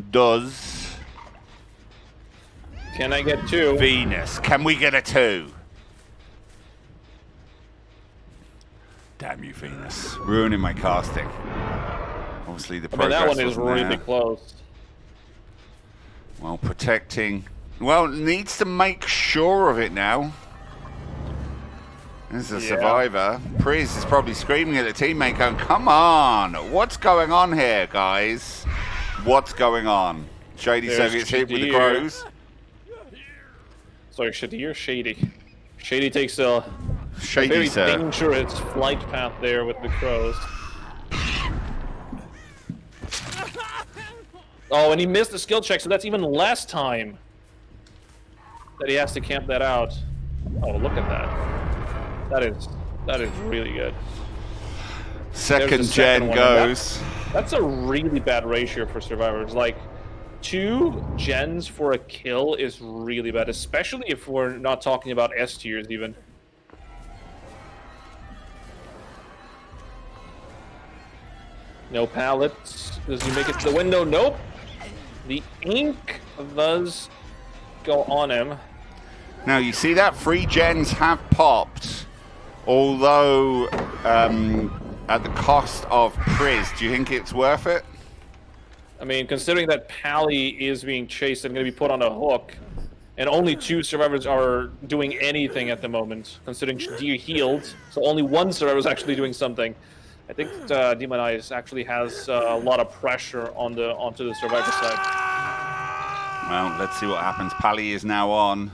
Does. Can I get 2? Venus. Can we get a 2? Damn you, Venus. Ruining my casting. Obviously, the progress that one is wasn't really there. close. Well, protecting. Well, needs to make sure of it now. This is a survivor. Priz is probably screaming at the teammate going, come on! What's going on here, guys? What's going on? Shady There's gets hit with the Shadir. crows. Sorry, Shadir? Shady. Shady takes a Shady, very sir. dangerous flight path there with the crows. Oh, and he missed the skill check, so that's even less time that he has to camp that out. Oh, look at that. That is really good. Second There's the second gen one, and goes. That's a really bad ratio for survivors. Like, 2 gens for a kill is really bad, especially if we're not talking about S tiers even. No pallets. Does he make it to the window? Nope. The ink does go on him. Now, you see that 3 gens have popped, although at the cost of Priz. Do you think it's worth it? I mean, considering that Pally is being chased and going to be put on a hook, and only 2 survivors are doing anything at the moment, considering Shadir healed, so only 1 survivor is actually doing something. I think Demon Eyes actually has a lot of pressure onto the survivor side. Well, let's see what happens. Pally is now on.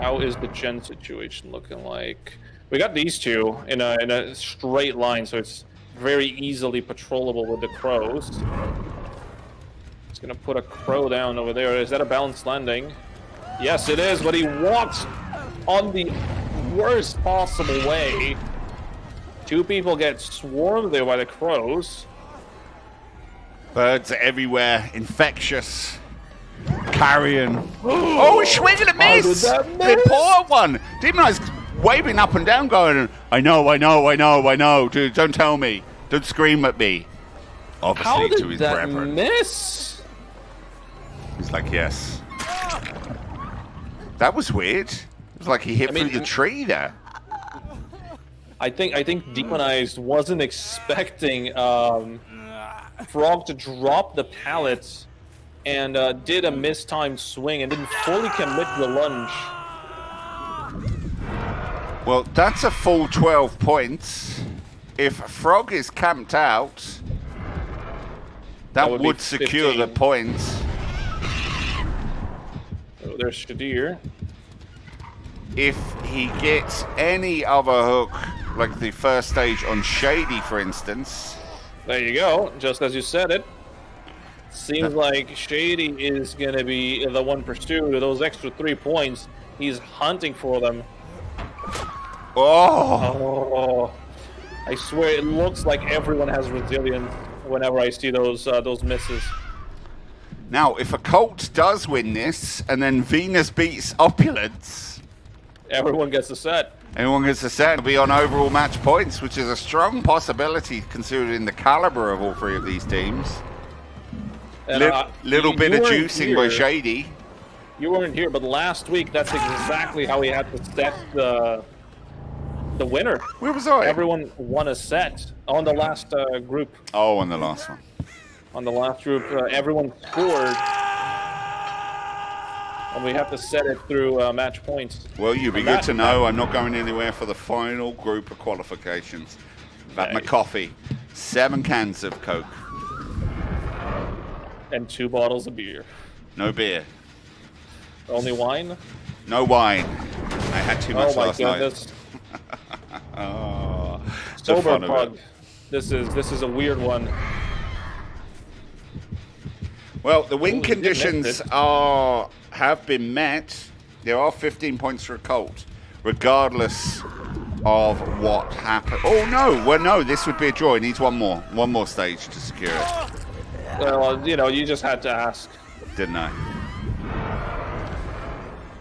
How is the gen situation looking like? We got these 2 in a straight line, so it's very easily patrollable with the crows. He's gonna put a crow down over there. Is that a balanced landing? Yes, it is, but he walks on the worst possible way. 2 people get swarmed there by the crows. Birds are everywhere. Infectious. Carrion. Oh, swing and a miss! How did that The miss? poor one. Demon Eyes waving up and down going, I know. Dude, don't tell me. Don't scream at me. Obviously How to did his that brethren. miss? He's like, yes. That was weird. It was like he hit I mean, through the tree there. I think Demonized wasn't expecting Frog to drop the pallets and did a mistimed swing and didn't fully commit to the lunge. Well, that's a full 12 points. If Frog is camped out, that would would be secure the 15. points. Oh, there's Shadir. If he gets any other hook, like the first stage on Shady, for instance. There you go, just as you said it. Seems like Shady is going to be the one pursued. Those extra 3 points, he's hunting for them. Oh! Oh, I swear it looks like everyone has resilience whenever I see those misses. Now, if Occult does win this, and then Venus beats Opulence, Everyone gets a set. anyone gets a set, it'll be on overall match points, which is a strong possibility considering the caliber of all three of these teams. And, Little bit of weren't juicing by here. Shady. You weren't here, but last week that's exactly how he had to set the winner. Where was I? Everyone won a set on the last group. Oh, on the last one. On the last group, everyone scored, and we have to set it through match points. Well, you'd be good to know I'm not going anywhere for the final group of qualifications. Got my coffee, 7 cans of Coke. And 2 bottles of beer. No beer. Only wine? No wine. I had too much last goodness. night. Oh, the Sober fun of Pug. it. This is a weird one. Well, the win Oh, you did conditions miss it. have been met. There are 15 points for Occult, regardless of what happened. Oh no! Well, no, this would be a draw. It needs one more stage to secure it. Well, you just had to ask. Didn't I?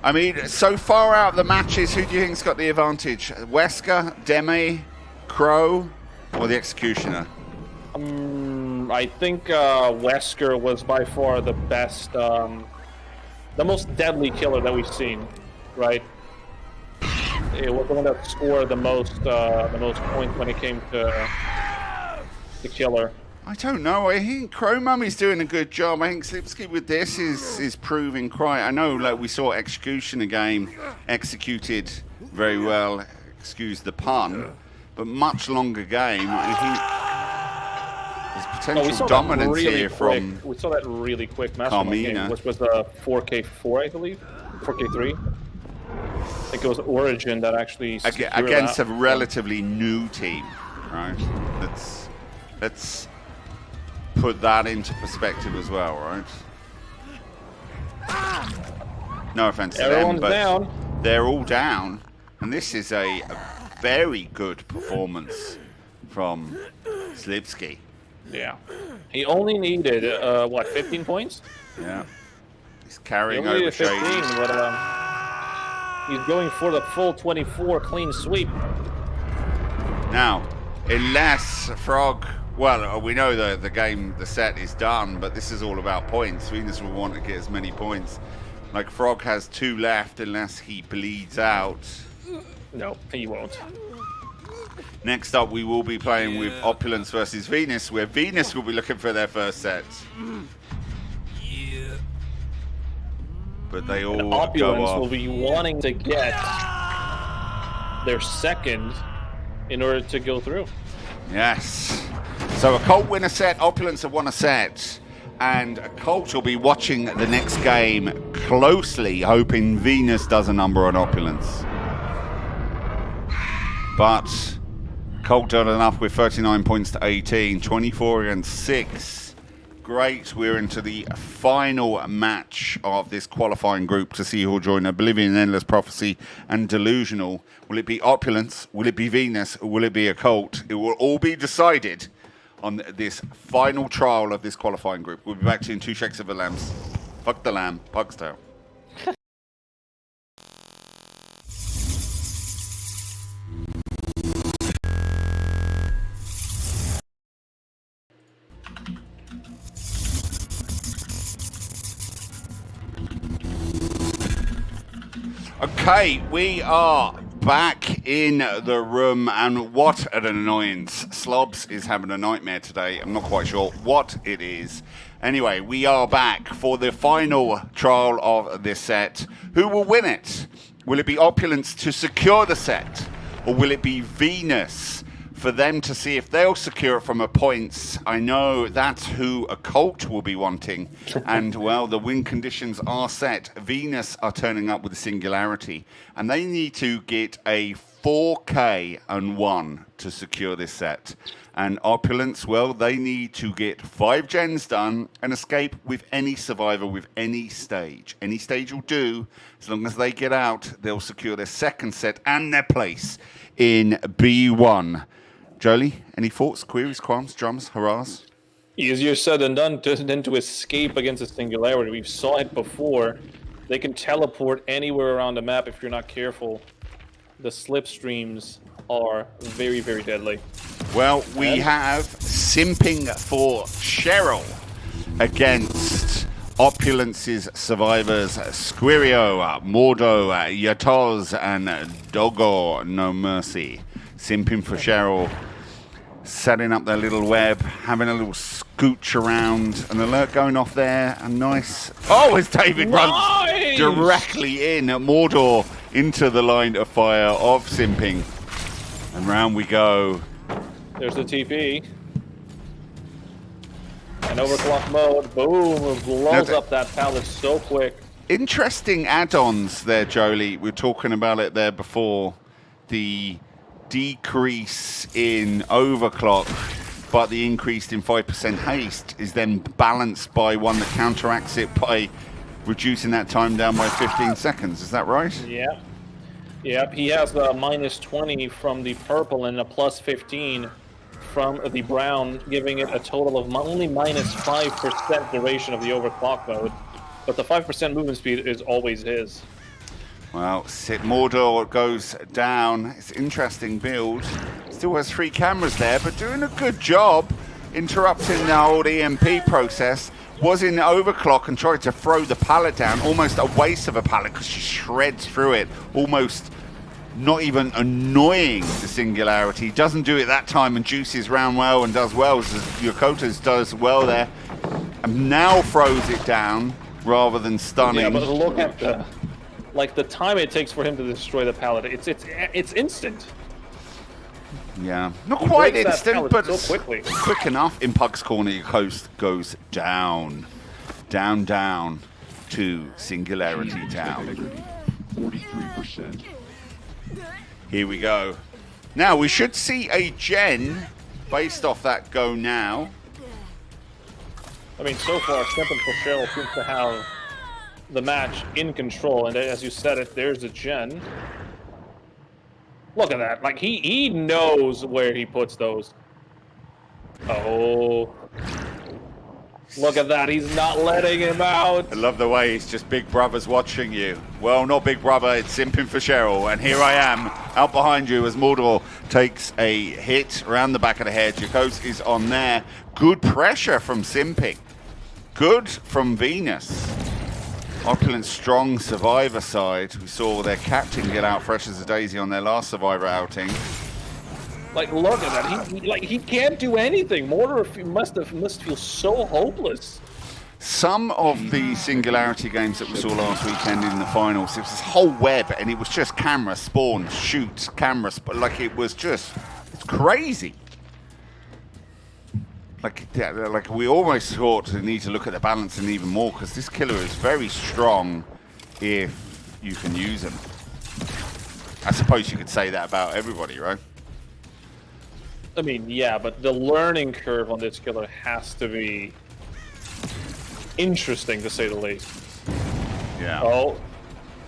I mean, so far out of the matches, who do you think's got the advantage? Wesker, Deme, Crow, or the Executioner? I think Wesker was by far the best, the most deadly killer that we've seen, right? It was the one that scored the most points when it came to the killer. I don't know. I think Crow Mummy's doing a good job. I think Slipsky with this is proving quite. I know, like we saw Executioner game executed very well. Excuse the pun, but much longer game. I think there's potential dominance here from. We saw that really quick Mastermind game, which was the 4K4, I believe, 4K3. I think it was Origin that actually against a relatively new team, right? Let's put that into perspective as well, right? No offense to them, but down. They're all down, and this is a very good performance from Slipsky. Yeah, he only needed 15 points? Yeah, he's carrying He only over needed 15, Shady. but he's going for the full 24 clean sweep. Now, unless Frog. Well, we know the set is done, but this is all about points. Venus will want to get as many points. Like Frog has 2 left unless he bleeds out. No, he won't. Next up, we will be playing with Opulence versus Venus, where Venus will be looking for their first set. But they all go Opulence off. will be wanting to get their second in order to go through. Yes. So Occult win a set, Opulence have won a set, and Occult will be watching the next game closely, hoping Venus does a number on Opulence. But Occult done enough with 39 points to 18, 24 against 6. Great, we're into the final match of this qualifying group to see who will join Oblivion, Endless Prophecy, and Delusional. Will it be Opulence? Will it be Venus? Or will it be Occult? It will all be decided on this final trial of this qualifying group. We'll be back to you in 2 shakes of the lambs. Fuck the lamb, Pug's tail. Okay, we are back in the room, and what an annoyance. Slobs is having a nightmare today. I'm not quite sure what it is. Anyway, we are back for the final trial of this set. Who will win it? Will it be Opulence to secure the set? Or will it be Venus for them to see if they'll secure it from a points? I know that's who Occult will be wanting. And, well, the win conditions are set. Venus are turning up with a Singularity. And they need to get a 4K and 1 to secure this set. And Opulence, well, they need to get 5 gens done and escape with any survivor with any stage. Any stage will do. As long as they get out, they'll secure their second set and their place in B1. Jolie, any thoughts, queries, qualms, drums, hurrahs? Easier said than done than to escape against a singularity. We've saw it before. They can teleport anywhere around the map if you're not careful. The slipstreams are very, very deadly. Well, we have simping for Cheryl against Opulence's survivors, Squirio, Mordo, Yatoz, and Dogo No Mercy. Simping for Cheryl, setting up their little web, having a little scooch around, an alert going off there, a nice... Oh, as David runs directly in at Mordor into the line of fire of simping. And round we go. There's the TP. And overclock mode, boom, blows up that pallet so quick. Interesting add-ons there, Jolie. We were talking about it there before. The decrease in overclock, but the increase in 5% haste is then balanced by one that counteracts it by reducing that time down by 15 seconds. Is that right? Yeah. Yep, he has the minus 20 from the purple and a plus 15 from the brown, giving it a total of only minus 5% duration of the overclock mode. But the 5% movement speed is always his. Well, Mordor goes down. It's an interesting build. Still has 3 cameras there, but doing a good job interrupting the old EMP process. Was in overclock and tried to throw the pallet down. Almost a waste of a pallet because she shreds through it. Almost not even annoying the singularity. Doesn't do it that time and juices round well and does well. As Yokota's does well there. And now throws it down rather than stunning. Yeah, but look at the time it takes for him to destroy the pallet. It's instant. Yeah, not quite instant, but so quickly. Quick enough. In Pug's corner, your host goes down, down to Singularity Town. 43%. Here we go. Now we should see a gen based off that go now. I mean, so far, Simping for Cheryl seems to have the match in control, and as you said it, there's a gen. Look at that. Like, he knows where he puts those. Oh. Look at that. He's not letting him out. I love the way he's just Big Brother's watching you. Well, not Big Brother, it's Simping for Cheryl. And here I am, out behind you as Mordor takes a hit around the back of the head. Jakos is on there. Good pressure from Simping. Good from Venus. Opulence strong survivor side. We saw their captain get out fresh as a daisy on their last survivor outing. Like, look at that. He can't do anything. Mordor must feel so hopeless. Some of the Singularity games that we saw last weekend in the finals, it was this whole web, and it was just camera, spawn, shoot, camera, like it was just crazy. Like we almost thought to need to look at the balancing even more, because this killer is very strong if you can use him. I suppose you could say that about everybody, right? I mean, yeah, but the learning curve on this killer has to be interesting, to say the least. Yeah. Oh,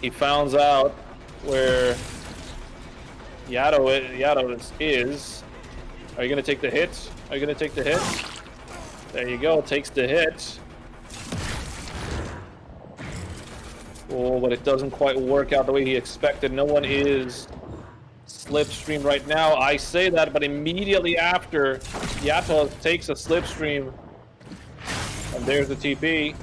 he found out where Yato is. Are you going to take the hit? Are you going to take the hit? There you go, takes the hit. Oh, but it doesn't quite work out the way he expected. No one is slipstream right now. I say that, but immediately after, Yato takes a slipstream. And there's the TP.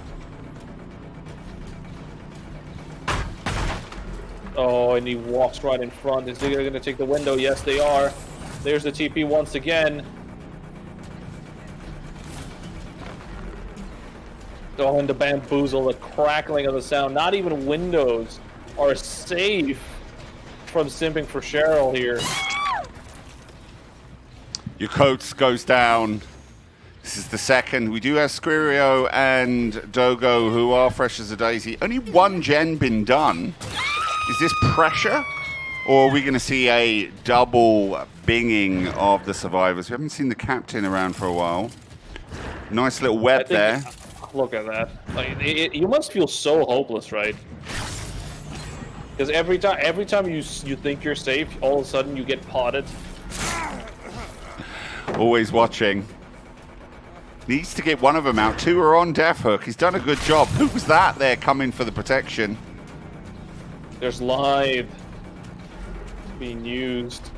Oh, and he walks right in front. Is they going to take the window? Yes, they are. There's the TP once again. Oh, and the bamboozle, the crackling of the sound. Not even windows are safe from Simping for Cheryl here. Your coat goes down. This is the second. We do have Squirio and Dogo, who are fresh as a daisy. Only one gen been done. Is this pressure? Or are we going to see a double binging of the survivors? We haven't seen the captain around for a while. Nice little web there. Look at that. Like, you must feel so hopeless, right? Because every time you think you're safe, all of a sudden you get potted. Always watching. Needs to get one of them out. 2 are on Death Hook. He's done a good job. Who was that there coming for the protection? There's live being used.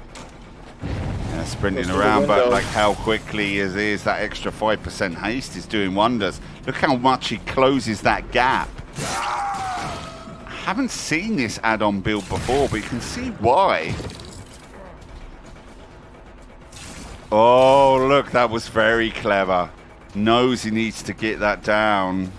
Yeah, sprinting Goes through around, the but window. like how quickly is that extra 5% haste is doing wonders. Look how much he closes that gap. I haven't seen this add-on build before, but you can see why. Oh, look, that was very clever. Knows he needs to get that down.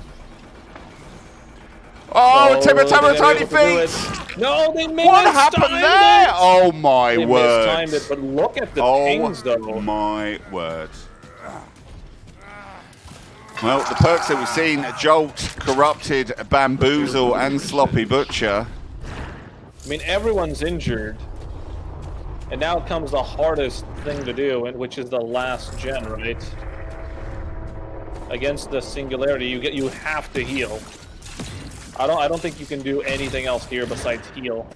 Oh, Timber, tiny feet! No, they missed. What happened there? Oh my They word! mistimed it, but look at the pings, though. Oh my word! Well, the perks that we've seen: Jolt, Corrupted, Bamboozle, and Sloppy Butcher. I mean, everyone's injured, and now comes the hardest thing to do, which is the last gen, right? Against the Singularity, you have to heal. I don't think you can do anything else here besides heal.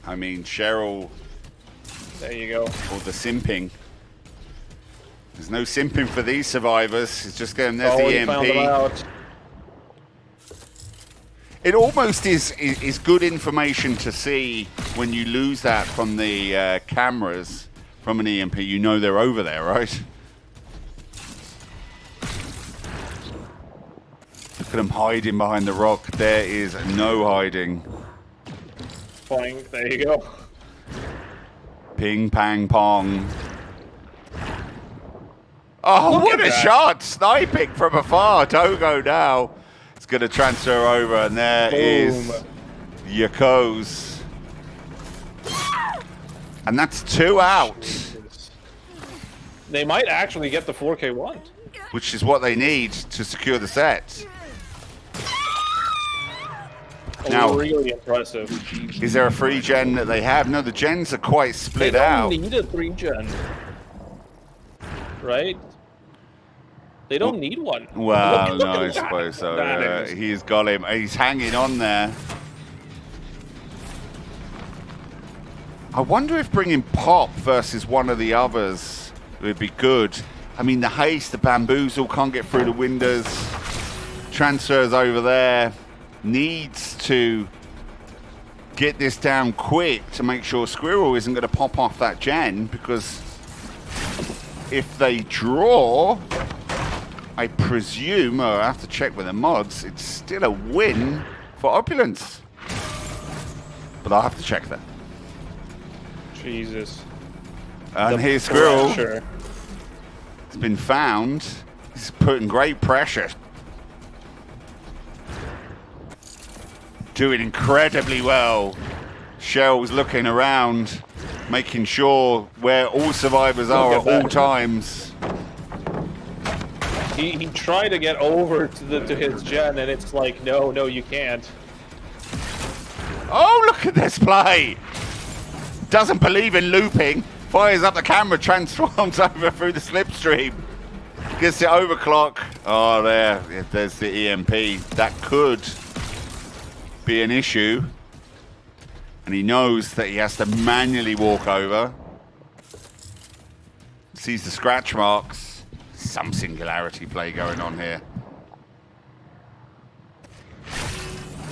I mean, Cheryl. There you go. Or the simping. There's no simping for these survivors. It's just going, there's the he found them EMP. out. It almost is good information to see when you lose that from the cameras from an EMP. You know they're over there, right? Look at them hiding behind the rock. There is no hiding. Boing. There you go. Ping, pang, pong. Oh, what a shot! Sniping from afar. Togo now. It's going to transfer over, and there is Yakos. And that's 2 out. They might actually get the 4K1. Which is what they need to secure the set. Now, Really impressive. is there a free gen that they have? No, the gens are quite split They don't out. need a 3-gen. Right? They don't need one. Well, Look no, at I that. suppose so. That is- He's got him. He's hanging on there. I wonder if bringing Pop versus one of the others would be good. I mean, the haste, the bamboozle can't get through the windows. Transfers over there. Needs to get this down quick to make sure Squirrel isn't going to pop off that gen, because if they draw, I presume, or I have to check with the mods, it's still a win for Opulence. But I'll have to check that. Jesus. And The here's Squirrel. pressure. It's been found. He's putting great pressure. Doing incredibly well. Shell's looking around, making sure where all survivors are at all times. He tried to get over to his gen, and it's like, no, you can't. Oh, look at this play! Doesn't believe in looping. Fires up the camera, transforms over through the slipstream. Gets the overclock. Oh, there's the EMP. That could be an issue. And he knows that he has to manually walk over. Sees the scratch marks. Some singularity play going on here.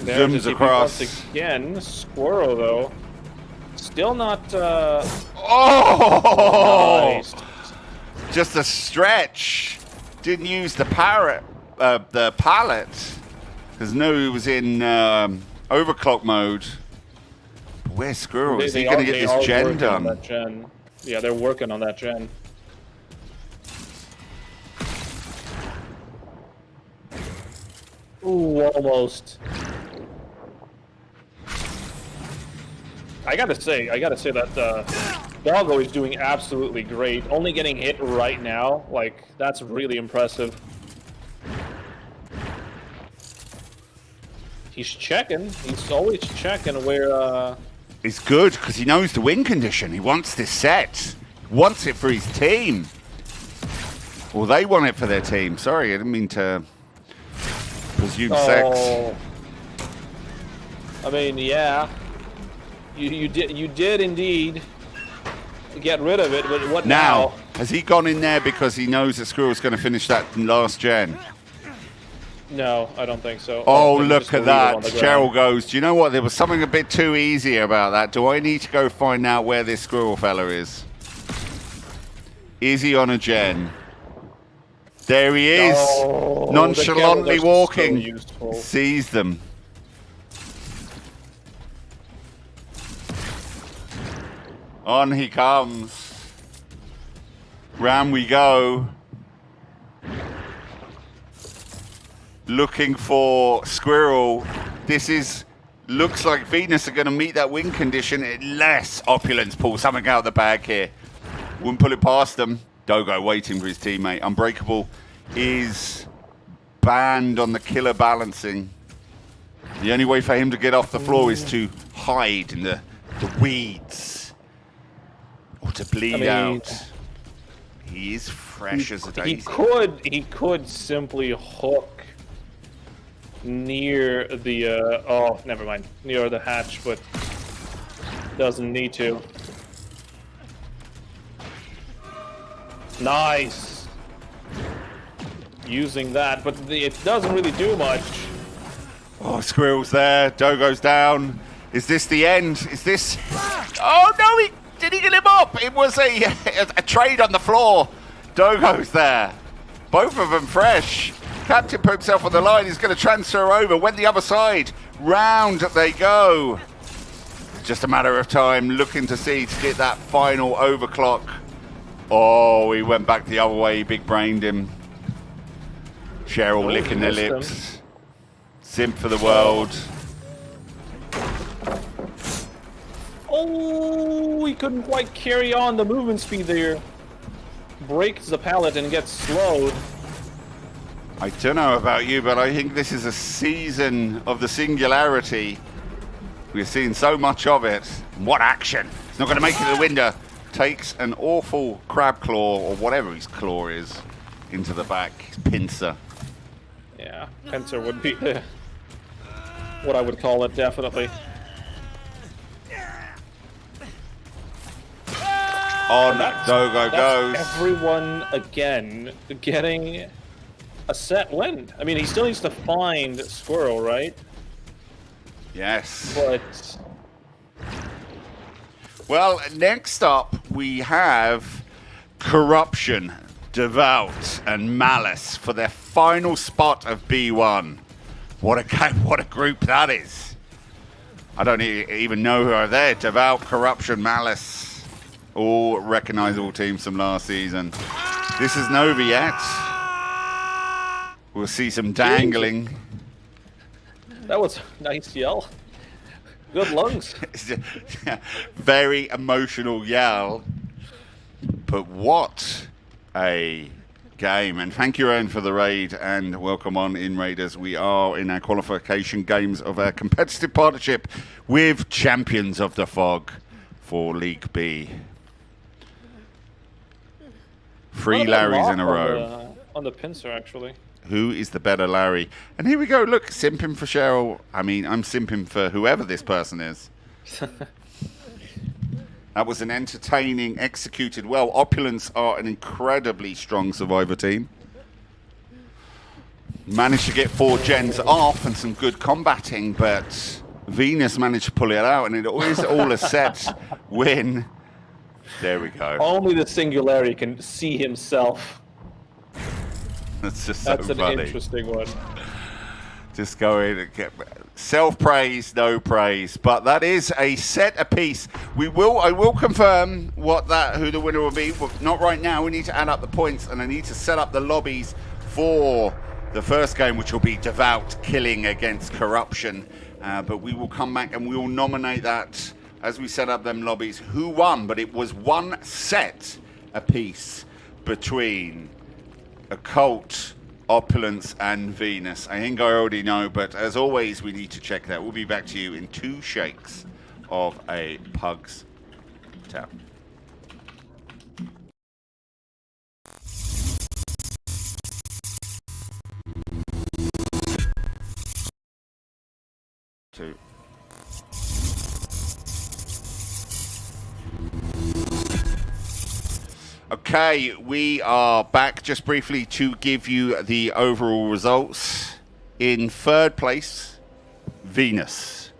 There Zooms just he across. once again. Squirrel, though. Still not... Oh! Nice. Just a stretch. Didn't use the pallet, because no, he was in overclock mode. But where's Squirrel? Is he going to get this gen done? Yeah, they're working on that gen. Ooh, almost. I gotta say that Doggo is doing absolutely great. Only getting hit right now, like, that's really impressive. He's checking. He's always checking where, It's good, because he knows the win condition. He wants this set. He wants it for his team. Well, they want it for their team. Sorry, I didn't mean to presume sex. I mean, yeah. You did indeed get rid of it, but what Now, has he gone in there because he knows that Squirrel's going to finish that last gen? No, I don't think so. Oh, then look just at leave it on that. the Cheryl ground. goes, do you know what? There was something a bit too easy about that. Do I need to go find out where this Squirrel fella is? Is he on a gen? There he is. Oh, Nonchalantly the cameras are walking. so useful. Sees them. On he comes. Round we go. Looking for Squirrel. Looks like Venus are going to meet that win condition unless Opulence pulls something out of the bag here. Wouldn't pull it past them. Dogo waiting for his teammate. Unbreakable is banned on the killer balancing. The only way for him to get off the floor is to hide in the weeds. Or to bleed out. He is fresh as a daisy. He could simply hook near the oh, never mind, near the hatch, but doesn't need to. Nice, using that, but it doesn't really do much. Oh, Squirrel's there. Dogo's down. Is this the end? Is this? Oh no! Did he get him up? It was a trade on the floor. Dogo's there. Both of them fresh. Captain put himself on the line. He's going to transfer over. Went the other side. Round they go. It's just a matter of time. Looking to see to get that final overclock. Oh, he went back the other way. He big brained him. Cheryl licking their lips. Simp for the world. Oh, he couldn't quite carry on the movement speed there. Breaks the pallet and gets slowed. I don't know about you, but I think this is a season of the Singularity. We're seeing so much of it. What action! It's not going to make it to the window. Takes an awful crab claw, or whatever his claw is, into the back. His pincer. Yeah, pincer would be what I would call it, definitely. On Dogo goes. Everyone again getting a set win. I mean, he still needs to find Squirrel, right? Yes. But well, next up we have Corruption, Devout, and Malice for their final spot of B1. What a game! What a group that is! I don't even know who are there. Devout, Corruption, Malice. All recognizable teams from last season. This isn't over yet. We'll see some dangling. that was a nice yell. Good lungs. Very emotional yell. But what a game. And thank you, Aaron, for the raid. And welcome on in, Raiders. We are in our qualification games of our competitive partnership with Champions of the Fog for League B. 3 Larrys in a row. On the pincer, actually. Who is the better Larry? And here we go. Look, simping for Cheryl. I mean, I'm simping for whoever this person is. That was an entertaining, executed well. Opulence are an incredibly strong survivor team. Managed to get 4 gens off and some good combating, but Venus managed to pull it out, and it is all a set win. There we go. Only the Singularity can see himself. That's just so That's an funny. interesting one. Just go in and get self-praise, no praise. But that is a set apiece. I will confirm who the winner will be. But not right now. We need to add up the points, and I need to set up the lobbies for the first game, which will be Devout killing against Corruption. But we will come back and we will nominate that as we set up them lobbies. Who won? But it was one set apiece between Occult, Opulence, and Venus. I think I already know, but as always, we need to check that. We'll be back to you in 2 shakes of a Pug's tap. Two. Okay, we are back just briefly to give you the overall results. In third place, Venus.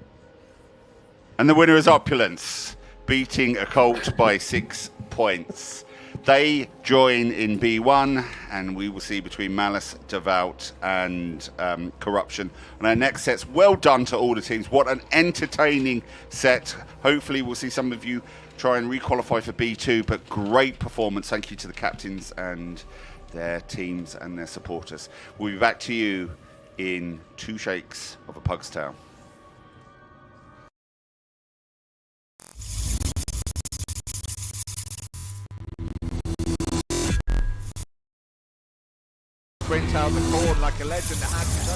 And the winner is Opulence, beating Occult by 6 points. They join in B1, and we will see between Malice, Devout, and Corruption on our next sets. Well done to all the teams. What an entertaining set. Hopefully we'll see some of you try and requalify for B2, but great performance. Thank you to the captains and their teams and their supporters. We'll be back to you in 2 shakes of a pug's tail.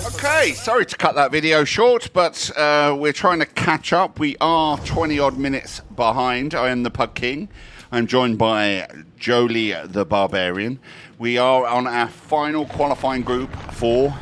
Okay, sorry to cut that video short, but we're trying to catch up. We are 20 odd minutes behind. I am the Pug King. I'm joined by Jolie the Barbarian. We are on our final qualifying group for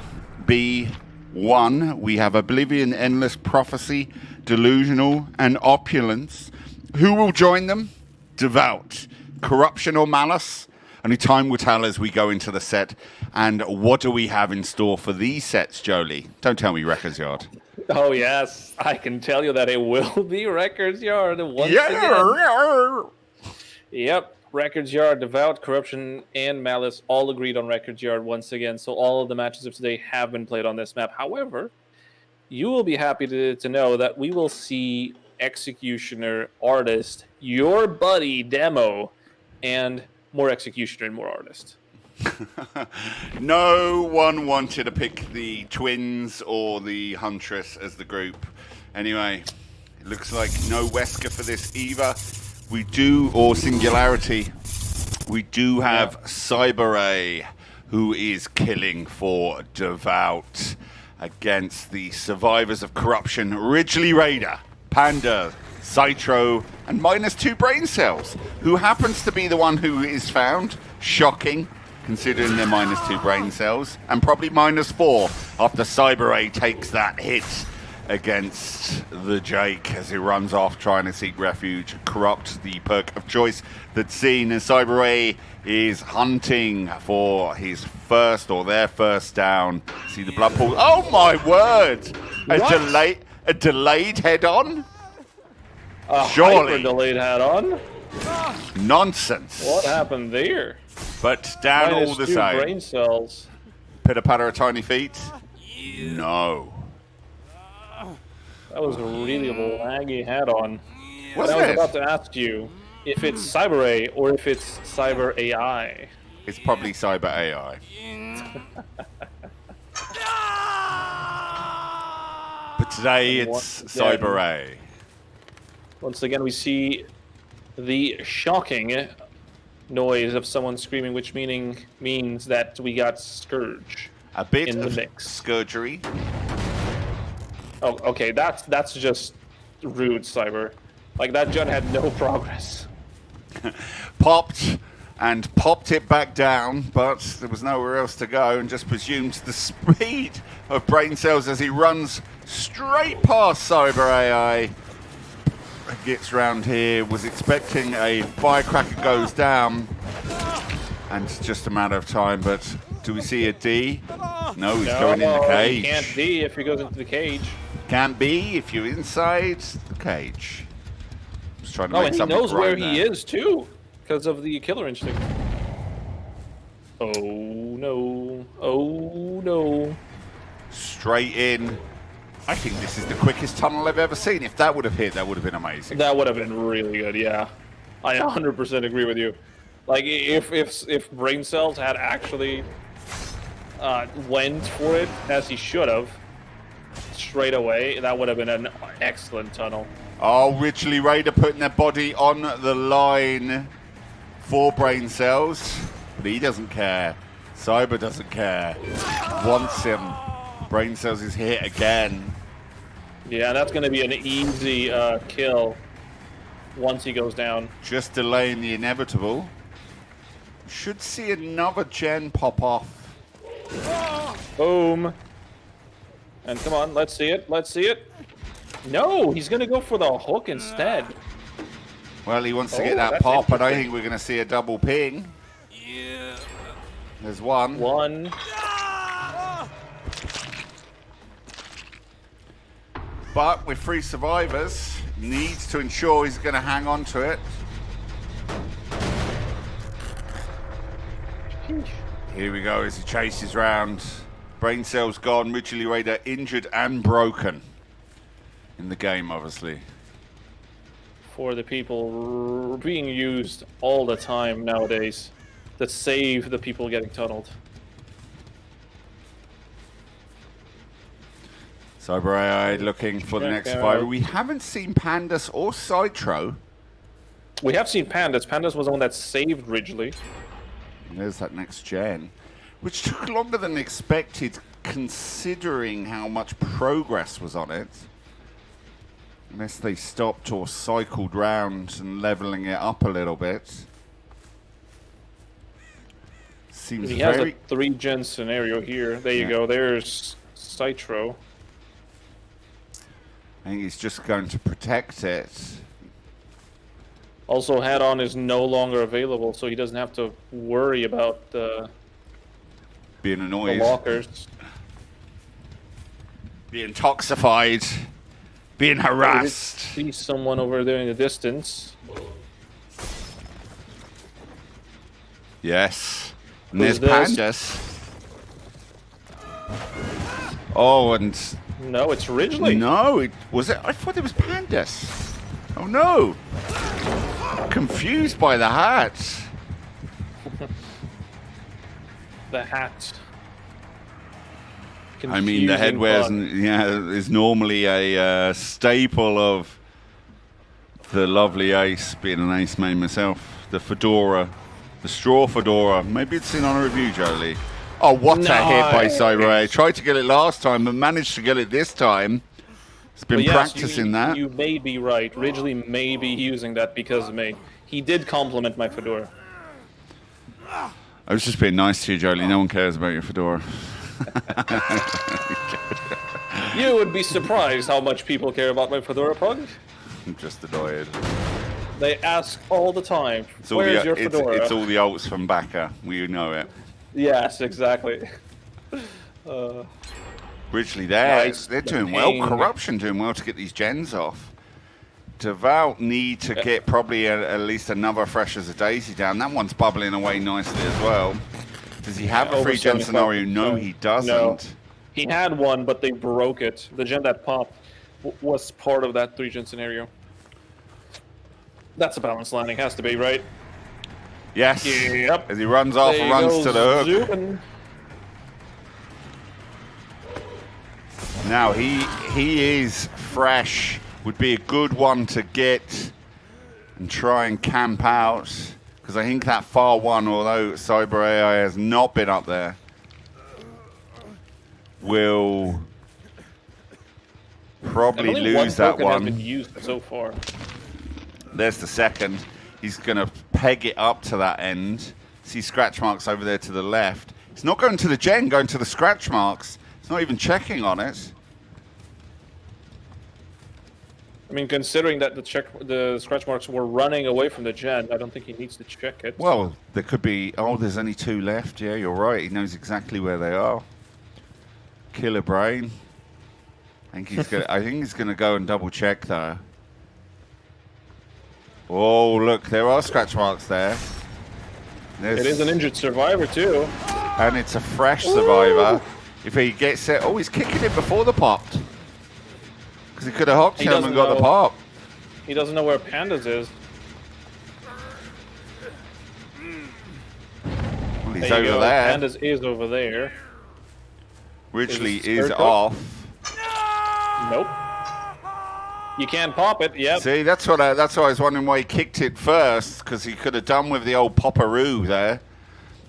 B1. We have Oblivion, Endless Prophecy, Delusional, and Opulence. Who will join them? Devout, Corruption, or Malice? Only time will tell as we go into the set. And what do we have in store for these sets, Jolie? Don't tell me Records Yard. Oh, yes. I can tell you that it will be Records Yard once again. Yep. Records Yard, Devout, Corruption, and Malice all agreed on Records Yard once again. So all of the matches of today have been played on this map. However, you will be happy to know that we will see Executioner, Artist, your buddy, Demo, and more Executioner and more Artist. No one wanted to pick the Twins or the Huntress as the group. Anyway, it looks like no Wesker for this either. We do, or Singularity, we do have Cyber-A, who is killing for Devout against the survivors of Corruption, Ridgely Raider, Panda, Citro, and -2 brain cells, who happens to be the one who is found. Shocking, considering they're -2 brain cells, and probably -4 after Cyber-A takes that hit against the Jake as he runs off trying to seek refuge. Corrupt, the perk of choice that's seen, and Cyber-A is hunting for his first or their first down. See the blood pool. Oh my word! A delayed head-on? Surely. Delayed head-on? Nonsense. What happened there? But down all the -2 same. brain cells. Pitter-patter of tiny feet? No. That was a really laggy head-on. Wasn't I was it? about to ask you if it's Cyber-A or if it's Cyber AI. It's probably Cyber AI. But today it's Cyber A. Once again, we see the shocking noise of someone screaming, which means that we got Scourge A bit in the of mix. Scourgery. Oh, okay, that's just rude, Cyber. Like, that Jun had no progress. Popped and popped it back down, but there was nowhere else to go, and just presumed the speed of brain cells as he runs straight past Cyber AI. Gets round here, was expecting a firecracker goes down, and it's just a matter of time, but do we see a D? No, he's going in the cage. He can't D if he goes into the cage. Can't be if you're inside the cage. Just trying to make And he something knows where right he there. is, too, because of the killer instinct. Oh, no. Oh, no. Straight in. I think this is the quickest tunnel I've ever seen. If that would have hit, that would have been amazing. That would have been really good, yeah. I 100% agree with you. Like, if brain cells had actually went for it as he should have straight away, that would have been an excellent tunnel. Oh, Ridgely Raider putting their body on the line for brain cells, but he doesn't care. Cyber doesn't care. Wants him. Brain cells is hit again. Yeah, that's going to be an easy kill once he goes down. Just delaying the inevitable. Should see another gen pop off. Boom. And come on, let's see it. Let's see it. No, he's going to go for the hook instead. Well, he wants to Oh, get that that's pop, but I interesting. think we're going to see a double ping. There's one. One. But with 3 survivors, needs to ensure he's going to hang on to it. Here we go as he chases round. Brain cells gone, Ridgely Raider injured and broken in the game, obviously. For the people being used all the time nowadays to save the people getting tunneled. Cyber AI looking for the next survivor. We haven't seen Pandas or Citro. We have seen Pandas. Pandas was the one that saved Ridgely. There's that next gen, which took longer than expected considering how much progress was on it. Unless they stopped or cycled round and leveling it up a little bit. Seems He has very... a 3-gen scenario here. There you go. There's Citro. I think he's just going to protect it. Also, Head-On is no longer available, so he doesn't have to worry about the Being annoyed. lockers. Being toxified. Being harassed. See someone over there in the distance. Yes. And Who's there's this? Pandas. Oh, and... No, it's Ridgely. No, was it? I thought it was Pandas. Oh no! Confused by the hat. The hat. I mean, the Confusing headwear is normally a staple of the lovely Ace, being an Ace main myself. The fedora, the straw fedora. Maybe it's seen on a review, Jolie. Oh, what a hit by Cyber. Tried to get it last time, but managed to get it this time. He's been practicing that. You may be right. Ridgely may be using that because of me. He did compliment my fedora. I was just being nice to you, Jolie. No one cares about your fedora. You would be surprised how much people care about my fedora, Pug. I'm just annoyed. They ask all the time, where's your fedora? It's all the ults from Baka. We know it. Yes, exactly. Ridgely there. Nice They're doing well. ping. Corruption doing well to get these gens off. Devout need to get probably at least another fresh as a daisy down. That one's bubbling away nicely as well. Does he have a Over 3-gen 75%. scenario? No, he doesn't. No. He had one, but they broke it. The gen that popped was part of that 3-gen scenario. That's a balanced landing, has to be, right? Yes. Yep. As he runs off There and he runs goes, to the hook. zooming. Now he is fresh. Would be a good one to get and try and camp out. Because I think that far one, although Cyber AI has not been up there, will probably lose that token has been one. used so far. There's the second. He's going to peg it up to that end. See scratch marks over there to the left. It's not going to the gen, going to the scratch marks. It's not even checking on it. I mean, considering that the scratch marks were running away from the gen, I don't think he needs to check it. Well, there could be... Oh, there's only 2 left. Yeah, you're right. He knows exactly where they are. Killer brain. I think he's gonna go and double check though. Oh, look, there are scratch marks there. It is an injured survivor too. And it's a fresh survivor. If he gets it... Oh, he's kicking it before the popped. Because he could have hopped him and got the pop. He doesn't know where Pandas is. Well, he's There you over go. there. Pandas is over there. Ridgely Is is Skirt off. Nope. You can't pop it. Yep. See, that's what I was wondering why he kicked it first, because he could have done with the old popperoo there.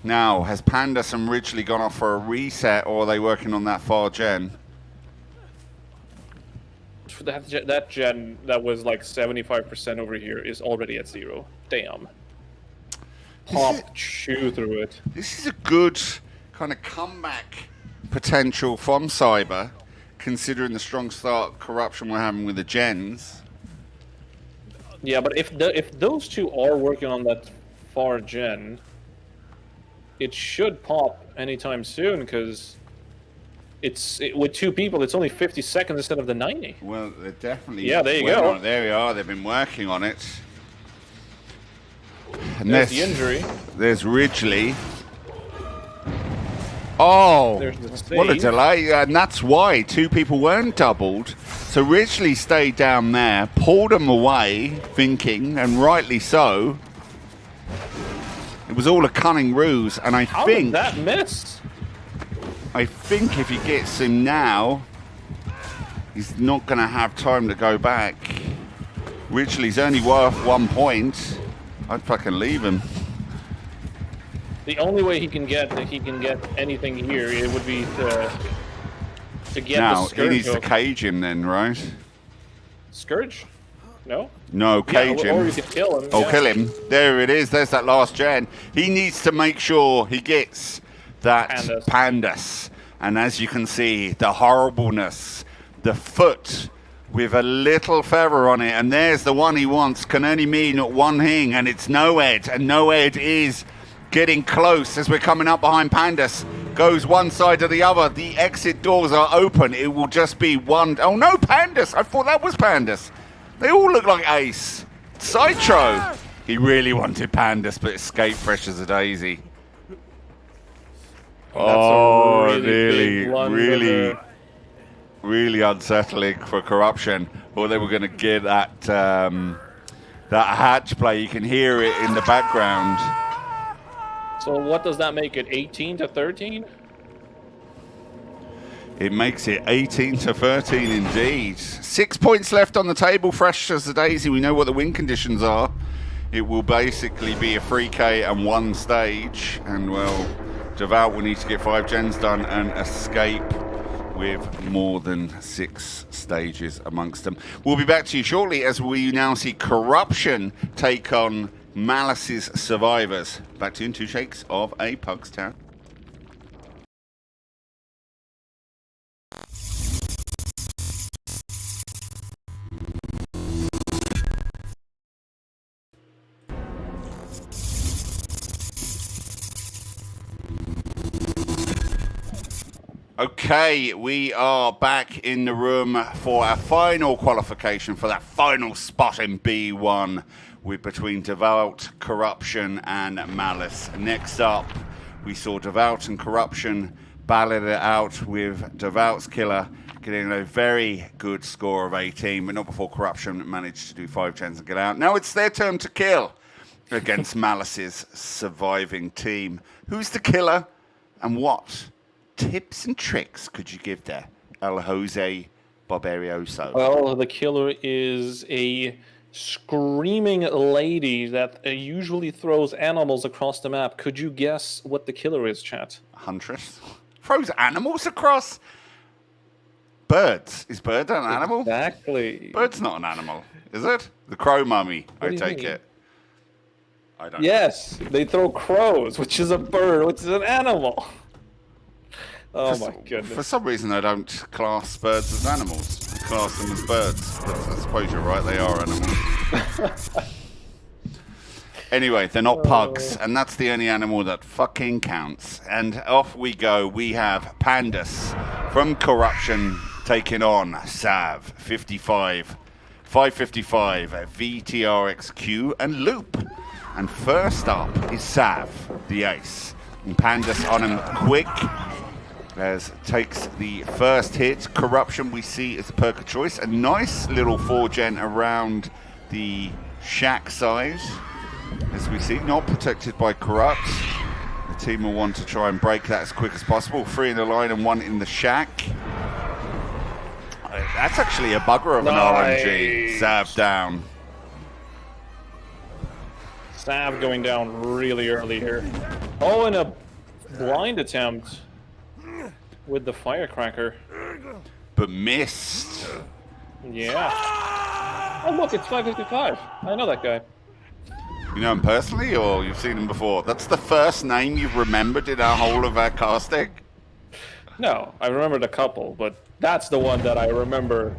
Now, has Pandas and Ridgely gone off for a reset, or are they working on that far gen? That gen that was like 75% over here is already at 0. Damn. Pop, chew through it. This is a good kind of comeback potential from Cyber, considering the strong start corruption we're having with the gens. Yeah, but if those two are working on that far gen, it should pop anytime soon because with two people, it's only 50 seconds instead of the 90. Well, they're definitely. Yeah, there you working go. on it. There we are. They've been working on it. And There's the injury. There's Ridgely. Oh, There's the what a save. delay. And that's why two people weren't doubled. So Ridgely stayed down there, pulled them away, thinking, and rightly so. It was all a cunning ruse, and How did that miss? I think if he gets him now, he's not going to have time to go back. Ridgely's only worth 1 point. I'd fucking leave him. The only way he can get anything here, it would be to get Now, the he Scourge needs to hook. cage him then, right? Scourge? No? No, cage yeah, or him. you could kill him. Oh, yeah. kill him. There it is. There's that last gen. He needs to make sure he gets that Pandas. And as you can see, the horribleness, the foot with a little feather on it. And there's the one he wants. Can only mean one thing, and it's Noed. And Noed is getting close as we're coming up behind Pandas. Goes one side to the other. The exit doors are open. It will just be one. Oh, no, Pandas. I thought that was Pandas. They all look like Ace. Sideshow. He really wanted Pandas, but escape fresh as a daisy. Oh, really unsettling for Corruption. Or they were going to get that that hatch play. You can hear it in the background. So what does that make it? 18 to 13? It makes it 18 to 13 indeed. 6 points left on the table, fresh as the daisy. We know what the win conditions are. It will basically be a 3K and one stage. And, well, Devout will need to get 5 gens done and escape with more than 6 stages amongst them. We'll be back to you shortly as we now see Corruption take on Malice's survivors. Back to you in 2 shakes of a Pug's Town. Okay, we are back in the room for our final qualification for that final spot in B1 with between Devout, Corruption and Malice. Next up, we saw Devout and Corruption battle it out with Devout's killer getting a very good score of 18, but not before Corruption managed to do 5 gens and get out. Now it's their turn to kill against Malice's surviving team. Who's the killer and what tips and tricks could you give there, El Jose Barbarioso? Well, the killer is a screaming lady that usually throws animals across the map. Could you guess what the killer is, chat? Huntress. Throws animals across? Birds. Is bird an animal? Exactly. Bird's not an animal, is it? The crow mummy, What I do you take mean? it. I don't know. Yes, they throw crows, which is a bird, which is an animal. Oh my goodness. For some reason, I don't class birds as animals. I class them as birds. But I suppose you're right, they are animals. Anyway, they're not pugs, and that's the only animal that fucking counts. And off we go. We have Pandas from Corruption taking on Sav, 55, 555, VTRXQ, and Loop. And first up is Sav, the ace. And Pandas on him quick. As takes the first hit. Corruption we see as the perk of choice. A nice little 4-gen around the shack side. As we see, not protected by Corrupt. The team will want to try and break that as quick as possible. 3 in the line and 1 in the shack. That's actually a bugger of an RNG. Sav down. Sav going down really early here. Oh, and a blind attempt with the firecracker. But missed. Yeah. Oh look, it's 555. I know that guy. You know him personally, or you've seen him before? That's the first name you've remembered in our whole of our casting? No, I remembered a couple, but that's the one that I remember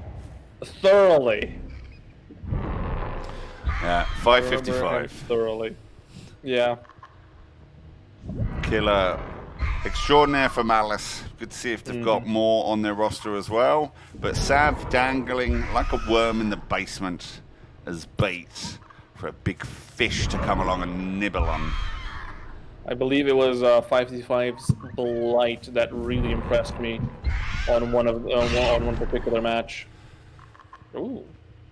thoroughly. Yeah, I remember him 555. thoroughly. Yeah. Killer extraordinaire for Malice. Good to see if they've got more on their roster as well. But Sav dangling like a worm in the basement as bait for a big fish to come along and nibble on. I believe it was 555's Blight that really impressed me on one particular match. Ooh.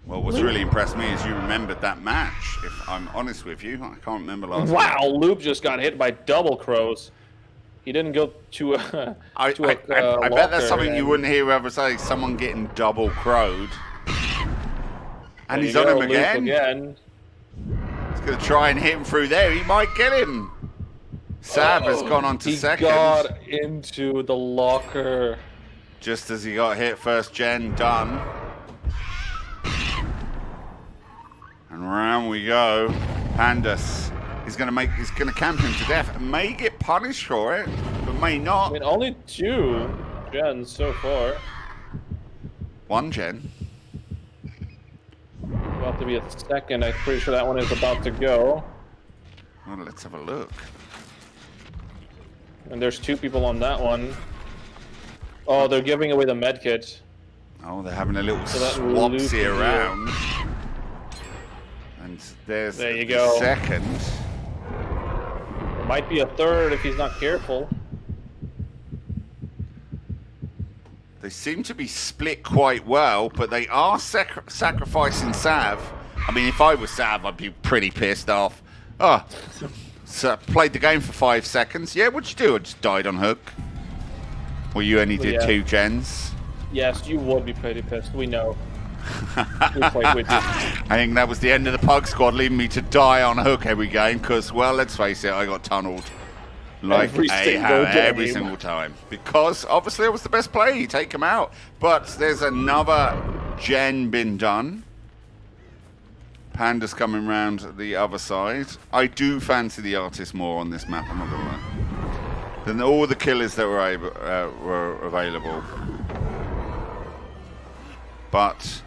Well, what's really impressed me is you remembered that match. If I'm honest with you, I can't remember last week. Wow, Loop just got hit by double crows. He didn't go to a. I bet that's something you wouldn't hear ever say. Someone getting double crowed. And he's on him again. He's going to try and hit him through there. He might get him. Sav has gone on to second. He got into the locker. Just as he got hit, first gen done. And round we go. Pandas. He's gonna camp him to death. May get punished for it, but may not. I mean, only 2 gens so far. 1 gen. About to be a second. I'm pretty sure that one is about to go. Well, let's have a look. And there's 2 people on that one. Oh, they're giving away the medkit. Oh, they're having a little So that swapsy loop around. And there's there you the go. second. There might be a third if he's not careful. They seem to be split quite well, but they are sacrificing Sav. I mean, if I was Sav, I'd be pretty pissed off. Oh, so played the game for 5 seconds. Yeah, what'd you do? I just died on hook. Well, you only did 2 gens. Yes, you would be pretty pissed. We know. We played with you. I think that was the end of the Pug Squad, leaving me to die on hook every game. Because, well, let's face it, I got tunneled like every single time. Because obviously I was the best player. You take him out. But there's another gen been done. Panda's coming round the other side. I do fancy the artist more on this map. I'm not gonna lie. Than all the killers that were available. But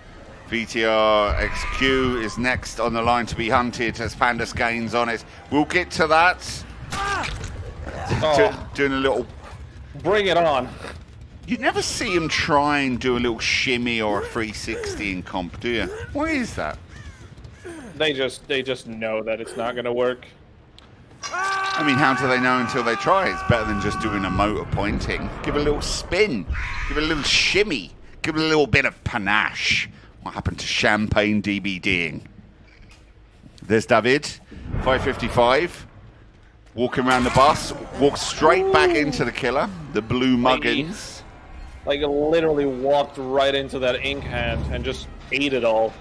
VTR XQ is next on the line to be hunted as Pandas gains on it. We'll get to that. Doing a little... Bring it on. You never see him try and do a little shimmy or a 360 in comp, do you? Why is that? They just know that it's not going to work. I mean, how do they know until they try? It's better than just doing a motor pointing. Give it a little spin. Give it a little shimmy. Give it a little bit of panache. What happened to champagne DBDing? There's David, 555. Walking around the bus. Walks straight back into the killer. The blue muggins. Like, literally walked right into that ink hand and just ate it all.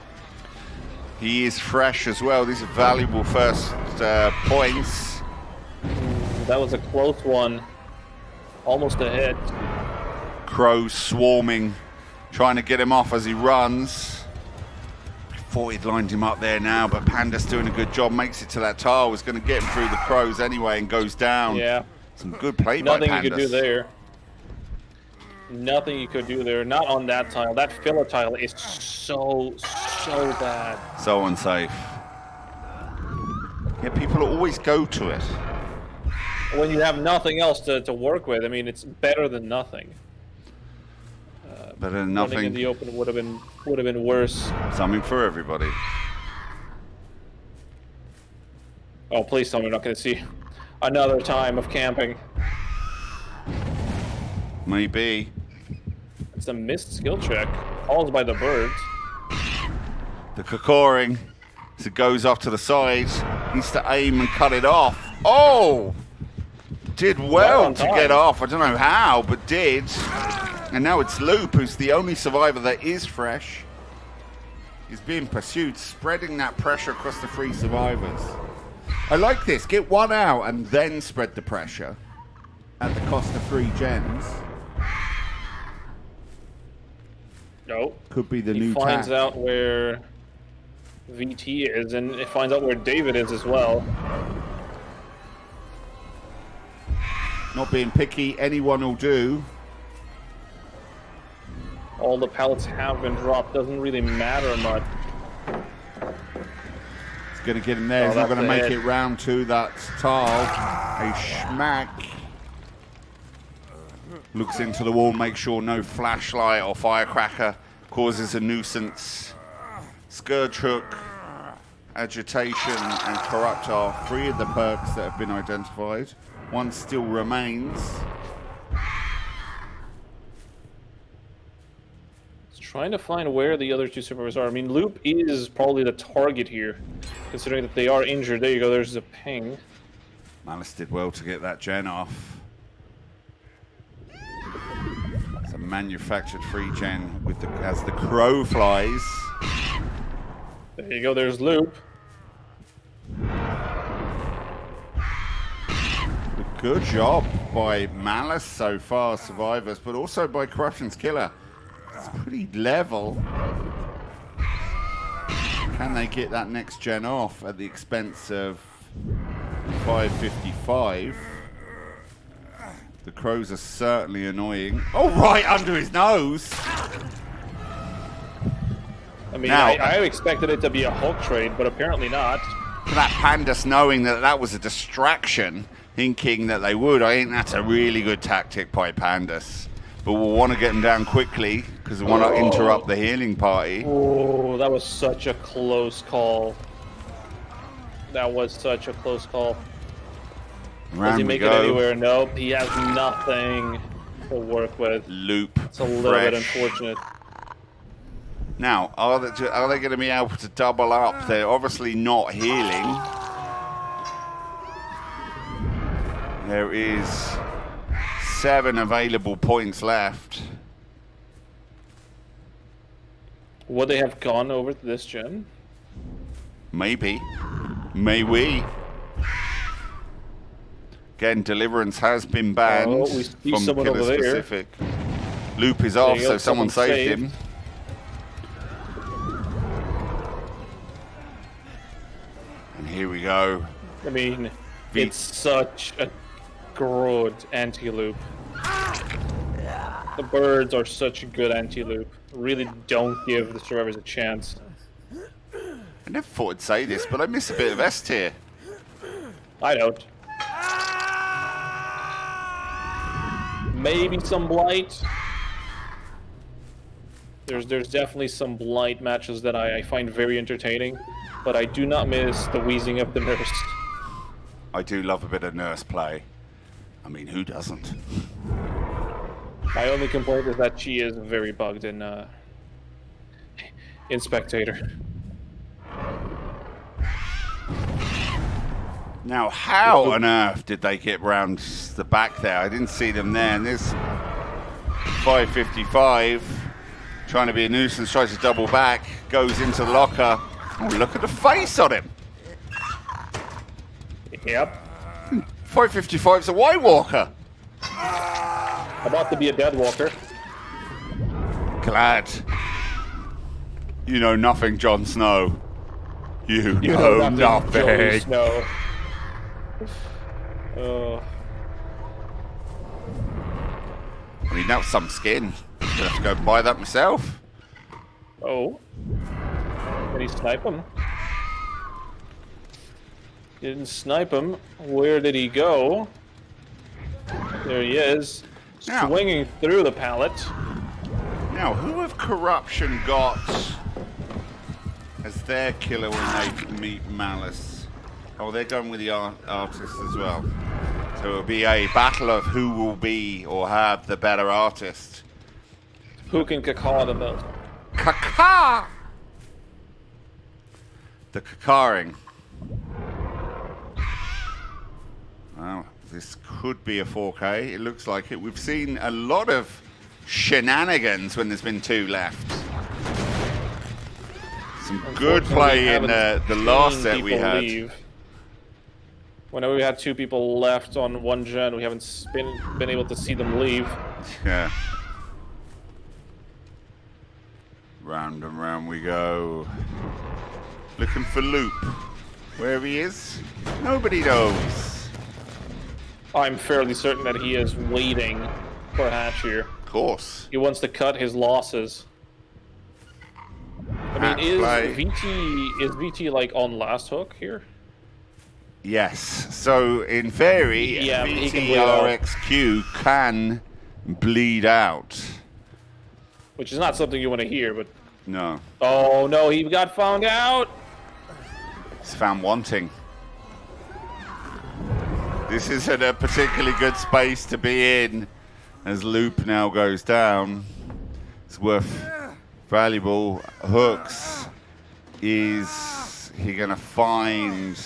He is fresh as well. These are valuable first points. That was a close one. Almost a hit. Crows swarming, trying to get him off as he runs. Thought he'd lined him up there now, but Panda's doing a good job. Makes it to that tile. Was going to get him through the crows anyway and goes down. Yeah. Some good play by Pandas. Nothing you could do there. Nothing you could do there. Not on that tile. That filler tile is so bad. So unsafe. Yeah, people always go to it. When you have nothing else to work with, I mean, it's better than nothing. Better than Running nothing. in the open would have been worse. Something for everybody. Oh, please tell me we're not going to see another time of camping. Maybe. It's a missed skill check. Calls by the birds. The Kokoring. As it goes off to the side. Needs to aim and cut it off. Oh! Did well to get off. I don't know how, but did. And now it's Loop, who's the only survivor that is fresh. He's being pursued, spreading that pressure across the 3 survivors. I like this. Get 1 out and then spread the pressure at the cost of 3 gens. No. Could be the new He finds tack. out where VT is, and it finds out where David is as well. Not being picky, anyone will do. All the pallets have been dropped. Doesn't really matter much. Going to get him there. He's not going to make it round to that tile. A schmack. Looks into the wall, makes sure no flashlight or firecracker causes a nuisance. Scourgehook, Agitation, and Corrupt are 3 of the perks that have been identified. 1 still remains. Trying to find where the other 2 survivors are. I mean, Loop is probably the target here, considering that they are injured. There you go, there's a ping. Malice did well to get that gen off. It's a manufactured free gen with as the crow flies. There you go, there's Loop. Good job by Malice so far, survivors, but also by Corruption's killer. It's pretty level. Can they get that next gen off at the expense of 555? The crows are certainly annoying. Oh, right under his nose! I mean, Now, I expected it to be a Hulk trade, but apparently not. For that Pandas knowing that that was a distraction, thinking that they would, I think that's a really good tactic by Pandas. But we'll want to get them down quickly because we want to interrupt the healing party. Oh, that was such a close call. That was such a close call. Does he make it anywhere? Nope, he has nothing to work with. Loop. It's a little bit unfortunate. Now, are they going to be able to double up? They're obviously not healing. There is 7 available points left. Would they have gone over to this gen? Maybe. May we? Again, Deliverance has been banned we see from someone Killer over there. Specific. Loop is off, so someone saved him. And here we go. I mean, it's such a good anti-loop. The birds are such a good anti-loop. Really don't give the survivors a chance. I never thought I'd say this, but I miss a bit of S tier. I don't. Maybe some Blight. There's definitely some Blight matches that I find very entertaining, but I do not miss the wheezing of the nurse. I do love a bit of nurse play. I mean, who doesn't? My only complaint is that she is very bugged in Spectator. Now, how on earth did they get round the back there? I didn't see them there. And there's 555 trying to be a nuisance, tries to double back, goes into the locker. Oh, look at the face on him. Yep. 555's a White Walker. About to be a Dead Walker. Glad. You know nothing, Jon Snow. You know nothing. Jon Snow. I mean, that was some skin. I'm gonna have to go buy that myself. Oh. Did he snipe him? Didn't snipe him. Where did he go? There he is. Now, swinging through the pallet. Now, who have Corruption got as their killer when they meet Malice? Oh, they're going with the artist as well. So it'll be a battle of who will be or have the better artist. Who can cacaw the most? Caca! The cacaring. Well, this could be a 4K. It looks like it. We've seen a lot of shenanigans when there's been 2 left. Some good play in the last set we had. Leave. Whenever we had 2 people left on one gen, we haven't been able to see them leave. Yeah. Round and round we go. Looking for Loop. Where he is, nobody knows. I'm fairly certain that he is waiting for a hatch here. Of course. He wants to cut his losses. I mean, Match play. is VT like on last hook here? Yes. So in theory, Yeah, he can bleed out. VTRXQ can bleed out. Which is not something you want to hear, but... No. Oh, no, he got found out! He's found wanting. This isn't a particularly good space to be in as Loop now goes down. It's worth valuable hooks. Is he going to find...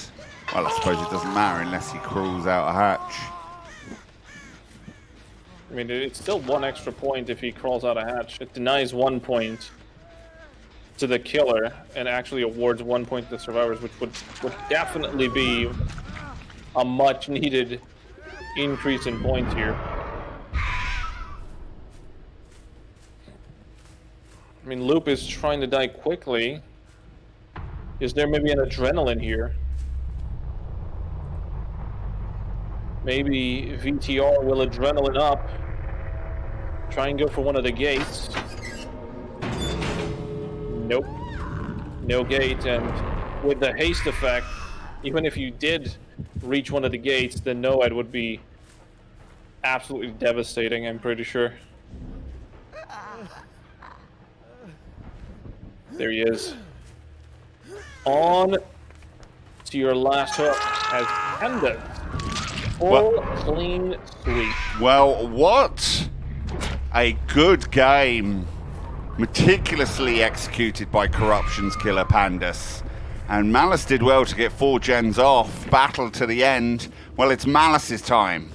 Well, I suppose it doesn't matter unless he crawls out a hatch. I mean, it's still 1 extra point if he crawls out a hatch. It denies 1 point to the killer and actually awards 1 point to the survivors, which would definitely be a much needed increase in points here. I mean, Loop is trying to die quickly. Is there maybe an adrenaline here? Maybe VTR will adrenaline up. Try and go for one of the gates. Nope. No gate, and with the haste effect, even if you did reach one of the gates, the NOED would be absolutely devastating, I'm pretty sure. There he is. On to your last hook as Panda. Full clean sweep. Well, what a good game. Meticulously executed by Corruption's killer Pandas. And Malice did well to get 4 gens off. Battle to the end. Well, it's Malice's time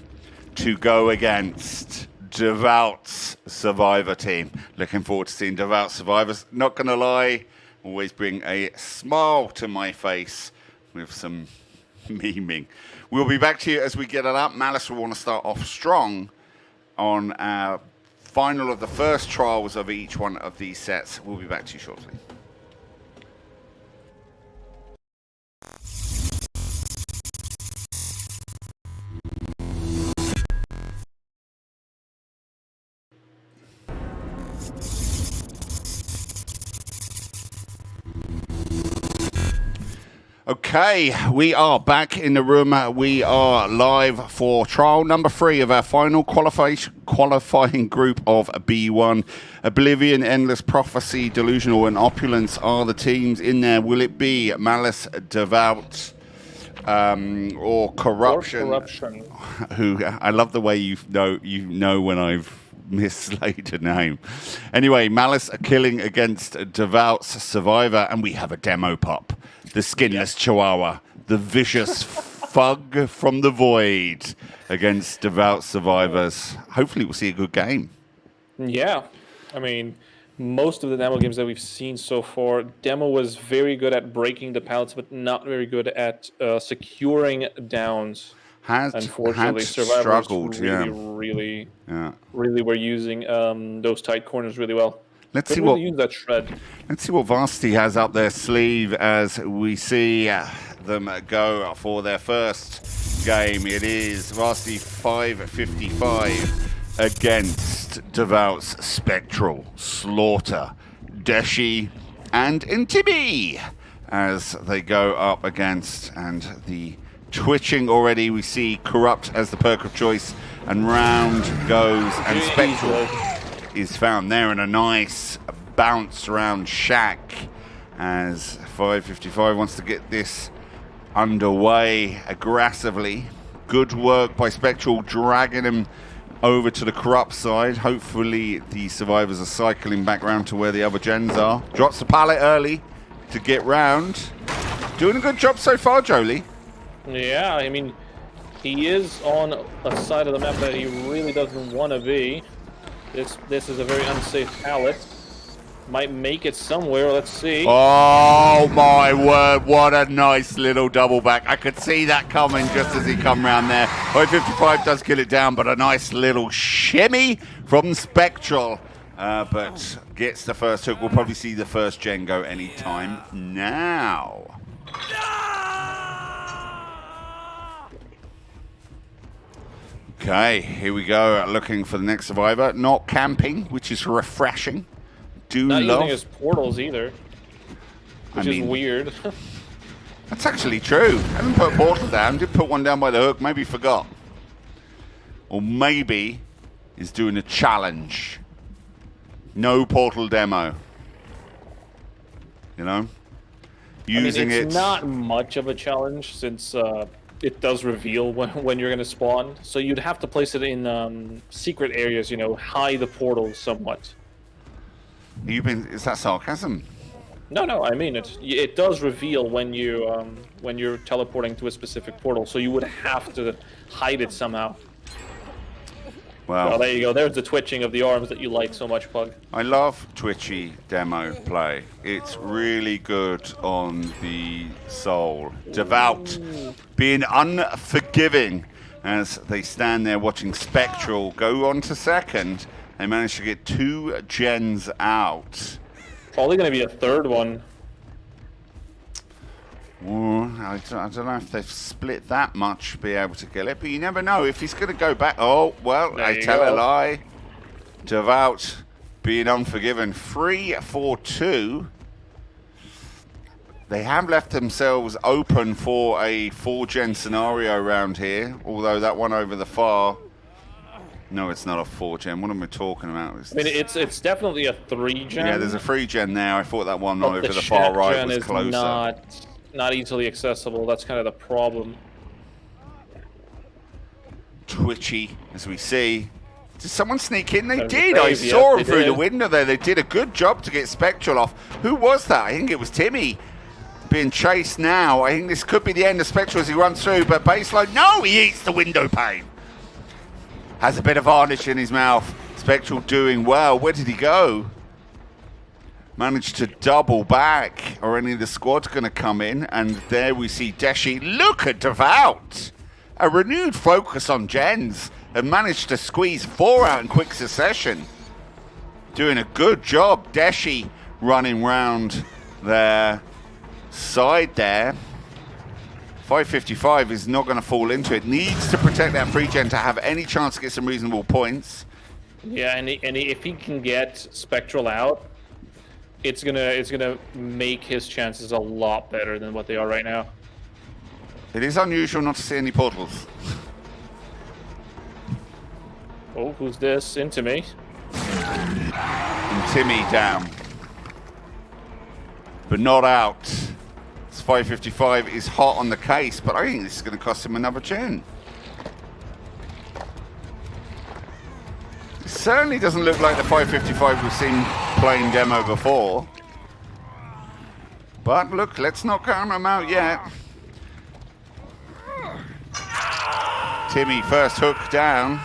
to go against Devout's Survivor team. Looking forward to seeing Devout Survivors. Not going to lie, always bring a smile to my face with some memeing. We'll be back to you as we get it up. Malice will want to start off strong on our final of the first trials of each one of these sets. We'll be back to you shortly. Okay, we are back in the room. We are live for trial number 3 of our final qualifying group of B1. Oblivion, Endless Prophecy, Delusional, and Opulence are the teams in there. Will it be Malice, Devout, or Corruption? Who I love the way you know when I've mislaid a name. Anyway, Malice are killing against Devout's Survivor, and we have a demo pop. The skinless Chihuahua, the vicious Fug from the Void against Devout Survivors. Hopefully we'll see a good game. Yeah. I mean, most of the demo games that we've seen so far, demo was very good at breaking the pallets, but not very good at securing downs. Unfortunately, Survivors struggled, really were using those tight corners really well. Let's see what use that shred. Let's see what Varsity has up their sleeve as we see them go for their first game. It is Varsity 555 against Devout's Spectral, Slaughter, Deshi, and Intibi as they go up against, and the twitching already. We see Corrupt as the perk of choice, and round goes, and Spectral is found there in a nice bounce around shack as 555 wants to get this underway aggressively. Good work by Spectral, dragging him over to the Corrupt side. Hopefully the Survivors are cycling back round to where the other gens are. Drops the pallet early to get round. Doing a good job so far, Jolie. Yeah, I mean, he is on a side of the map that he really doesn't want to be. This is a very unsafe pallet. Might make it somewhere. Let's see. Oh my word! What a nice little double back. I could see that coming just as he come round there. 555 does kill it down, but a nice little shimmy from Spectral. But gets the first hook. We'll probably see the first gen go any time now. Okay, here we go, looking for the next survivor. Not camping, which is refreshing. Not using his portals either. which is weird. That's actually true. Haven't put a portal down. Did put one down by the hook. Maybe forgot. Or maybe is doing a challenge. No portal demo. You know? Using it's not much of a challenge since it does reveal when you're going to spawn. So you'd have to place it in secret areas, you know, hide the portal somewhat. Is that sarcasm? No, I mean it does reveal when you're teleporting to a specific portal, so you would have to hide it somehow. Well, there you go. There's the twitching of the arms that you like so much, Pug. I love twitchy demo play. It's really good on the soul. Devout being unforgiving as they stand there watching Spectral go on to second. They managed to get 2 gens out. Probably going to be a third one. I don't know if they've split that much to be able to kill it, but you never know if he's going to go back. Oh, well, I tell a lie. Devout being unforgiven. 3-4-2. They have left themselves open for a 4-gen scenario around here, although that one over the far... No, it's not a 4-gen. What am I talking about? I mean, it's definitely a 3-gen. Yeah, there's a 3-gen there. I thought that one over the far right was closer. Not easily accessible. That's kind of the problem. Twitchy, as we see. Did someone sneak in? They did. I saw him through the window there. They did a good job to get Spectral off. Who was that? I think it was Timmy being chased now. I think this could be the end of Spectral as he runs through, but baseline, no, he eats the window pane. Has a bit of varnish in his mouth. Spectral doing well. Where did he go? Managed to double back. Or any of the squad's going to come in. And there we see Deshi. Look at Devout. A renewed focus on gens. And managed to squeeze 4 out in quick succession. Doing a good job. Deshi running round their side there. 555 is not going to fall into it. Needs to protect that free gen to have any chance to get some reasonable points. Yeah, and if he can get Spectral out, it's gonna make his chances a lot better than what they are right now. It is unusual not to see any portals. Oh, who's this? Into me. And Timmy down. But not out. This 555 is hot on the case, but I think this is going to cost him another gen. It certainly doesn't look like the 555 we've seen playing demo before. But look, let's not count him out yet. Timmy, first hook down.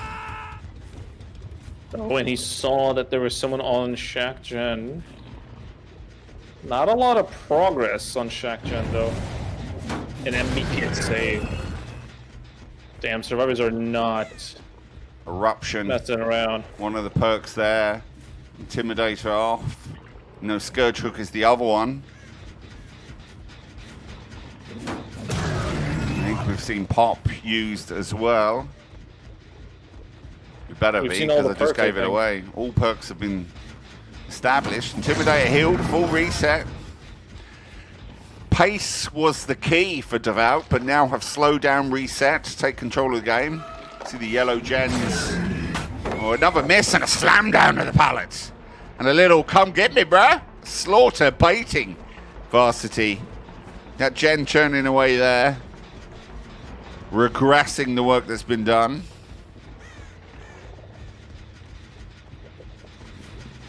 Oh, and he saw that there was someone on Shack Gen. Not a lot of progress on Shack Gen, though. An immediate save. Damn, survivors are not Eruption. messing around. One of the perks there. Intimidator off. No, Scourge Hook is the other one. I think we've seen Pop used as well. It better be, because I just gave it away. All perks have been established. Intimidator healed, full reset. Pace was the key for Devout, but now have slowed down, reset, take control of the game. See the yellow gens. Oh, another miss and a slam down to the pallets. And a little come get me, bruh. Slaughter baiting Varsity. That gen churning away there. Regressing the work that's been done.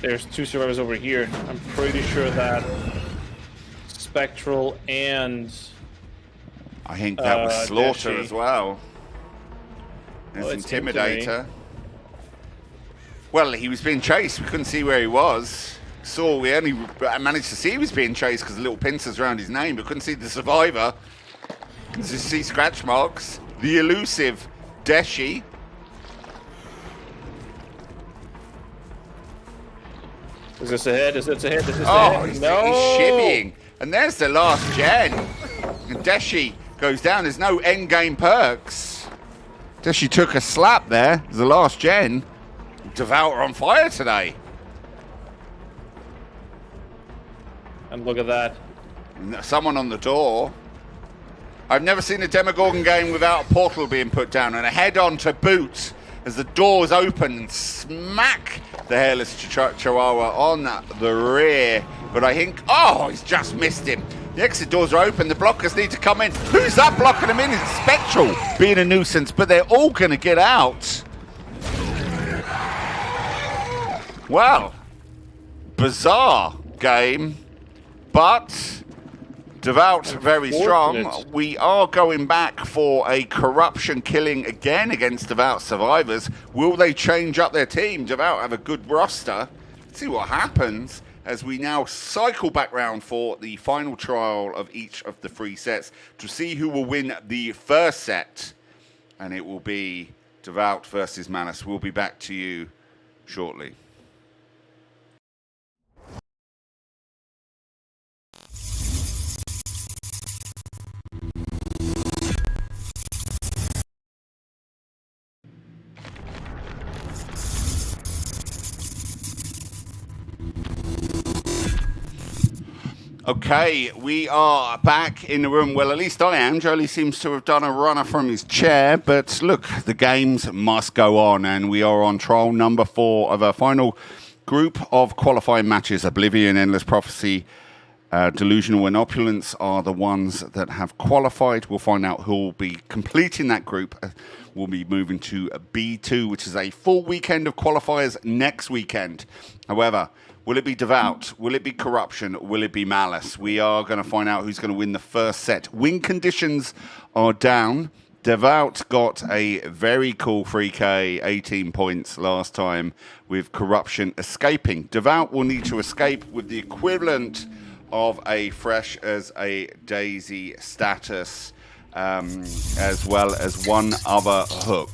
There's 2 survivors over here. I'm pretty sure that Spectral and I think that was Slaughter Deshi as well. There's Intimidator. Well, he was being chased. We couldn't see where he was. We only managed to see he was being chased because the little pincers around his name, but couldn't see the survivor. Could just see scratch marks. The elusive Deshi. Is this ahead? Is this ahead? Is this Oh, ahead? he's No! shimmying. And there's the last gen. And Deshi goes down. There's no end game perks. Deshi took a slap there. There's the last gen. Devout are on fire today. And look at that. Someone on the door. I've never seen a Demogorgon game without a portal being put down and a head-on to boot as the doors open and smack the Hairless Chihuahua on the rear. But I think, oh, he's just missed him. The exit doors are open. The blockers need to come in. Who's that blocking them in? It's Spectral being a nuisance, but they're all going to get out. Well, bizarre game, but Devout very strong. We are going back for a corruption killing again against Devout survivors. Will they change up their team? Devout have a good roster. Let's see what happens as we now cycle back round for the final trial of each of the 3 sets to see who will win the first set. And it will be Devout versus Malice. We'll be back to you shortly. Okay, we are back in the room. Well, at least I am. Jolie seems to have done a runner from his chair. But look, the games must go on. And we are on trial number 4 of our final group of qualifying matches. Oblivion, Endless Prophecy, Delusional and Opulence are the ones that have qualified. We'll find out who will be completing that group. We'll be moving to B2, which is a full weekend of qualifiers next weekend. However, will it be Devout? Will it be Corruption? Will it be Malice? We are going to find out who's going to win the first set. Win conditions are down. Devout got a very cool 3K, 18 points last time, with Corruption escaping. Devout will need to escape with the equivalent of a Fresh as a Daisy status, as well as one other hook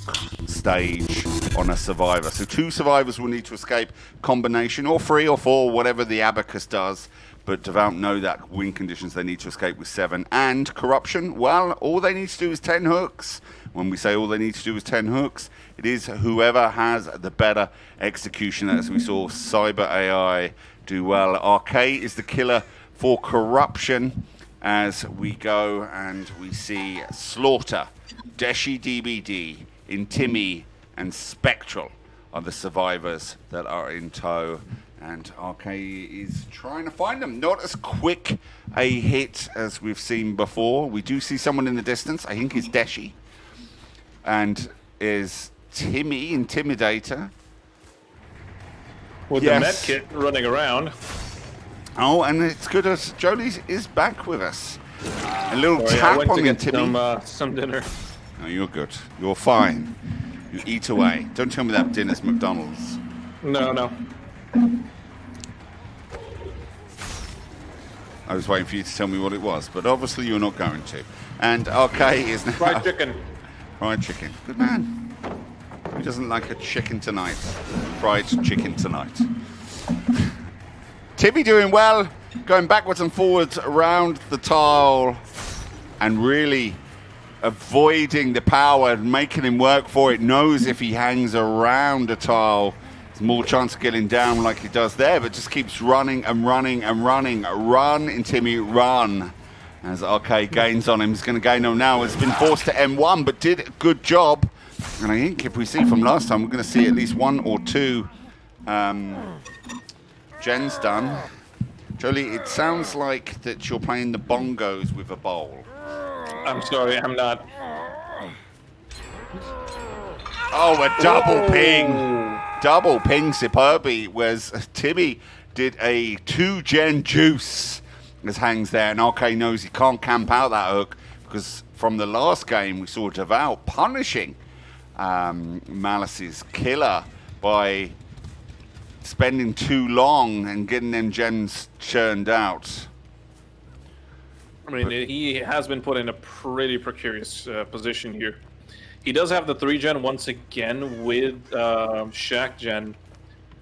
stage on a survivor. So 2 survivors will need to escape, combination, or 3 or 4, whatever the abacus does. But Devout know that win conditions they need to escape with 7. And Corruption, well, all they need to do is 10 hooks. When we say all they need to do is 10 hooks, it is whoever has the better execution, as we saw Cyber AI do well. Arcade is the killer for Corruption. As we go and we see Slaughter, Deshi DBD, Intimi, and Spectral are the survivors that are in tow. And RK is trying to find them. Not as quick a hit as we've seen before. We do see someone in the distance. I think it's Deshi. And is Timmy, Intimidator. With the med kit running around. Oh, and it's good as Jolie is back with us. A little tap on the Timmy. Some dinner. No, you're good. You're fine. You eat away. Don't tell me that dinner's McDonald's. No. I was waiting for you to tell me what it was, but obviously you're not going to. And RK is now... Fried chicken. Fried chicken. Good man. Who doesn't like a chicken tonight? Fried chicken tonight. Timmy doing well, going backwards and forwards around the tile and really avoiding the power and making him work for it. Knows if he hangs around a tile, there's more chance of getting down like he does there, but just keeps running and running and running. Run, in Timmy, run. As RK gains on him, he's going to gain on now. Has been forced to M1, but did a good job. And I think if we see from last time, we're going to see at least 1 or 2 gens done. Jolie, it sounds like that you're playing the bongos with a bowl. I'm sorry, I'm not. Oh, a double ping. Double ping superbly, whereas Timmy did a 2-gen juice as hangs there, and RK knows he can't camp out that hook because from the last game we saw Devout punishing Malice's killer by spending too long and getting them gens churned out. I mean, he has been put in a pretty precarious position here. He does have the 3-gen once again with Shaq gen,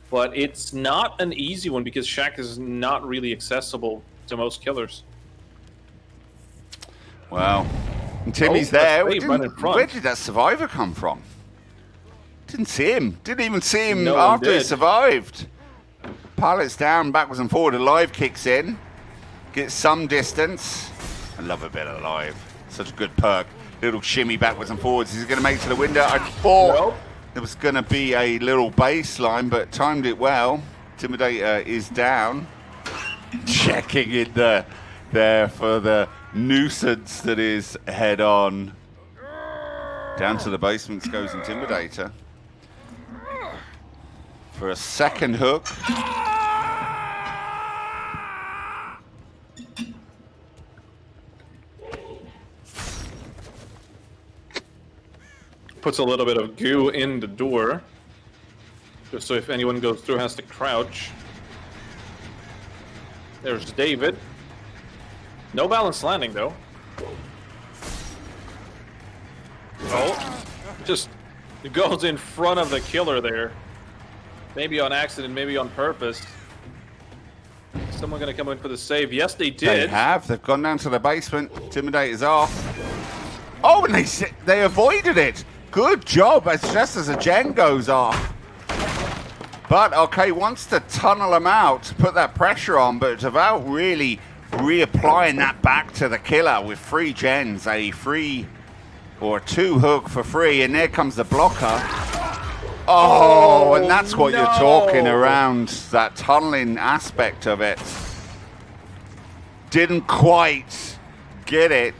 but it's not an easy one because Shaq is not really accessible to most killers. Wow. And Timmy's there. Right in front. Where did that survivor come from? Didn't see him. Didn't even see him No after one he did. survived. Pilots down, backwards and forward. A live kicks in. Get some distance. I love a bit of live. Such a good perk. Little shimmy backwards and forwards. Is he going to make it to the window? I thought there was going to be a little baseline, but timed it well. Intimidator is down. Checking it there for the nuisance that is head on. Down to the basements goes Intimidator. For a second hook. Puts a little bit of goo in the door. Just so if anyone goes through, has to crouch. There's David. No balanced landing, though. Oh, just goes in front of the killer there. Maybe on accident, maybe on purpose. Someone gonna come in for the save? Yes, they did. They have. They've gone down to the basement. Intimidator's off. Oh, and they avoided it. Good job. It's just as a gen goes off. But okay, wants to tunnel him out, put that pressure on, but DEVOUT really reapplying that back to the killer with 3 gens, a free or 2 hook for free, and there comes the blocker. Oh, and that's what you're talking around, that tunneling aspect of it. Didn't quite get it.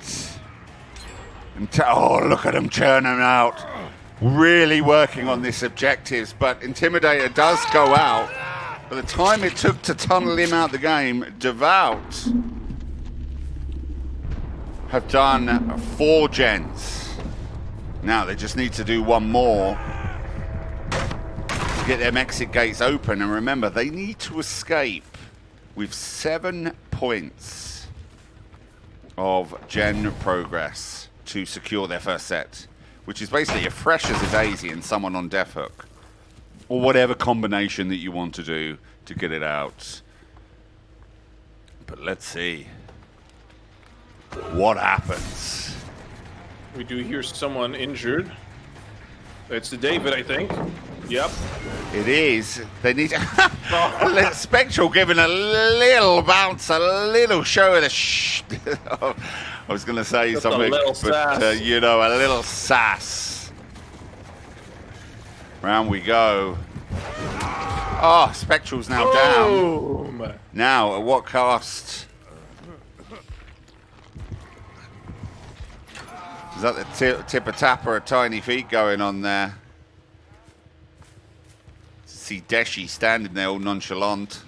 Oh, look at him churning out. Really working on this objectives, but Intimidator does go out. By the time it took to tunnel him out the game, DEVOUT have done 4 gens. Now they just need to do 1 more to get them exit gates open. And remember, they need to escape with 7 points of gen progress to secure their first set, which is basically a fresh as a daisy and someone on death hook, or whatever combination that you want to do to get it out. But let's see what happens. We do hear someone injured. It's the David, I think. Yep. It is. They need Spectral giving a little bounce, a little show of the I was going to say just something, but you know, a little sass. Round we go. Oh, Spectral's now down. Now, at what cost? Is that the tipper-tapper of tiny feet going on there? See Deshi standing there all nonchalant.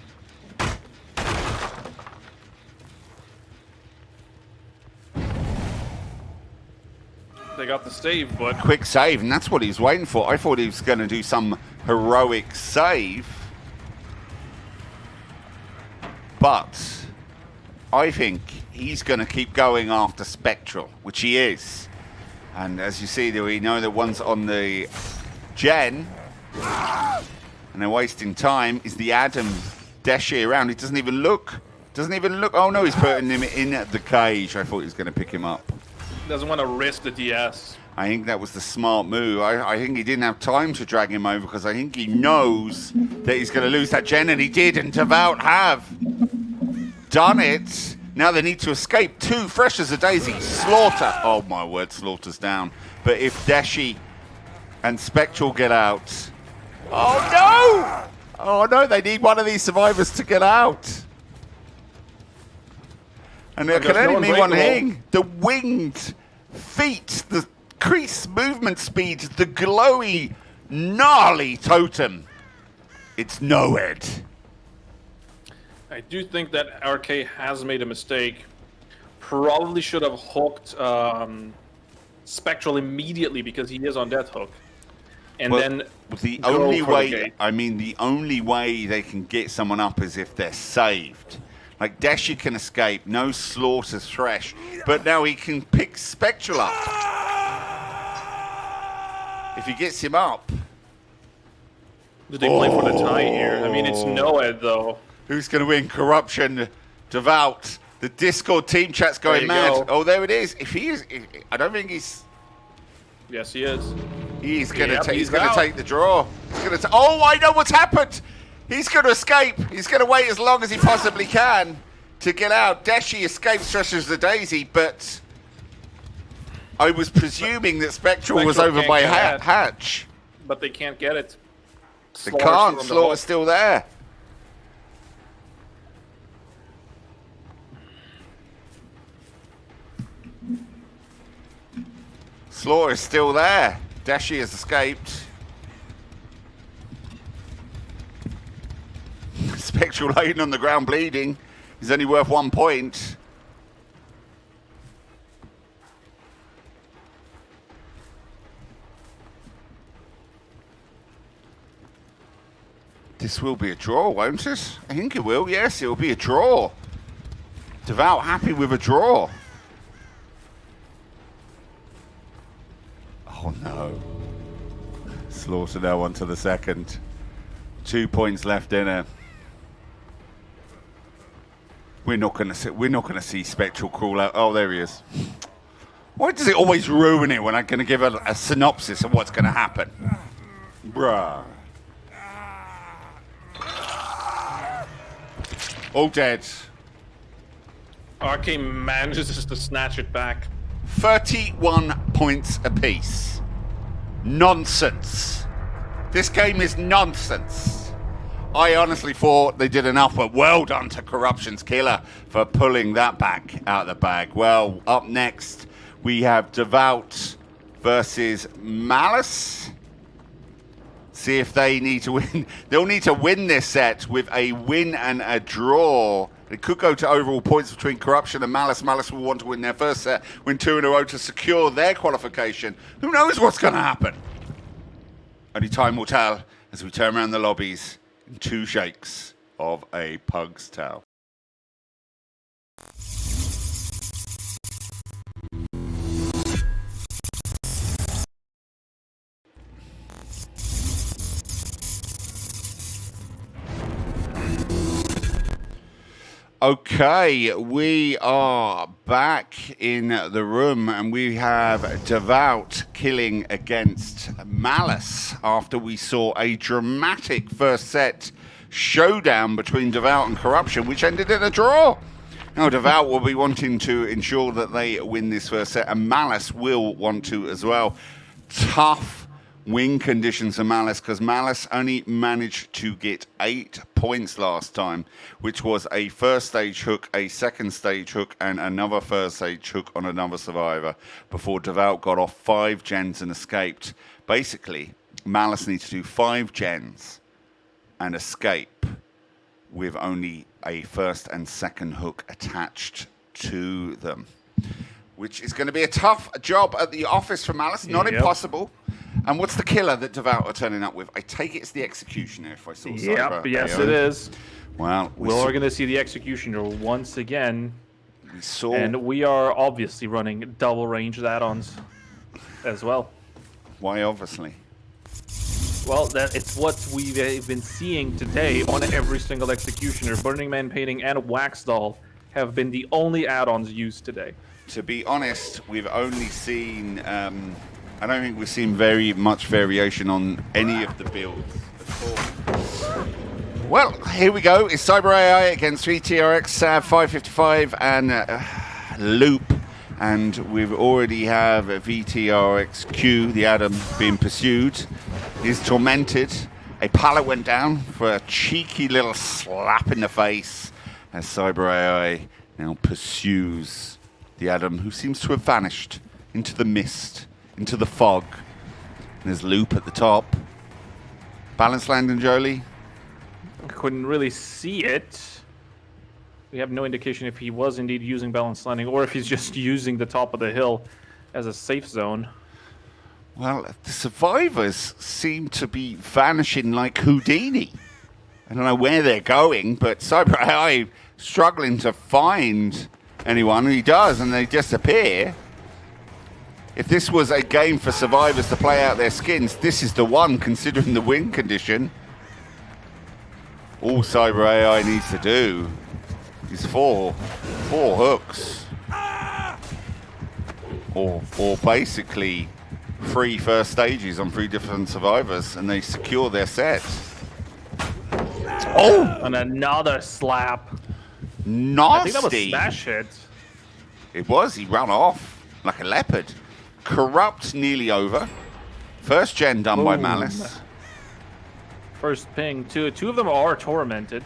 They got the save, but Quick save, and that's what he was waiting for. I thought he was going to do some heroic save. But I think he's going to keep going after Spectral, which he is. And as you see, we know that one's on the gen, and they're wasting time. Is the Adam Deshi around? He doesn't even look. Doesn't even look. Oh no, he's putting him in the cage. I thought he was going to pick him up. doesn't want to risk the DS. I think that was the smart move. I think he didn't have time to drag him over because I think he knows that he's going to lose that gen, and he did, and DEVOUT have done it. Now they need to escape. 2 fresh as a daisy. Slaughter. Oh my word, Slaughter's down. But if Deshi and Spectral get out. Oh no! Oh no, they need one of these survivors to get out. And there can only be one thing. The winged feet, the crease movement speed, the glowy, gnarly totem. It's Noed. I do think that RK has made a mistake. Probably should have hooked Spectral immediately because he is on death hook. And well, then the only way, I mean, the only way they can get someone up is if they're saved. Like, Deshi can escape, no Slaughter's fresh, but now he can pick Spectral up. If he gets him up. Did they play for the tie here? I mean, it's Noed, though. Who's going to win? Corruption, DEVOUT. The Discord team chat's going mad. Go. Oh, there it is. If he is, I don't think he's... Yes, he is. He's going to Yep, he's going to take the draw. He's going to. Oh, I know what's happened. He's going to escape. He's going to wait as long as he possibly can. to get out. Deshi escapes Treasures the Daisy, but I was presuming that Spectral was over by Hatch. But they can't get it. They can't. Slaughter's still there. Slaughter is still there. Deshi has escaped. Spectral laying on the ground bleeding. He's only worth 1 point. This will be a draw, won't it? I think it will, yes, it will be a draw. Devout happy with a draw. Oh no. Slaughter now onto the second. 2 points left in it. We're not gonna see Spectral crawl out. Oh, there he is. Why does it always ruin it when I'm gonna give a synopsis of what's gonna happen? Bruh. All dead. Arcane manages to snatch it back. 31 points apiece. Nonsense. This game is nonsense. I honestly thought they did enough, but well done to Corruption's Killer for pulling that back out of the bag. Well, up next, we have Devout versus Malice. See if they need to win. They'll need to win this set with a win and a draw. It could go to overall points between Corruption and Malice. Malice will want to win their first set, win 2 in a row to secure their qualification. Who knows what's going to happen? Only time will tell as we turn around the lobbies in 2 shakes of a pug's tail. Okay, we are back in the room and we have Devout killing against Malice after we saw a dramatic first set showdown between Devout and Corruption, which ended in a draw. Now, Devout will be wanting to ensure that they win this first set, and Malice will want to as well. Tough win conditions for Malice, because Malice only managed to get 8 points last time, which was a first stage hook, a second stage hook, and another first stage hook on another survivor before Devout got off 5 gens and escaped. Basically, Malice needs to do 5 gens and escape with only a first and second hook attached to them, which is going to be a tough job at the office for Malice. Not impossible. And what's the killer that Devout are turning up with? I take it's the Executioner, if I saw Cyber. Yep, yes it is. Well, we're going to see the Executioner once again. We saw... And we are obviously running double ranged add-ons as well. Why obviously? Well, it's what we've been seeing today on every single Executioner. Burning Man Painting and Wax Doll have been the only add-ons used today. To be honest, we've only seen... I don't think we've seen very much variation on any of the builds at all. Well, here we go. It's Cyber AI against VTRX, 555 and Loop. And we've already have VTRXQ, the Adam, being pursued. He's tormented. A pallet went down for a cheeky little slap in the face as Cyber AI now pursues the Adam, who seems to have vanished into the mist, into the fog. And there's Loop at the top. Balance landing, Jolie? Couldn't really see it. We have no indication if he was indeed using balance landing or if he's just using the top of the hill as a safe zone. Well, the survivors seem to be vanishing like Houdini. I don't know where they're going, but Cyber AI struggling to find anyone. He does, and they disappear. If this was a game for survivors to play out their skins, this is the one, considering the win condition. All Cyber AI needs to do is four hooks. Or basically 3 first stages on 3 different survivors, and they secure their set. Oh! And another slap. Nasty. I think that was smash hit. It was. He ran off like a leopard. Corrupt nearly over. First gen done by Boom. Malice. First ping. Two of them are tormented,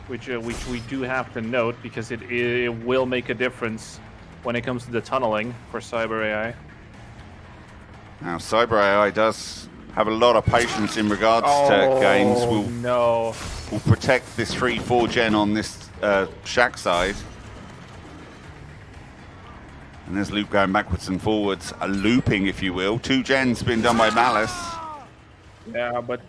which we do have to note because it will make a difference when it comes to the tunneling for Cyber AI. Now, Cyber AI does have a lot of patience in regards to games. No. We'll protect this 3-4 gen on this shack side. And there's loop going backwards and forwards. A looping, if you will. 2 gens been done by Malice. Yeah, but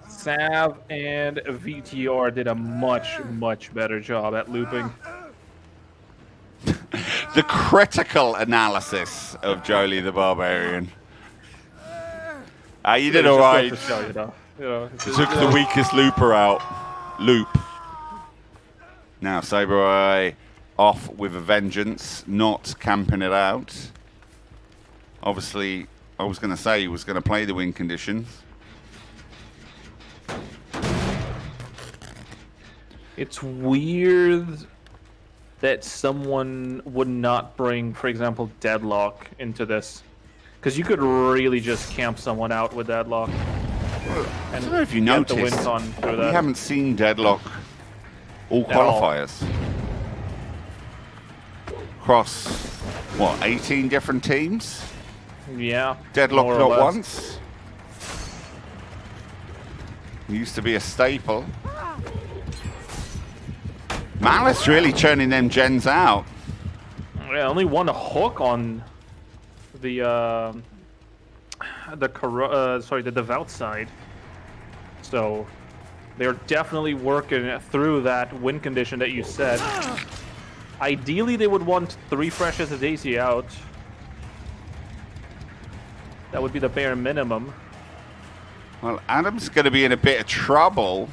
Sav and VTR did a much, much better job at looping. The critical analysis of Jolie the Barbarian. You did all right. Took the weakest looper out. Loop. Now, Saber Eye off with a vengeance, not camping it out. Obviously, I was going to say he was going to play the win conditions. It's weird that someone would not bring, for example, Deadlock into this. Because you could really just camp someone out with Deadlock. I don't know if you noticed, we haven't seen Deadlock all qualifiers. Across, what, 18 different teams? Yeah. Deadlock not once. Used to be a staple. Malice really churning them gens out. Yeah, only one hook on the Devout side. So they're definitely working through that win condition that you said. Ideally, they would want 3 Freshes a Daisy out. That would be the bare minimum. Well, Adam's going to be in a bit of trouble.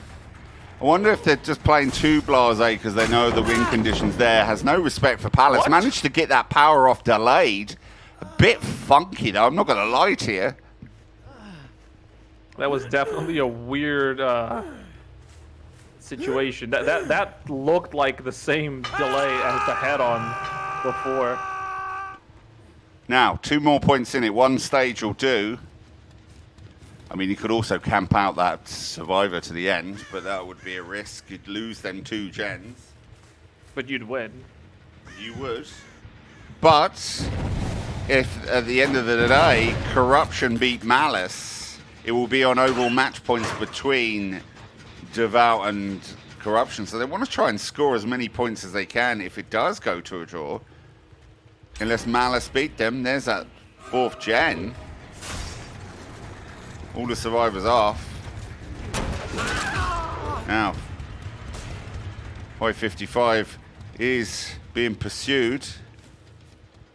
I wonder if they're just playing too blasé because they know the win conditions there. Has no respect for Palace. What? Managed to get that power off delayed. A bit funky, though. I'm not going to lie to you. That was definitely a weird situation. That looked like the same delay as the head-on before. Now, 2 more points in it. 1 stage will do. I mean, you could also camp out that survivor to the end, but that would be a risk. You'd lose them 2 gens. But you'd win. You would. But if at the end of the day, Corruption beat Malice, it will be on overall match points between Devout and Corruption. So they want to try and score as many points as they can if it does go to a draw. Unless Malice beat them, there's that 4th gen. All the survivors off. Now, 555 is being pursued.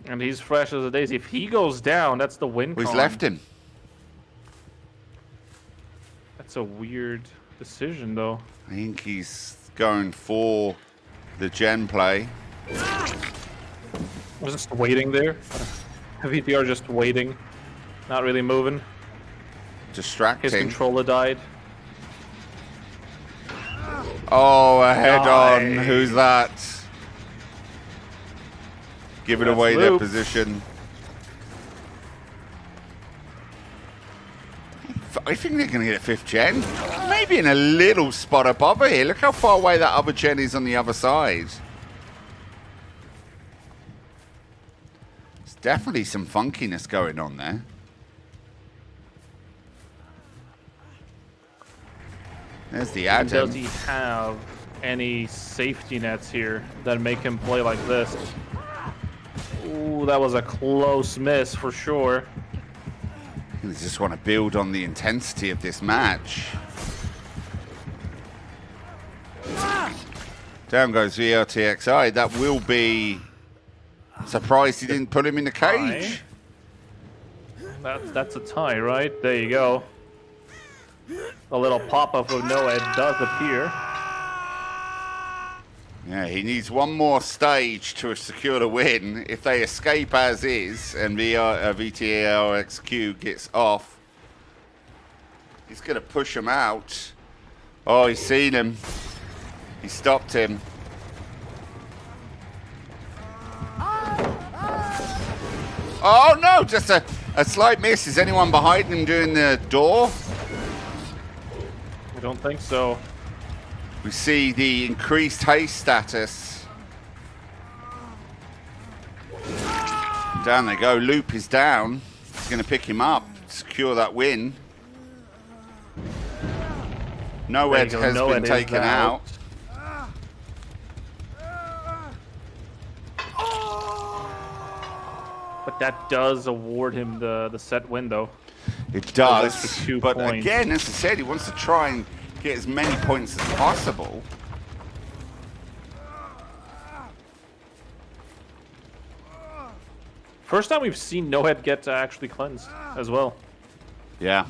And he's fresh as a daisy. If he goes down, that's the win. He's left him. That's a weird decision, though. I think he's going for the gen play. Was just waiting there. VTR just waiting, not really moving. Distracting. His controller died. Oh, a head-on. Who's that? Giving away their position. I think they're going to get a 5th gen. Maybe in a little spot above here. Look how far away that other gen is on the other side. There's definitely some funkiness going on there. There's the Adam. Does he have any safety nets here that make him play like this? Ooh, that was a close miss for sure. They just want to build on the intensity of this match. Down goes VRTXI. That will be... Surprised he didn't put him in the cage. That's a tie, right? There you go. A little pop-up of Noah does appear. Yeah, he needs 1 more stage to secure the win. If they escape as is and VTRXQ gets off, he's going to push him out. Oh, he's seen him. He stopped him. Oh no, just a slight miss. Is anyone behind him doing the door? I don't think so. We see the increased haste status. Down they go. Loop is down. He's going to pick him up, secure that win. Noed has been taken out. But that does award him the set win, though. It does, for 2 but points. again, as I said, he wants to try and get as many points as possible. First time we've seen Noed get actually cleansed as well. Yeah.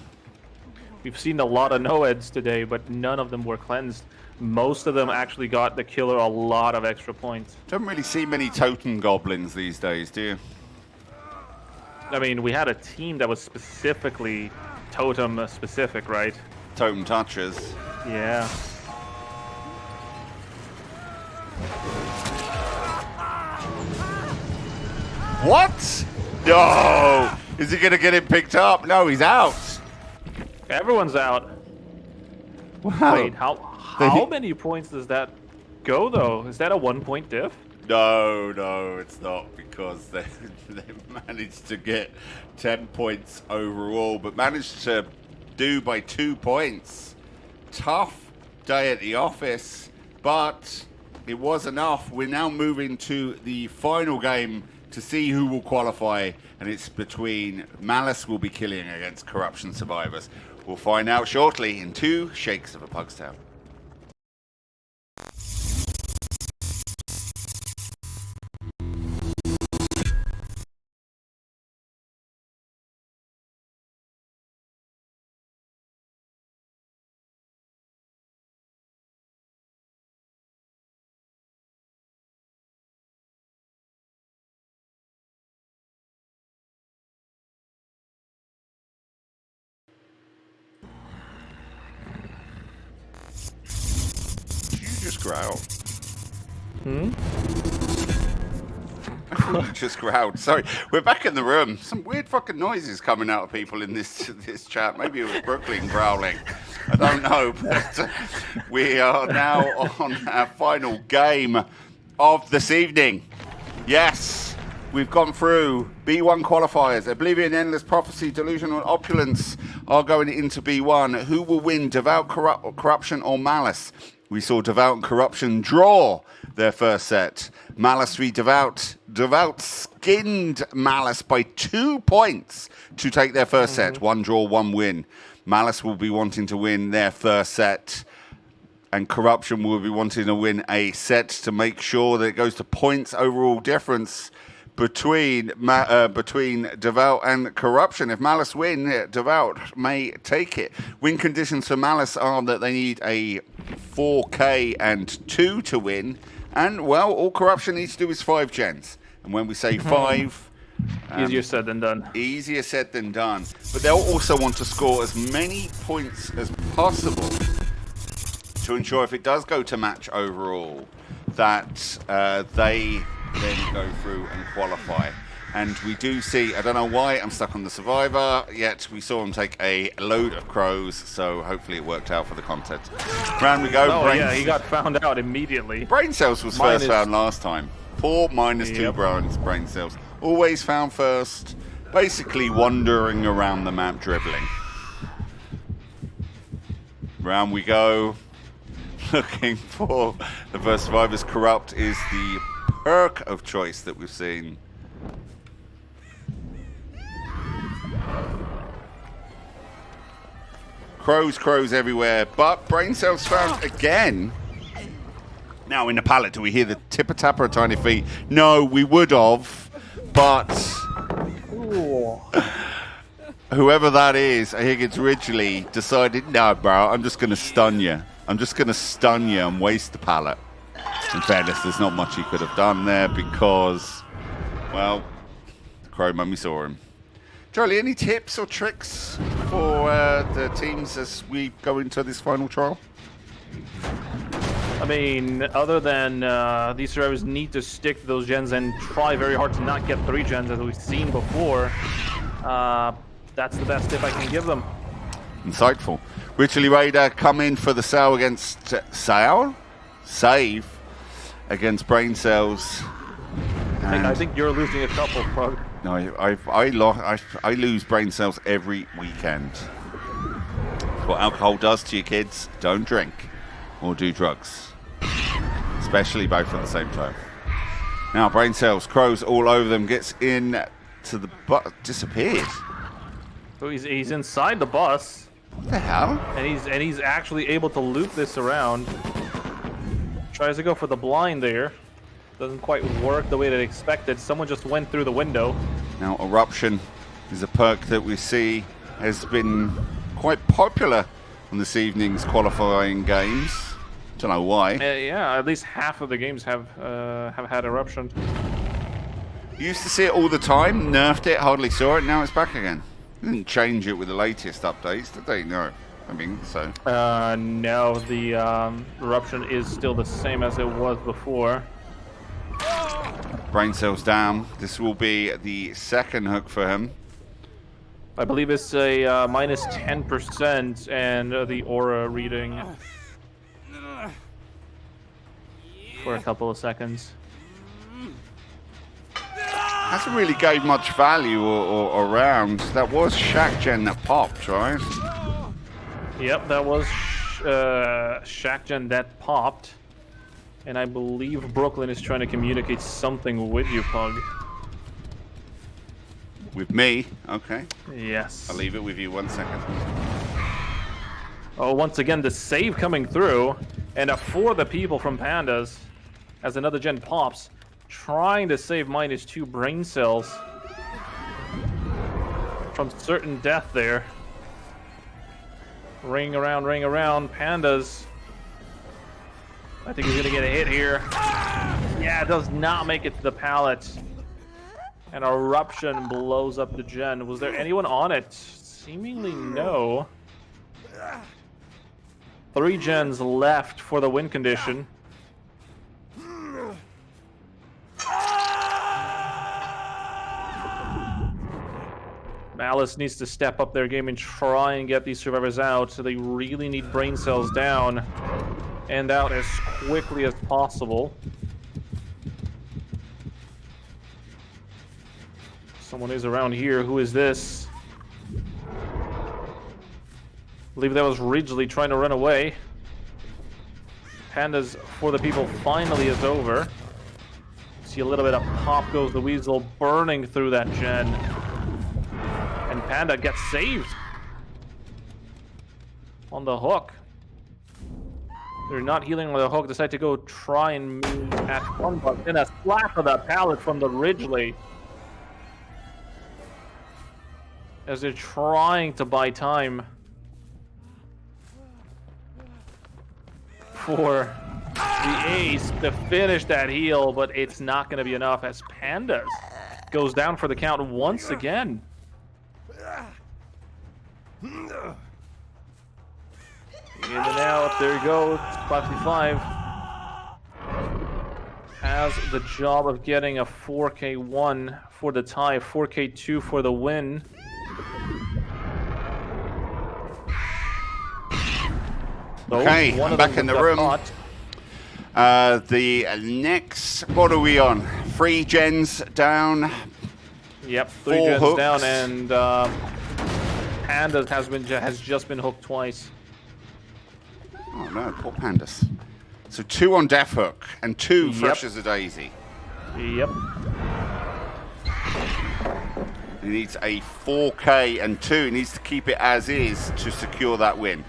We've seen a lot of Noeds today, but none of them were cleansed. Most of them actually got the killer a lot of extra points. Don't really see many totem goblins these days, do you? I mean, we had a team that was specifically Totem specific, right? Totem touchers. Yeah. What? No! Is he going to get him picked up? No, he's out. Everyone's out. Wow. Wait, how many points does that go, though? Is that a 1 point diff? No, it's not, because they managed to get 10 points overall, but managed to do by 2 points. Tough day at the office, but it was enough. We're now moving to the final game to see who will qualify, and it's between Malice will be killing against Corruption survivors. We'll find out shortly in 2 Shakes of a Pug's Tail. Just growl. Just growled. Sorry, we're back in the room. Some weird fucking noises coming out of people in this chat. Maybe it was Brooklyn growling. I don't know. But we are now on our final game of this evening. Yes, we've gone through B1 qualifiers. Oblivion, Endless Prophecy, Delusional, and Opulence are going into B1. Who will win, Devout, Corruption, or Malice? We saw Devout and Corruption draw their first set. Malice v Devout. Devout skinned Malice by 2 points to take their first set. 1 draw, 1 win. Malice will be wanting to win their first set, and Corruption will be wanting to win a set to make sure that it goes to points overall difference between Devout and Corruption. If Malice win, Devout may take it. Win conditions for Malice are that they need a 4K and 2 to win, and well, all Corruption needs to do is 5 gens. And when we say 5, easier said than done. Easier said than done. But they'll also want to score as many points as possible to ensure, if it does go to match overall, that they then go through and qualify. And we do see, I don't know why I'm stuck on the Survivor, yet we saw him take a load of crows, so hopefully it worked out for the content. Round we go. Oh yeah, he got found out immediately. Brain cells was first found last time. Poor -2 brain cells. Always found first, basically wandering around the map dribbling. Round we go. Looking for the first survivors. Corrupt is the perk of choice that we've seen. Crows everywhere, but brain cells found again. Now in the pallet, do we hear the tipper-tapper of tiny feet? No, we would have, but whoever that is, I think it's Ridgely, decided, no, bro, I'm just going to stun you. I'm just going to stun you and waste the pallet. In fairness, there's not much he could have done there because, well, the Crow Mummy saw him. Charlie, any tips or tricks for the teams as we go into this final trial? I mean, other than these survivors need to stick to those gens and try very hard to not get 3 gens as we've seen before, that's the best tip I can give them. Insightful. Ridley Raider come in for the sale against save against Brain Cells. I think you're losing a couple, Pug. No, I lose Brain Cells every weekend. That's what alcohol does to you kids. Don't drink or do drugs, especially both at the same time. Now Brain Cells, crows all over them, gets in to the bus, disappeared. So he's inside the bus. What the hell? And he's actually able to loop this around. Tries to go for the blind there. Doesn't quite work the way that expected. Someone just went through the window. Now Eruption is a perk that we see has been quite popular on this evening's qualifying games. Don't know why. Yeah, at least half of the games have had Eruption. You used to see it all the time, nerfed it, hardly saw it, now it's back again. Didn't change it with the latest updates, did they? No. I mean, so. No, the Eruption is still the same as it was before. Brain Cells down. This will be the second hook for him. I believe it's a minus 10% and the aura reading for a couple of seconds. Hasn't really gave much value or around. That was Shack Gen that popped, right? Yep, that was Shack Gen that popped. And I believe Brooklyn is trying to communicate something with you, Pug. With me? Okay. Yes. I'll leave it with you 1 second. Oh, once again, the save coming through. And for the people from Pandas, as another gen pops, trying to save -2 brain cells from certain death there. Ring around, Pandas. I think he's gonna get a hit here. Yeah, does not make it to the pallet. And Eruption blows up the gen. Was there anyone on it? Seemingly no. 3 gens left for the win condition. Malice needs to step up their game and try and get these survivors out. So they really need brain cells down and out as quickly as possible. Someone is around here. Who is this? I believe that was Ridgely trying to run away. Pandas for the people finally is over. See a little bit of pop goes the weasel, burning through that gen. And Panda gets saved on the hook. They're not healing on the hook. Decide to go try and move at one, but then a slap of that pallet from the Ridgely. As they're trying to buy time for the ace to finish that heal, but it's not going to be enough as Pandas goes down for the count once again. In and out, there you go. 5v5 has the job of getting a 4K1 for the tie, 4K2 for the win. Okay, I'm back in the room. The next, what are we on? 3 gens down. Yep, 3 gens hooks down, and Pandas has just been hooked twice. Oh no, poor Pandas. So 2 on Death Hook and 2 fresh as a daisy. Yep. He needs a 4K and 2. He needs to keep it as is to secure that win.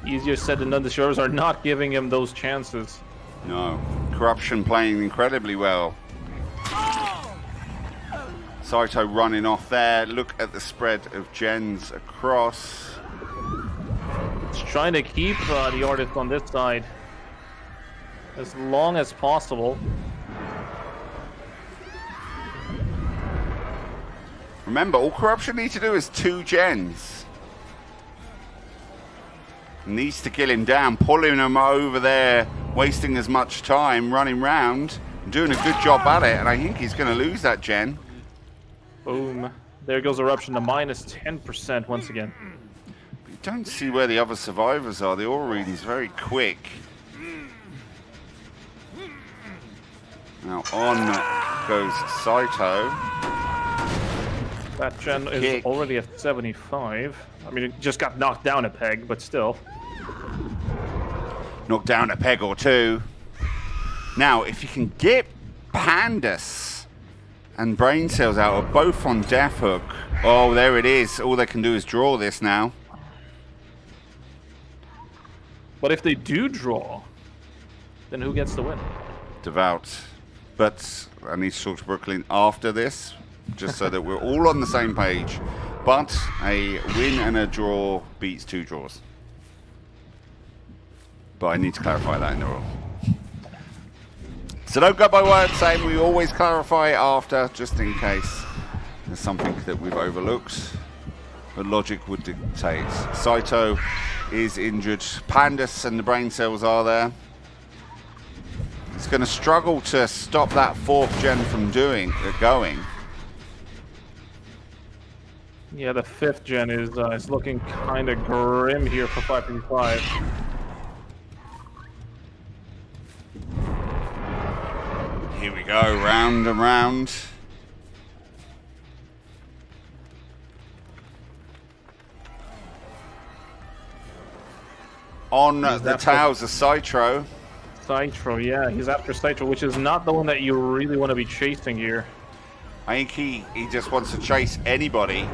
Easier said than done. The servers are not giving him those chances. No. Corruption playing incredibly well. Saito running off there. Look at the spread of gens across. It's trying to keep the artist on this side as long as possible. Remember, all Corruption need to do is 2 gens. Needs to kill him down, pulling him over there, wasting as much time running round, doing a good job at it, and I think he's going to lose that gen. Boom. There goes Eruption to minus 10% once again. But you don't see where the other survivors are. The aura read is very quick. Now on goes Saito. That gen is Kick. already at 75. I mean, it just got knocked down a peg, but still. Knocked down a peg or two. Now, if you can get Pandas and Brain Cells out of both on Death Hook. Oh, there it is. All they can do is draw this now. But if they do draw, then who gets the win? Devout. But I need to talk to Brooklyn after this, just so that we're all on the same page. But a win and a draw beats 2 draws. But I need to clarify that in the rule. So don't go by word saying we always clarify after, just in case there's something that we've overlooked. But logic would dictate. Saito is injured. Pandas and the Brain Cells are there. He's going to struggle to stop that 4th gen from going. Yeah, the 5th gen is looking kind of grim here for 555. Here we go, round and round. On the towers of Citro. Citro, yeah, he's after Citro, which is not the one that you really want to be chasing here. I think he just wants to chase anybody.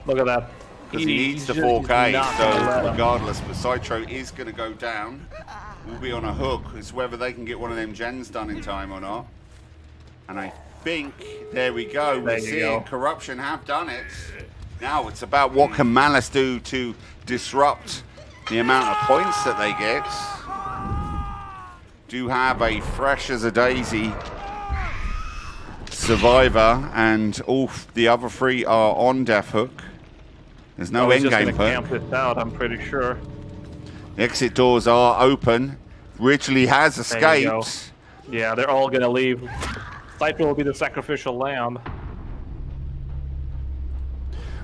Look at that. Because he needs the 4K, so regardless, but Citro is going to go down. Will be on a hook. It's whether they can get one of them gens done in time or not. And I think, there we go. We see it. Corruption have done it. Now it's about what can Malice do to disrupt the amount of points that they get. Do have a fresh as a daisy survivor, and all the other 3 are on Death Hook. There's no end game for camp this out, I'm pretty sure. The exit doors are open. Ridgely has escaped. Yeah, they're all gonna leave. Citro will be the sacrificial lamb.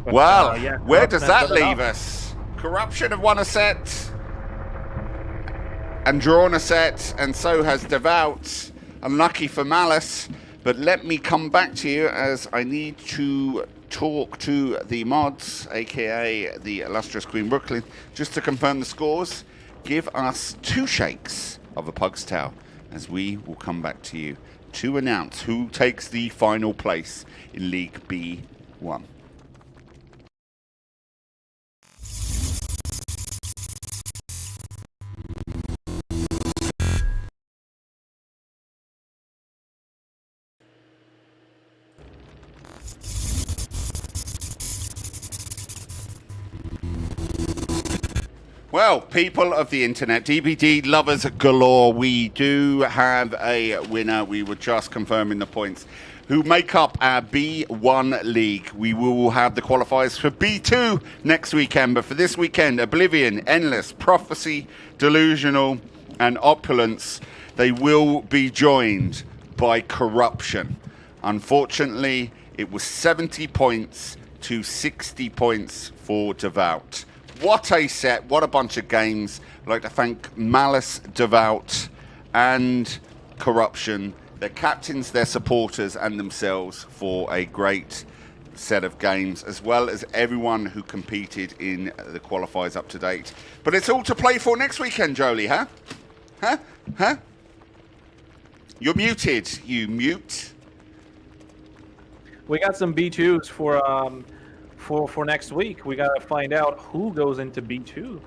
But, well, yeah, where does that leave us? Corruption have won a set and drawn a set, and so has Devout. Unlucky for Malice, but let me come back to you as I need to talk to the mods, aka the illustrious Queen Brooklyn, just to confirm the scores. Give us 2 shakes of a Pug's Tale as we will come back to you to announce who takes the final place in League B1. Well, people of the internet, DBD lovers galore, we do have a winner. We were just confirming the points who make up our B1 league. We will have the qualifiers for B2 next weekend, but for this weekend, Oblivion, Endless, Prophecy, Delusional, and Opulence, they will be joined by Corruption. Unfortunately, it was 70 points to 60 points for Devout. What a set, what a bunch of games. I'd like to thank Malice, Devout, and Corruption, their captains, their supporters, and themselves for a great set of games, as well as everyone who competed in the qualifiers up to date. But it's all to play for next weekend, Jolie, huh? Huh? You're muted, you mute. We got some B2s for next week. We gotta find out who goes into B2.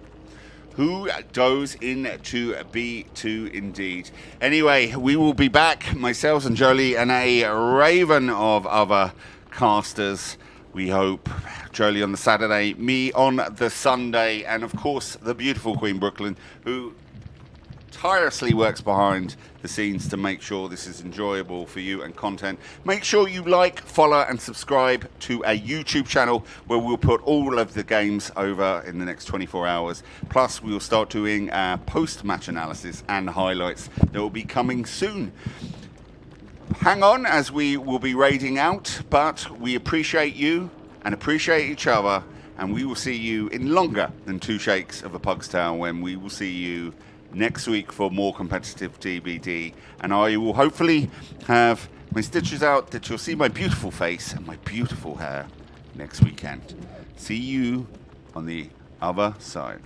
Who goes into B2 indeed. Anyway, we will be back, myself and Jolie, and a raven of other casters. We hope. Jolie on the Saturday, me on the Sunday, and of course the beautiful Queen Brooklyn, who tirelessly works behind the scenes to make sure this is enjoyable for you and content. Make sure you like, follow and subscribe to a YouTube channel where we'll put all of the games over in the next 24 hours. Plus we will start doing post-match analysis and highlights that will be coming soon. Hang on as we will be raiding out, but we appreciate you and appreciate each other, and we will see you in longer than 2 shakes of a pug's tail when we will see you next week for more competitive DBD, and I will hopefully have my stitches out that you'll see my beautiful face and my beautiful hair next weekend. See you on the other side.